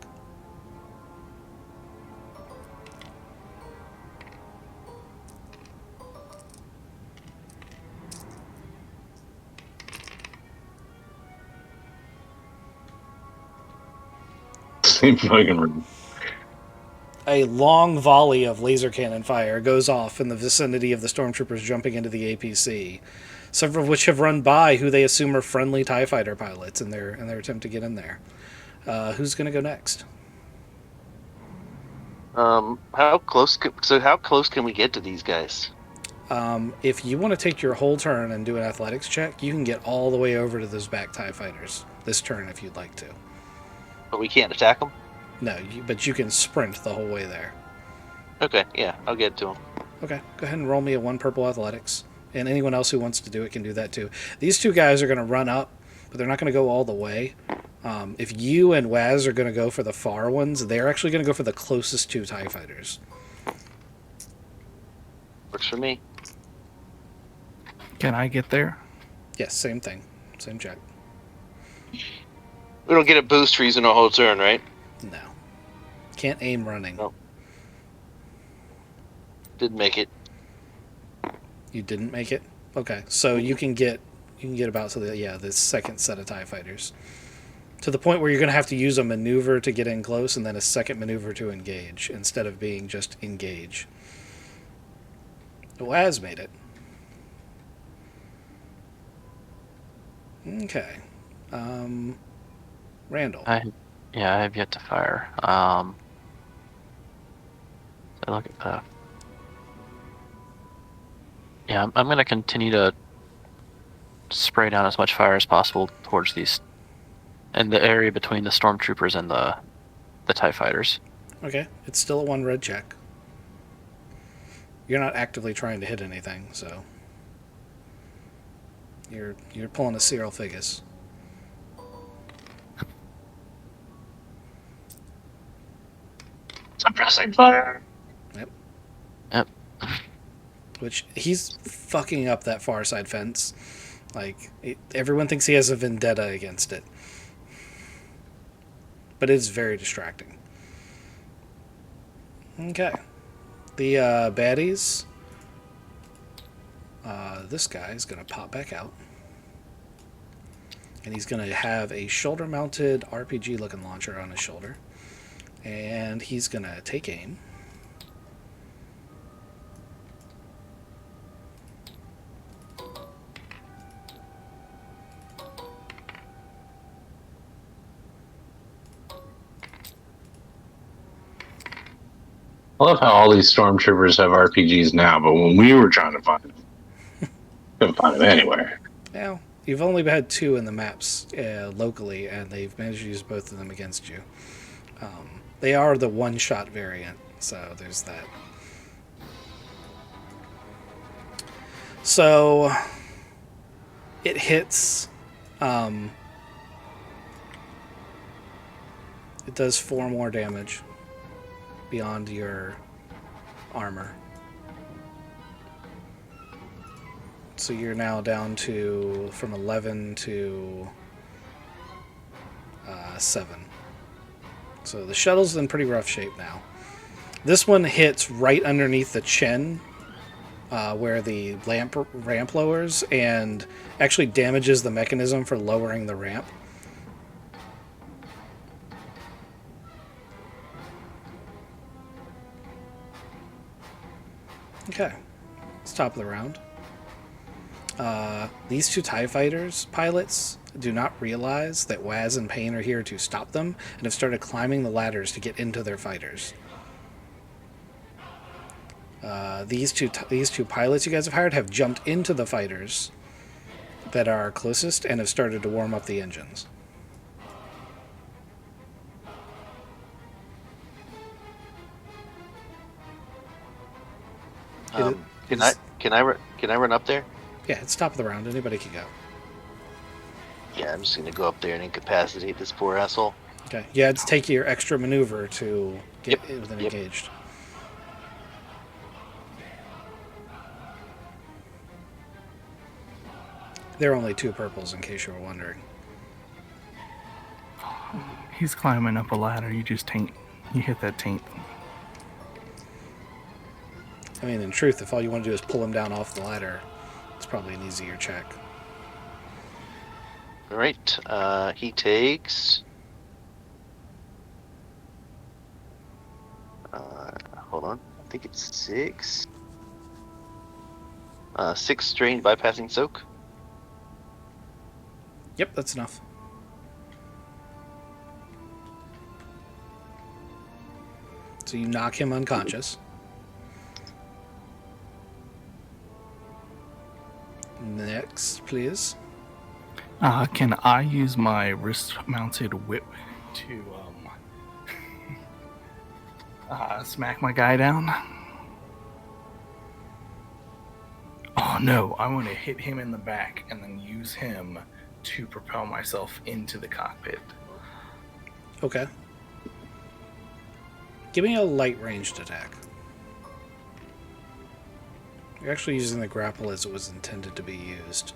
Speaker 8: same fucking room.
Speaker 1: A long volley of laser cannon fire goes off in the vicinity of the stormtroopers jumping into the APC, several of which have run by who they assume are friendly TIE fighter pilots in their attempt to get in there. Who's going to go next?
Speaker 6: How close? How close can we get to these guys?
Speaker 1: If you want to take your whole turn and do an athletics check, you can get all the way over to those back TIE fighters this turn if you'd like to.
Speaker 6: But we can't attack them.
Speaker 1: No, but you can sprint the whole way there.
Speaker 6: Okay, yeah, I'll get to them.
Speaker 1: Okay, go ahead and roll me a 1 purple athletics. And anyone else who wants to do it can do that too. These two guys are going to run up, but they're not going to go all the way. If you and Waz are going to go for the far ones, they're actually going to go for the closest two TIE fighters.
Speaker 6: Works for me.
Speaker 5: Can I get there?
Speaker 1: Yes, same thing. Same check.
Speaker 6: We don't get a boost for using a whole turn, right?
Speaker 1: No. Can't aim running.
Speaker 6: No. Didn't make it.
Speaker 1: You didn't make it? Okay, so you can get about to the second set of TIE fighters. To the point where you're going to have to use a maneuver to get in close and then a second maneuver to engage instead of being just engage. Waz made it. Okay. Randall.
Speaker 3: I have yet to fire. So look at that. Yeah, I'm going to continue to spray down as much fire as possible towards these, in the area between the stormtroopers and the TIE fighters.
Speaker 1: Okay, it's still a 1 red check. You're not actively trying to hit anything, so you're pulling a Cyril Figgis.
Speaker 8: Suppressing fire.
Speaker 3: Yep.
Speaker 1: Which he's fucking up that far side fence. Everyone thinks he has a vendetta against it. But it's very distracting. Okay. The baddies. This guy's going to pop back out. And he's going to have a shoulder-mounted RPG-looking launcher on his shoulder. And he's going to take aim.
Speaker 8: I love how all these stormtroopers have RPGs now, but when we were trying to find them, couldn't find them anywhere.
Speaker 1: Now, you've only had 2 in the maps locally, and they've managed to use both of them against you. They are the one-shot variant, so there's that. So, it hits. It does 4 more damage beyond your armor. So you're now down to from 11 to 7. So the shuttle's in pretty rough shape now. This one hits right underneath the chin, where the ramp lowers, and actually damages the mechanism for lowering the ramp. Okay, it's top of the round. These 2 TIE fighters pilots do not realize that Waz and Payne are here to stop them and have started climbing the ladders to get into their fighters. These two pilots you guys have hired have jumped into the fighters that are closest and have started to warm up the engines.
Speaker 6: Can I run up there?
Speaker 1: Yeah, it's top of the round. Anybody can go.
Speaker 6: Yeah, I'm just gonna go up there and incapacitate this poor asshole.
Speaker 1: Okay. Yeah, it's take your extra maneuver to get within engaged. There are only 2 purples, in case you were wondering.
Speaker 5: He's climbing up a ladder. You just taint. You hit that taint.
Speaker 1: I mean, in truth, if all you want to do is pull him down off the ladder, it's probably an easier check.
Speaker 6: All right. He takes
Speaker 2: hold on. I think it's 6. 6 strain bypassing soak.
Speaker 1: Yep, that's enough. So you knock him unconscious. Next, please.
Speaker 5: Can I use my wrist-mounted whip to smack my guy down? Oh no, I want to hit him in the back and then use him to propel myself into the cockpit.
Speaker 1: Okay. Give me a light ranged attack. You're actually using the grapple as it was intended to be used.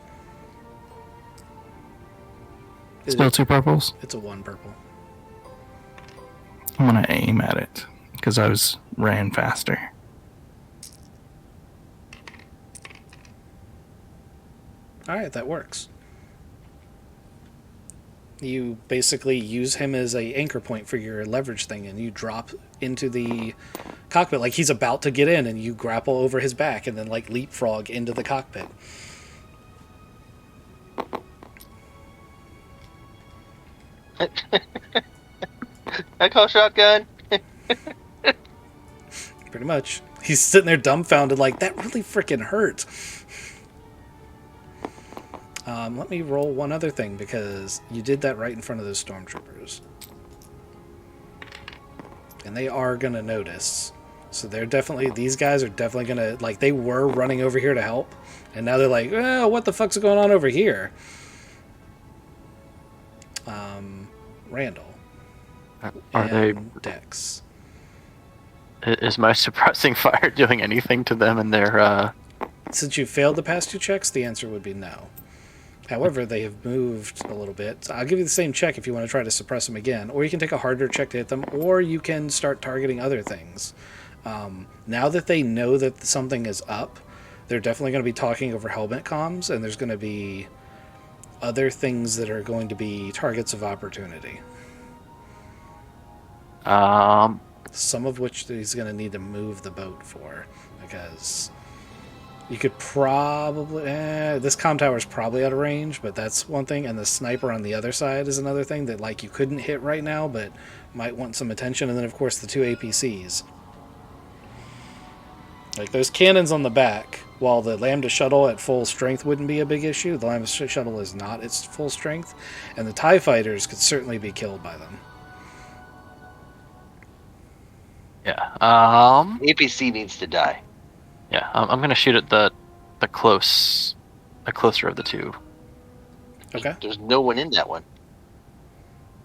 Speaker 5: Still 2 purples?
Speaker 1: It's a 1 purple.
Speaker 5: I'm going to aim at it because I ran faster.
Speaker 1: Alright, that works. You basically use him as a anchor point for your leverage thing, and you drop into the cockpit like he's about to get in, and you grapple over his back and then like leapfrog into the cockpit.
Speaker 2: I call shotgun.
Speaker 1: Pretty much. He's sitting there dumbfounded like, that really freaking hurt. Let me roll one other thing, because you did that right in front of those stormtroopers. And they are going to notice. So they're definitely, these guys are definitely going to, like, they were running over here to help. And now they're like, oh, what the fuck's going on over here? Randall.
Speaker 3: Are they...
Speaker 1: Dex.
Speaker 3: Is my suppressing fire doing anything to them in their...
Speaker 1: Since you failed the past 2 checks, the answer would be no. However, they have moved a little bit. So I'll give you the same check if you want to try to suppress them again. Or you can take a harder check to hit them, or you can start targeting other things. Now that they know that something is up, they're definitely going to be talking over helmet comms, and there's going to be other things that are going to be targets of opportunity. Some of which he's going to need to move the boat for, because... You could probably... this comm tower is probably out of range, but that's one thing. And the sniper on the other side is another thing that, like, you couldn't hit right now, but might want some attention. And then, of course, the 2 APCs. Like, those cannons on the back, while the Lambda shuttle at full strength wouldn't be a big issue, the Lambda shuttle is not its full strength. And the TIE fighters could certainly be killed by them.
Speaker 3: Yeah.
Speaker 2: APC needs to die.
Speaker 3: Yeah, I'm gonna shoot at the closer of the 2.
Speaker 1: Okay.
Speaker 2: There's no one in that one.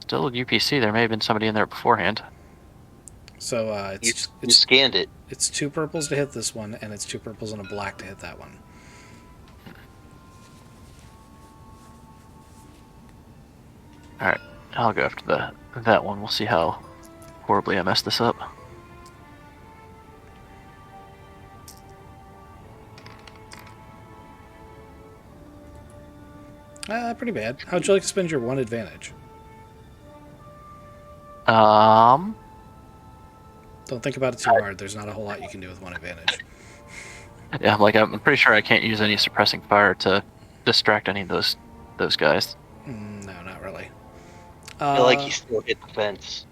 Speaker 3: Still UPC. There may have been somebody in there beforehand.
Speaker 1: So
Speaker 2: You scanned it.
Speaker 1: It's 2 purples to hit this one, and it's 2 purples and a black to hit that one.
Speaker 3: All right, I'll go after that one. We'll see how horribly I messed this up.
Speaker 1: Pretty bad. How'd you like to spend your 1 advantage?
Speaker 3: Um,
Speaker 1: Don't think about it too hard. There's not a whole lot you can do with 1 advantage.
Speaker 3: Yeah, I'm pretty sure I can't use any suppressing fire to distract any of those guys.
Speaker 1: No, not really.
Speaker 2: I feel like he still hit the fence.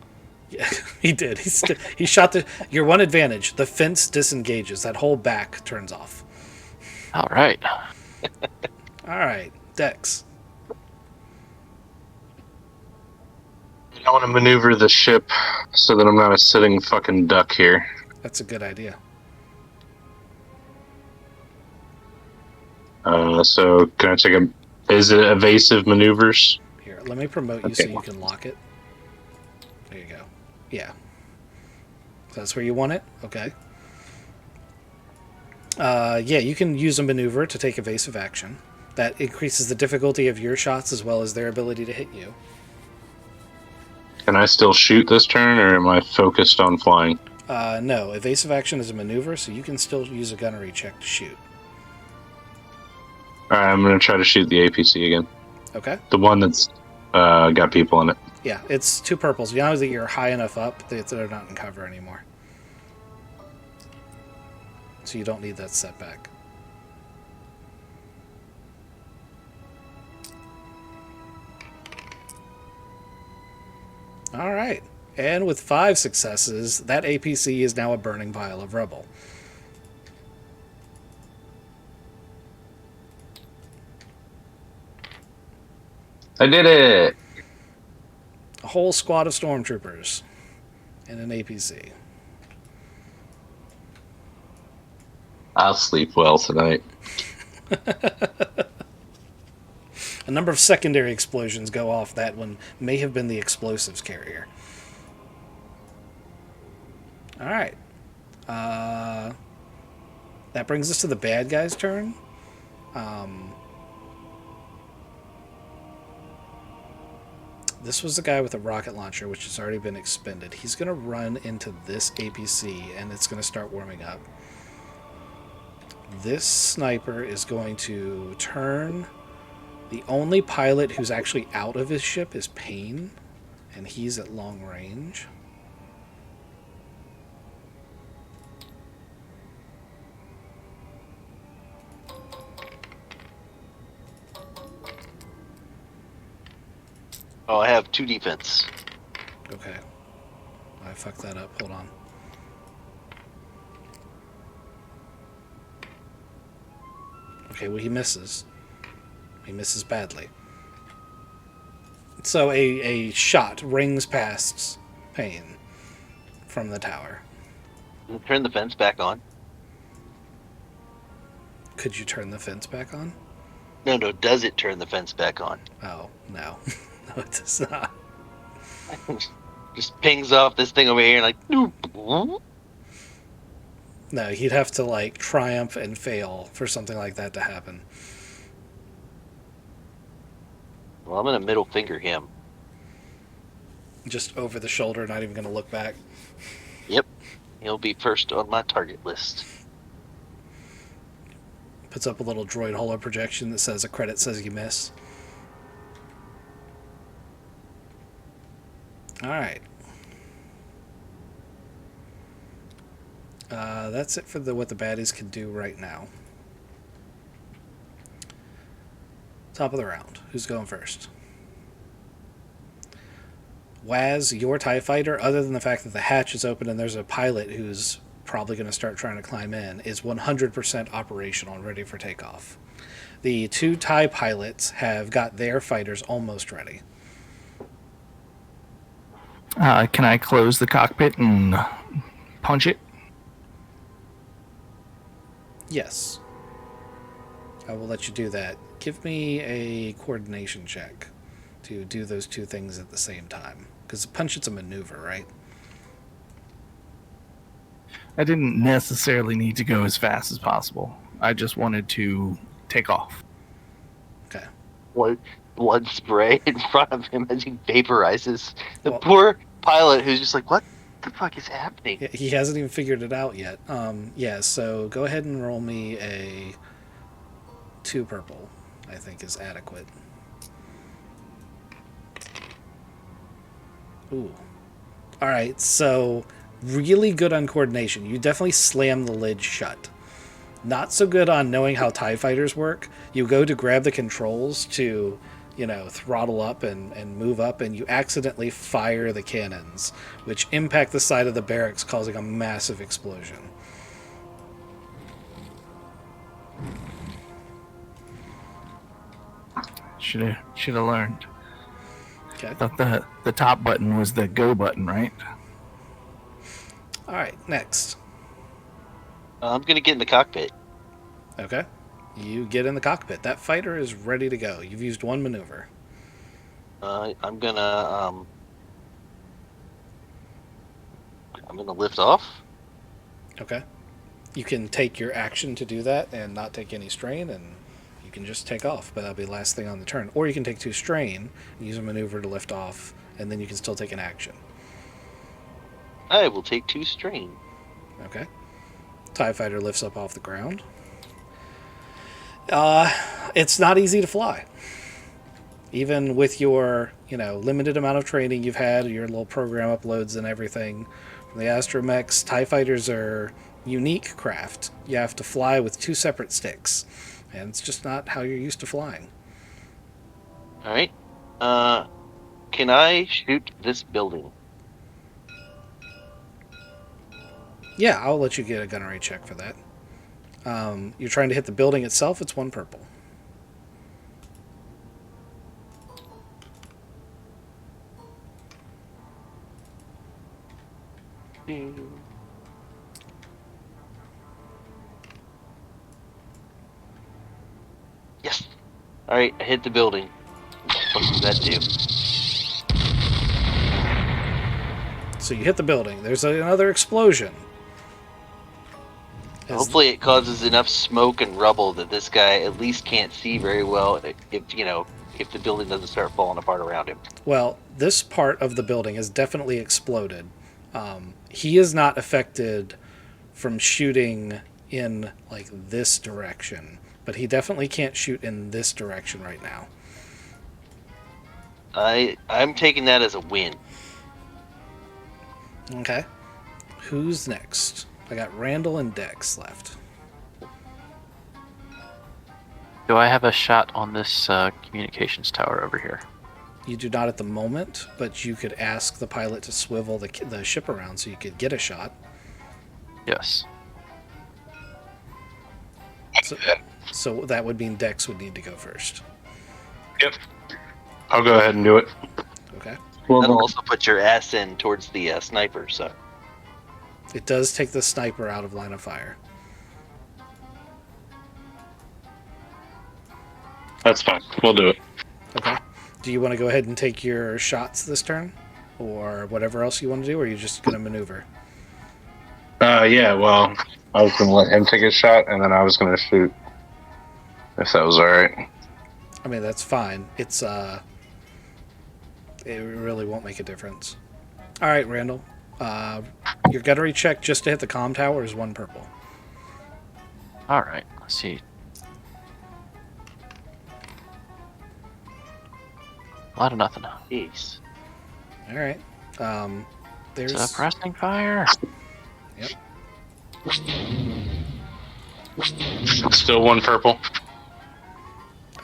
Speaker 1: Yeah, he did. He shot your 1 advantage. The fence disengages. That whole back turns off.
Speaker 3: All right.
Speaker 1: All right, Dex.
Speaker 8: I want to maneuver the ship so that I'm not a sitting fucking duck here.
Speaker 1: That's a good idea.
Speaker 8: So can I take is it evasive maneuvers?
Speaker 1: Here, let me promote you so you can lock it. There you go. Yeah. So that's where you want it? Okay. Yeah, you can use a maneuver to take evasive action. That increases the difficulty of your shots as well as their ability to hit you.
Speaker 8: Can I still shoot this turn, or am I focused on flying?
Speaker 1: No, evasive action is a maneuver, so you can still use a gunnery check to shoot.
Speaker 8: Alright, I'm going to try to shoot the APC again.
Speaker 1: Okay.
Speaker 8: The one that's got people in it.
Speaker 1: Yeah, it's 2 purples. Now that you're high enough up, they're not in cover anymore. so you don't need that setback. All right. And with 5 successes, that APC is now a burning pile of rubble.
Speaker 8: I did it.
Speaker 1: A whole squad of stormtroopers and an APC.
Speaker 8: I'll sleep well tonight.
Speaker 1: A number of secondary explosions go off. That one may have been the explosives carrier. All right. That brings us to the bad guy's turn. This was the guy with a rocket launcher, which has already been expended. He's going to run into this APC, and it's going to start warming up. This sniper is going to turn. The only pilot who's actually out of his ship is Payne, and he's at long range.
Speaker 2: Oh, I have 2 defense.
Speaker 1: Okay. I fucked that up. Hold on. Okay, well, he misses. He misses badly. So a shot rings past Payne from the tower.
Speaker 2: Turn the fence back on.
Speaker 1: Could you turn the fence back on?
Speaker 2: No, does it turn the fence back on?
Speaker 1: Oh, no. No, it does not.
Speaker 2: Just pings off this thing over here, like.
Speaker 1: No, he'd have to, like, triumph and fail for something like that to happen.
Speaker 2: Well, I'm gonna middle finger him.
Speaker 1: Just over the shoulder, not even going to look back.
Speaker 2: Yep, he'll be first on my target list.
Speaker 1: Puts up a little droid holo projection that says a credit says you miss. Alright. That's it for what the baddies can do right now. Top of the round. Who's going first? Waz, your TIE fighter, other than the fact that the hatch is open and there's a pilot who's probably going to start trying to climb in, is 100% operational and ready for takeoff. The 2 TIE pilots have got their fighters almost ready.
Speaker 5: Can I close the cockpit and punch it?
Speaker 1: Yes. I will let you do that. Give me a coordination check to do those 2 things at the same time. Because punch it's a maneuver, right?
Speaker 5: I didn't necessarily need to go as fast as possible. I just wanted to take off.
Speaker 1: Okay.
Speaker 2: Blood spray in front of him as he vaporizes. The
Speaker 1: Well-
Speaker 2: poor pilot who's just like, what the fuck is happening?
Speaker 1: He hasn't even figured it out yet. Yeah, so go ahead and roll me a 2 purple, I think is adequate. Ooh. Alright, so really good on coordination. You definitely slam the lid shut. Not so good on knowing how TIE fighters work. You go to grab the controls to, throttle up and move up, and you accidentally fire the cannons, which impact the side of the barracks, causing a massive explosion.
Speaker 5: Should have learned.
Speaker 1: Okay.
Speaker 5: I thought the top button was the go button, right?
Speaker 1: Alright, next.
Speaker 2: I'm gonna get in the cockpit.
Speaker 1: Okay. You get in the cockpit. That fighter is ready to go. You've used 1 maneuver.
Speaker 2: I'm gonna lift off.
Speaker 1: Okay. You can take your action to do that and not take any strain, and you can just take off, but that'll be the last thing on the turn. Or you can take 2 strain and use a maneuver to lift off, and then you can still take an action.
Speaker 2: I will take 2 strain.
Speaker 1: Okay. TIE fighter lifts up off the ground. It's not easy to fly. Even with your, limited amount of training you've had, your little program uploads and everything from the astromechs, TIE fighters are unique craft. You have to fly with 2 separate sticks, and it's just not how you're used to flying.
Speaker 6: All right. Can I shoot this building?
Speaker 1: Yeah, I'll let you get a gunnery check for that. You're trying to hit the building itself, it's 1 purple.
Speaker 6: Yes. All right, I hit the building. What does that do?
Speaker 1: So you hit the building. There's another explosion.
Speaker 6: Hopefully, it causes enough smoke and rubble that this guy at least can't see very well. If the building doesn't start falling apart around him.
Speaker 1: Well, this part of the building has definitely exploded. He is not affected from shooting in like this direction, but he definitely can't shoot in this direction right now.
Speaker 6: I'm taking that as a win.
Speaker 1: Okay. Who's next? I got Randall and Dex left.
Speaker 3: Do I have a shot on this communications tower over here?
Speaker 1: You do not at the moment, but you could ask the pilot to swivel the ship around so you could get a shot.
Speaker 3: Yes.
Speaker 1: So that would mean Dex would need to go first.
Speaker 8: Yep. I'll go ahead and do it.
Speaker 1: Okay.
Speaker 6: That'll also put your ass in towards the sniper. So
Speaker 1: It does take the sniper out of line of fire.
Speaker 8: That's fine. We'll do it.
Speaker 1: Okay. Do you want to go ahead and take your shots this turn? Or whatever else you want to do? Or are you just going to maneuver?
Speaker 8: Yeah, well, I was going to let him take a shot, and then I was going to shoot. If that was alright.
Speaker 1: I mean, that's fine. It really won't make a difference. Alright, Randall. Your gunnery check just to hit the comm tower is 1 purple.
Speaker 3: Alright, let's see. A lot of nothing.
Speaker 6: jeez.
Speaker 1: Alright. There's...
Speaker 3: Suppressing fire!
Speaker 1: Yep.
Speaker 8: Still 1 purple.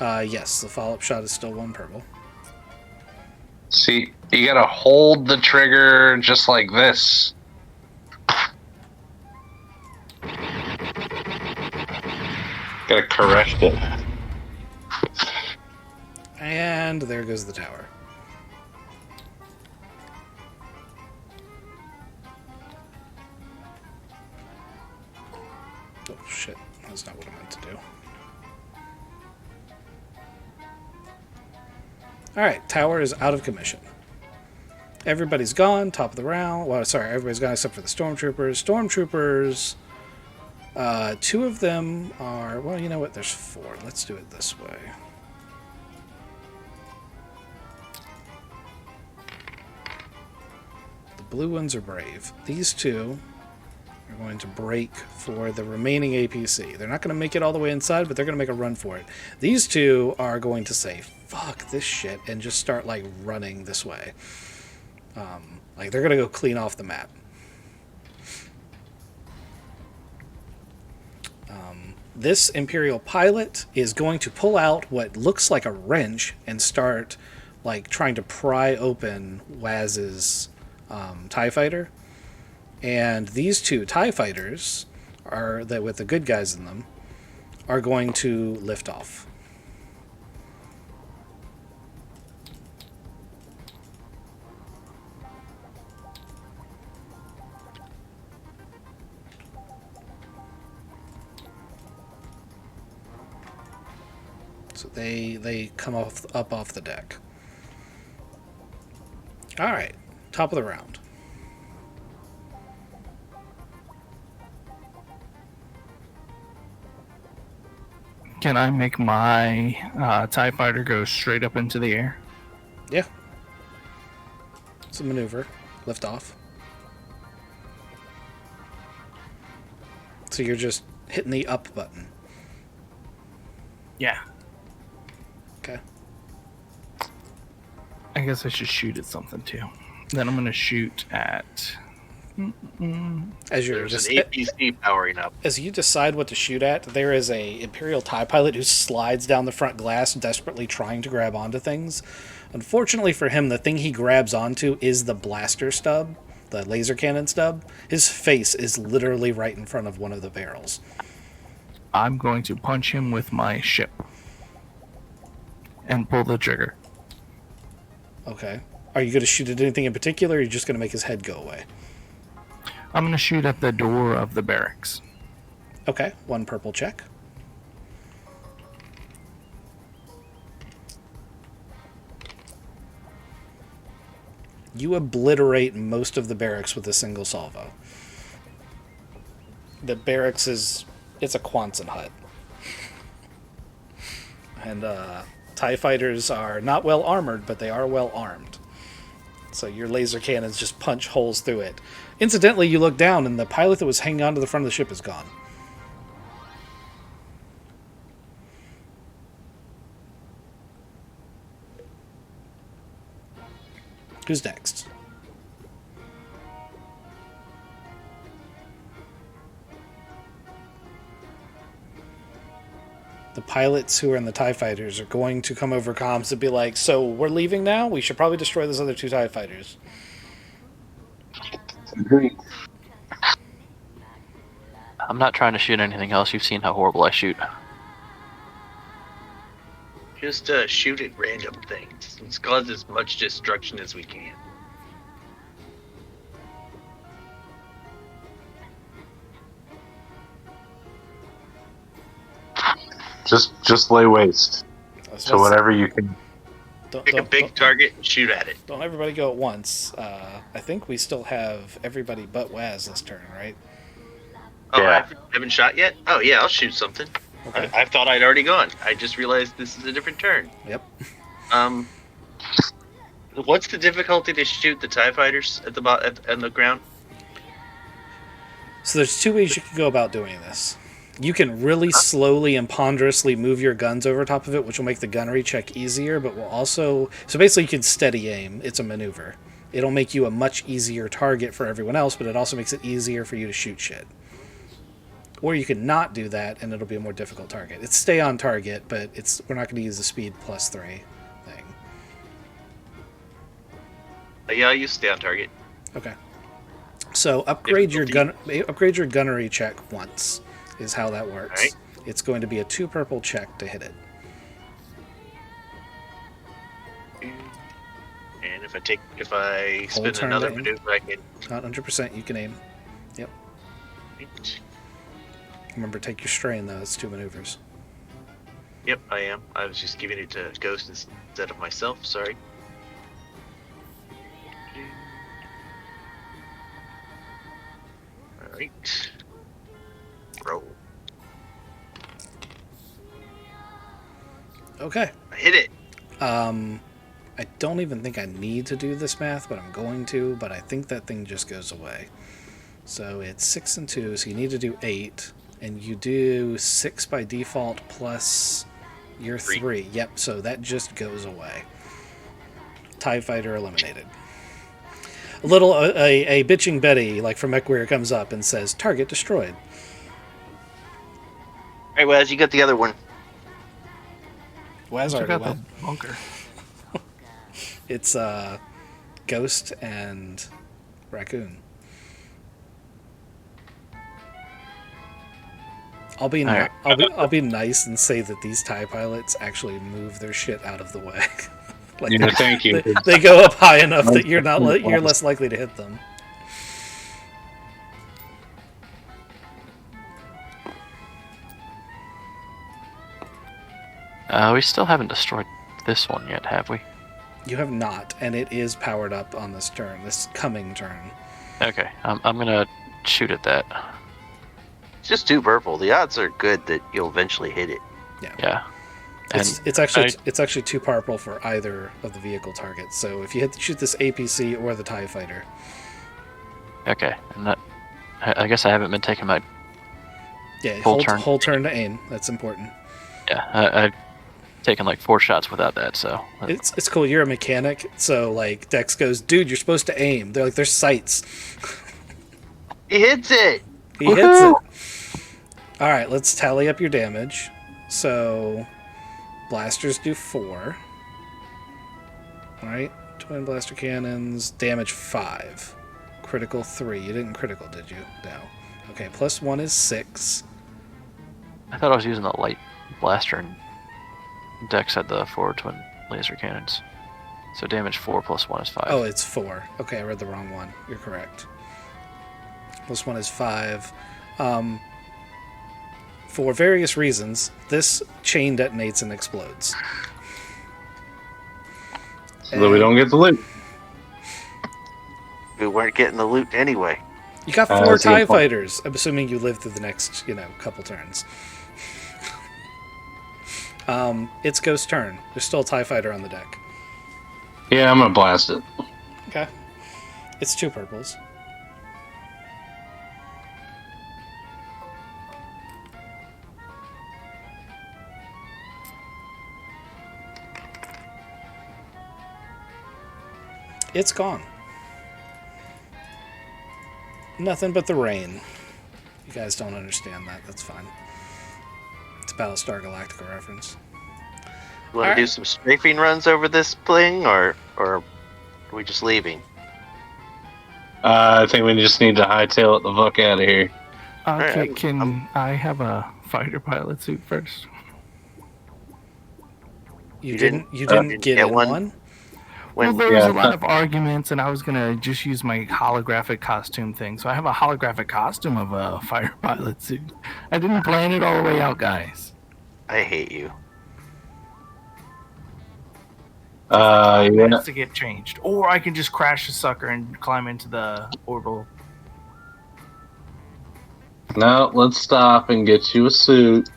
Speaker 1: Yes, the follow-up shot is still 1 purple.
Speaker 8: See, you gotta hold the trigger just like this. Gotta correct it.
Speaker 1: And there goes the tower. Oh, shit. That's not what I meant to do. Alright, tower is out of commission. Everybody's gone, top of the round. Well, sorry, everybody's gone except for the stormtroopers. Stormtroopers, 2 of them are... Well, you know what? There's 4. Let's do it this way. The blue ones are brave. These 2 are going to break for the remaining APC. They're not going to make it all the way inside, but they're going to make a run for it. These 2 are going to say, fuck this shit, and just start, like, running this way. Like, they're going to go clean off the map. This Imperial pilot is going to pull out what looks like a wrench and start, like, trying to pry open Waz's TIE fighter. And these 2 TIE fighters, that with the good guys in them, are going to lift off. So they come up off the deck. All right, top of the round.
Speaker 5: Can I make my TIE fighter go straight up into the air?
Speaker 1: Yeah. It's a maneuver. Lift off. So you're just hitting the up button.
Speaker 5: Yeah.
Speaker 1: Okay.
Speaker 5: I guess I should shoot at something too. Then I'm going to shoot at
Speaker 1: As you're
Speaker 6: There's
Speaker 1: just
Speaker 6: an APC powering up.
Speaker 1: as you decide what to shoot at, there is a Imperial TIE pilot who slides down the front glass, desperately trying to grab onto things. Unfortunately for him, the thing he grabs onto is the blaster stub, the laser cannon stub. His face is literally right in front of one of the barrels.
Speaker 5: I'm going to punch him with my ship and pull the trigger.
Speaker 1: Okay. Are you going to shoot at anything in particular, or are you just going to make his head go away?
Speaker 5: I'm going to shoot at the door of the barracks.
Speaker 1: Okay, 1 purple check. You obliterate most of the barracks with a single salvo. The barracks it's a Quonset hut. And TIE fighters are not well armored, but they are well armed. So your laser cannons just punch holes through it. Incidentally, you look down and the pilot that was hanging onto the front of the ship is gone. Who's next? The pilots who are in the TIE fighters are going to come over comms and be like, so we're leaving now? We should probably destroy those other 2 TIE fighters.
Speaker 3: I'm not trying to shoot anything else. You've seen how horrible I shoot.
Speaker 6: Just shoot at random things. Let's cause as much destruction as we can.
Speaker 8: Just lay waste to whatever you can.
Speaker 6: Pick a big target and shoot at it.
Speaker 1: Don't everybody go at once. I think we still have everybody but Waz this turn, right?
Speaker 6: Oh,
Speaker 8: Yeah.
Speaker 6: I haven't shot yet? Oh, yeah, I'll shoot something.
Speaker 1: Okay.
Speaker 6: I thought I'd already gone. I just realized this is a different turn.
Speaker 1: Yep.
Speaker 6: What's the difficulty to shoot the TIE fighters at the ground?
Speaker 1: So there's 2 ways you can go about doing this. You can really slowly and ponderously move your guns over top of it, which will make the gunnery check easier, but will also... So basically you can steady aim. It's a maneuver. It'll make you a much easier target for everyone else, but it also makes it easier for you to shoot shit. Or you can not do that, and it'll be a more difficult target. It's stay on target, but we're not going to use the speed +3 thing.
Speaker 6: Yeah, I'll use stay on target.
Speaker 1: Okay. So upgrade your gunnery check once is how that works.
Speaker 6: Right.
Speaker 1: It's going to be a 2 purple check to hit it.
Speaker 6: And if I
Speaker 1: Hold
Speaker 6: spin
Speaker 1: turn
Speaker 6: another
Speaker 1: to aim.
Speaker 6: maneuver, I can.
Speaker 1: Not 100%, you can aim. Yep. Remember, take your strain, though. It's 2 maneuvers.
Speaker 6: Yep, I am. I was just giving it to Ghost instead of myself. Sorry. All right. Roll.
Speaker 1: Okay.
Speaker 6: I hit it.
Speaker 1: I don't even think I need to do this math, but I'm going to, but I think that thing just goes away. So it's 6 and 2, so you need to do 8, and you do 6 by default plus your 3. Yep, so that just goes away. TIE fighter eliminated. A bitching Betty, like from Equire, comes up and says, target destroyed.
Speaker 6: All right, Wes, you got the other one.
Speaker 1: Waz
Speaker 5: Check
Speaker 1: already
Speaker 5: out
Speaker 1: went.
Speaker 5: the bunker.
Speaker 1: It's Ghost and Raccoon. I'll be nice and say that these TIE pilots actually move their shit out of the way. Like,
Speaker 8: Yeah, thank you.
Speaker 1: They go up high enough that you're less likely to hit them.
Speaker 3: We still haven't destroyed this one yet, have we?
Speaker 1: You have not, and it is powered up on this coming turn.
Speaker 3: Okay, I'm gonna shoot at that.
Speaker 6: It's just 2 purple. The odds are good that you'll eventually hit it.
Speaker 3: Yeah.
Speaker 1: It's actually 2 purple for either of the vehicle targets. So if you shoot this APC or the TIE fighter.
Speaker 3: Okay, and that. I guess I haven't been taking my.
Speaker 1: Yeah,
Speaker 3: whole
Speaker 1: turn to aim. That's important.
Speaker 3: Yeah, I've taken like 4 shots without that, so.
Speaker 1: It's cool. You're a mechanic, so like Dex goes, dude, you're supposed to aim. They're like, there's sights.
Speaker 6: He hits it.
Speaker 1: He hits it. All right, let's tally up your damage. So, blasters do 4. All right, twin blaster cannons, damage 5. Critical 3. You didn't critical, did you? No. Okay, plus 1 is 6.
Speaker 3: I thought I was using the light blaster, and Dex had the 4 twin laser cannons. So damage 4 plus 1 is 5.
Speaker 1: Oh, it's 4. Okay, I read the wrong one. You're correct. Plus 1 is 5. For various reasons, this chain detonates and explodes.
Speaker 8: So that we don't get the loot.
Speaker 6: We weren't getting the loot anyway.
Speaker 1: You got 4
Speaker 8: that's a good
Speaker 1: TIE
Speaker 8: point.
Speaker 1: fighters. I'm assuming you live through the next, couple turns. It's Ghost's turn. There's still a TIE fighter on the deck.
Speaker 8: Yeah, I'm gonna blast it.
Speaker 1: Okay. It's 2 purples. It's gone. Nothing but the rain. You guys don't understand that. That's fine. It's Battlestar Galactica reference.
Speaker 6: You want to
Speaker 1: Alright.
Speaker 6: do some strafing runs over this thing, or are we just leaving?
Speaker 8: I think we just need to hightail it the fuck out of here.
Speaker 6: Alright,
Speaker 5: Can I have a fighter pilot suit first?
Speaker 1: You
Speaker 6: didn't-
Speaker 1: didn't get in
Speaker 6: one?
Speaker 1: one?
Speaker 5: Well,
Speaker 6: When
Speaker 5: there was
Speaker 8: Yeah.
Speaker 5: a lot of arguments, and I was gonna just use my holographic costume thing. So I have a holographic costume of a fighter pilot suit. I didn't plan it all the way out, guys.
Speaker 6: I hate you.
Speaker 8: Yeah.
Speaker 5: It has to get changed, or I can just crash the sucker and climb into the orbital.
Speaker 8: No, let's stop and get you a suit.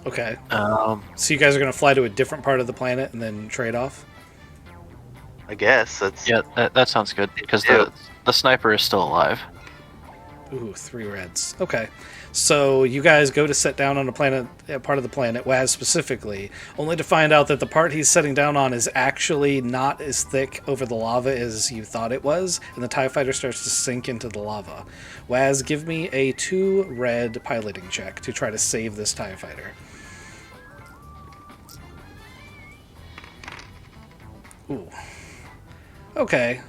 Speaker 1: Okay.
Speaker 3: Um,
Speaker 1: So you guys are going to fly to a different part of the planet and then trade off?
Speaker 6: I guess that's
Speaker 3: yeah, that sounds good because
Speaker 6: Yeah.
Speaker 3: the sniper is still alive.
Speaker 1: Ooh, 3 reds. Okay. So you guys go to set down on a part of the planet, Waz specifically, only to find out that the part he's setting down on is actually not as thick over the lava as you thought it was, and the TIE fighter starts to sink into the lava. Waz, give me a 2 red piloting check to try to save this TIE fighter. Ooh. Okay.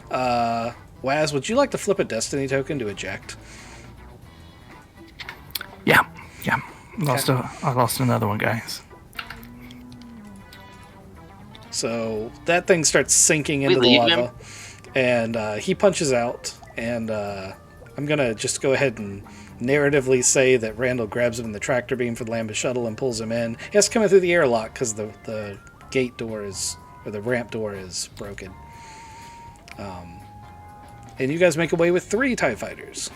Speaker 1: Waz, would you like to flip a destiny token to eject?
Speaker 5: Yeah. I lost another one, guys.
Speaker 1: So that thing starts sinking into the
Speaker 6: leave
Speaker 1: lava, and he punches out. And I'm gonna just go ahead and narratively say that Randall grabs him in the tractor beam for the Lambus shuttle and pulls him in. He has to come in through the airlock because the gate door or the ramp door is broken. And you guys make away with 3 TIE fighters.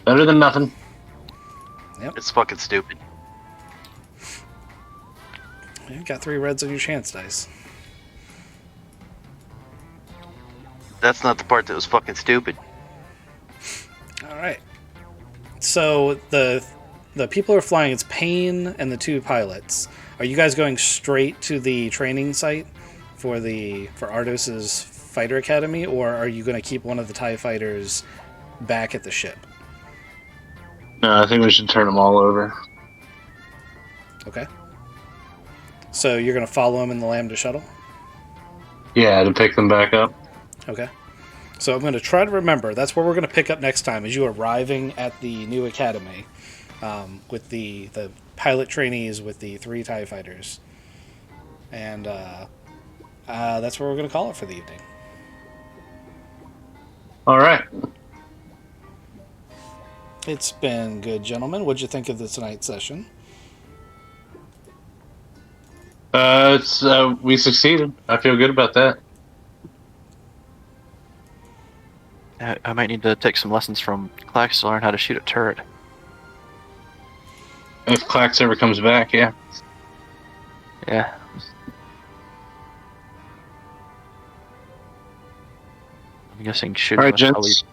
Speaker 8: Better than nothing.
Speaker 6: it's fucking stupid.
Speaker 1: You got 3 reds on your chance dice.
Speaker 6: That's not the part that was fucking stupid.
Speaker 1: All right. So the people who are flying, it's Payne and the 2 pilots. Are you guys going straight to the training site for Ardos's fighter academy, or are you going to keep one of the TIE fighters back at the ship?
Speaker 8: No, I think we should turn them all over.
Speaker 1: Okay. So you're going to follow him in the Lambda shuttle?
Speaker 8: Yeah, to pick them back up.
Speaker 1: Okay. So I'm going to try to remember. That's where we're going to pick up next time, is you arriving at the new academy with the pilot trainees with the 3 TIE fighters. And that's where we're going to call it for the evening.
Speaker 8: All right.
Speaker 1: It's been good, gentlemen. What'd you think of the tonight's session?
Speaker 8: We succeeded. I feel good about that.
Speaker 3: I might need to take some lessons from Clax to learn how to shoot a turret.
Speaker 8: If Clax ever comes back, yeah.
Speaker 3: Yeah. I'm guessing shooting
Speaker 8: All right,
Speaker 3: was probably
Speaker 8: gents.